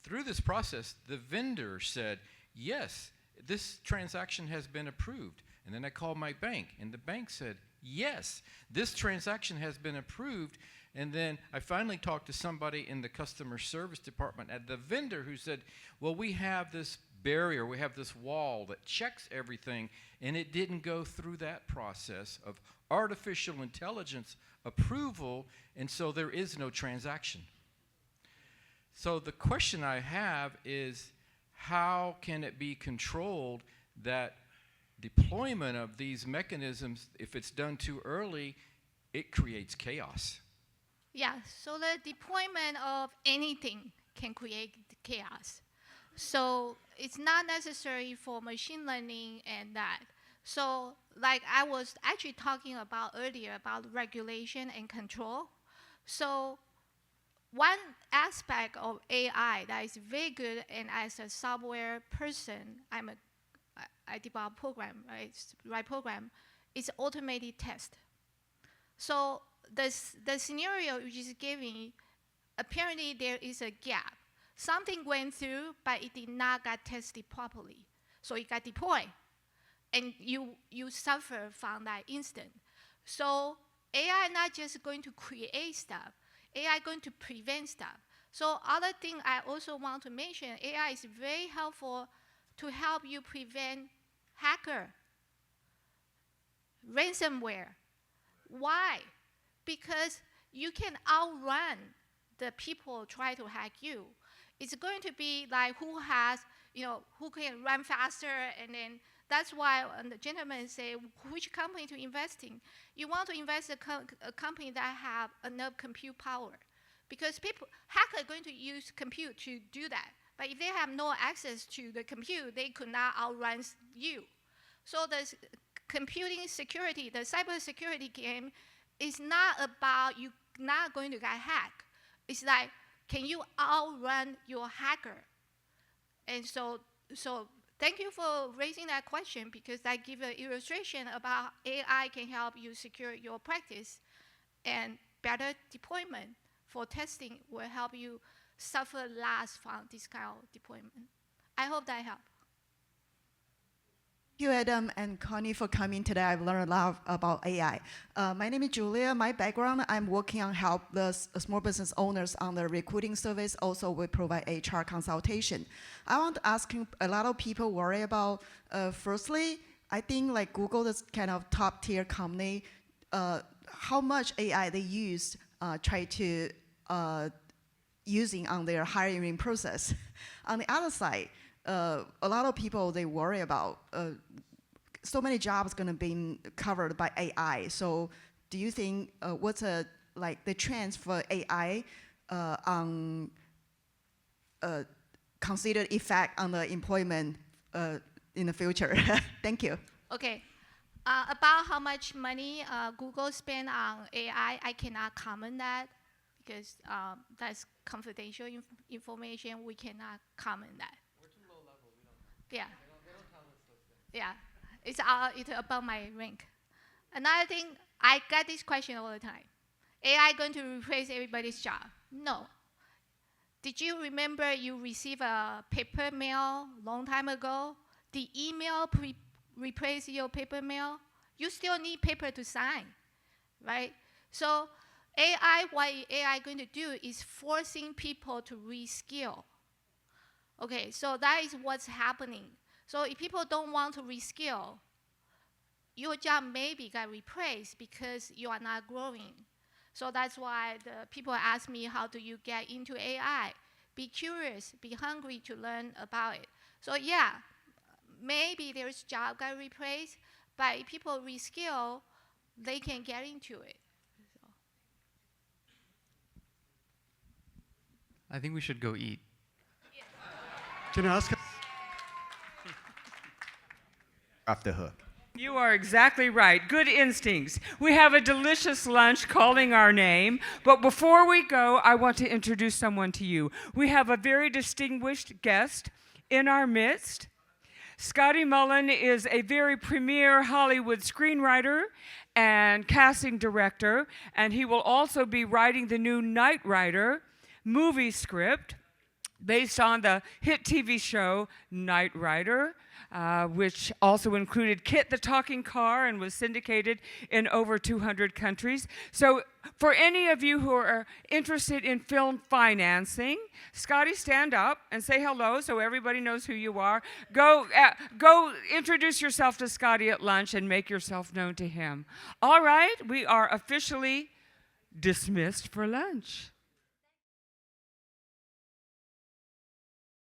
Through this process, the vendor said, yes, this transaction has been approved. And then I called my bank, and the bank said, yes, this transaction has been approved. And then I finally talked to somebody in the customer service department at the vendor who said, well, we have this barrier, we have this wall that checks everything, and it didn't go through that process of artificial intelligence approval, and so there is no transaction. So the question I have is, how can it be controlled that deployment of these mechanisms, if it's done too early, it creates chaos? Yeah, so the deployment of anything can create chaos. So it's not necessary for machine learning and that. So like I was actually talking about earlier about regulation and control. So one aspect of AI that is very good, and as a software person, I develop program, right? Write program, is automated test. So the scenario you just giving, apparently there is a gap. Something went through, but it did not get tested properly. So it got deployed. And you suffer from that instant. So AI not just going to create stuff, AI going to prevent stuff. So other thing I also want to mention, AI is very helpful to help you prevent hacker, ransomware. Why? Because you can outrun the people try to hack you. It's going to be like who has, who can run faster, and then that's why the gentleman say which company to invest in. You want to invest in a company that have enough compute power, because hackers are going to use compute to do that. But if they have no access to the compute, they could not outrun you. So the computing security, the cybersecurity game, is not about you not going to get hacked. It's like, can you outrun your hacker? And so thank you for raising that question, because that gives an illustration about AI can help you secure your practice, and better deployment for testing will help you suffer less from this kind of deployment. I hope that helped. Thank you, Adam and Connie, for coming today. I've learned a lot about AI. My name is Julia. My background, I'm working on help the small business owners on the recruiting service. Also, we provide HR consultation. I want to ask you, a lot of people worry about, firstly, I think like Google is kind of top tier company, how much AI they use, try to using on their hiring process. On the other side, a lot of people, they worry about so many jobs going to be covered by AI. So do you think what's the trends for AI on considered effect on the employment in the future? Thank you. Okay. About how much money Google spend on AI, I cannot comment that, because that's confidential information. We cannot comment that. Yeah. Yeah, it's above my rank. Another thing, I get this question all the time. AI going to replace everybody's job? No. Did you remember you received a paper mail long time ago? The email replace your paper mail? You still need paper to sign, right? So what AI going to do is forcing people to reskill. Okay, so that is what's happening. So if people don't want to reskill, your job maybe got replaced because you are not growing. So that's why the people ask me, how do you get into AI? Be curious, be hungry to learn about it. So yeah, maybe there's job got replaced, but if people reskill, they can get into it. So. I think we should go eat. Can I ask? Off the hook. You are exactly right. Good instincts. We have a delicious lunch calling our name. But before we go, I want to introduce someone to you. We have a very distinguished guest in our midst. Scotty Mullen is a very premier Hollywood screenwriter and casting director, and he will also be writing the new Knight Rider movie script based on the hit TV show Knight Rider, which also included Kit the Talking Car and was syndicated in over 200 countries. So for any of you who are interested in film financing, Scotty, stand up and say hello so everybody knows who you are. Go introduce yourself to Scotty at lunch and make yourself known to him. All right, we are officially dismissed for lunch.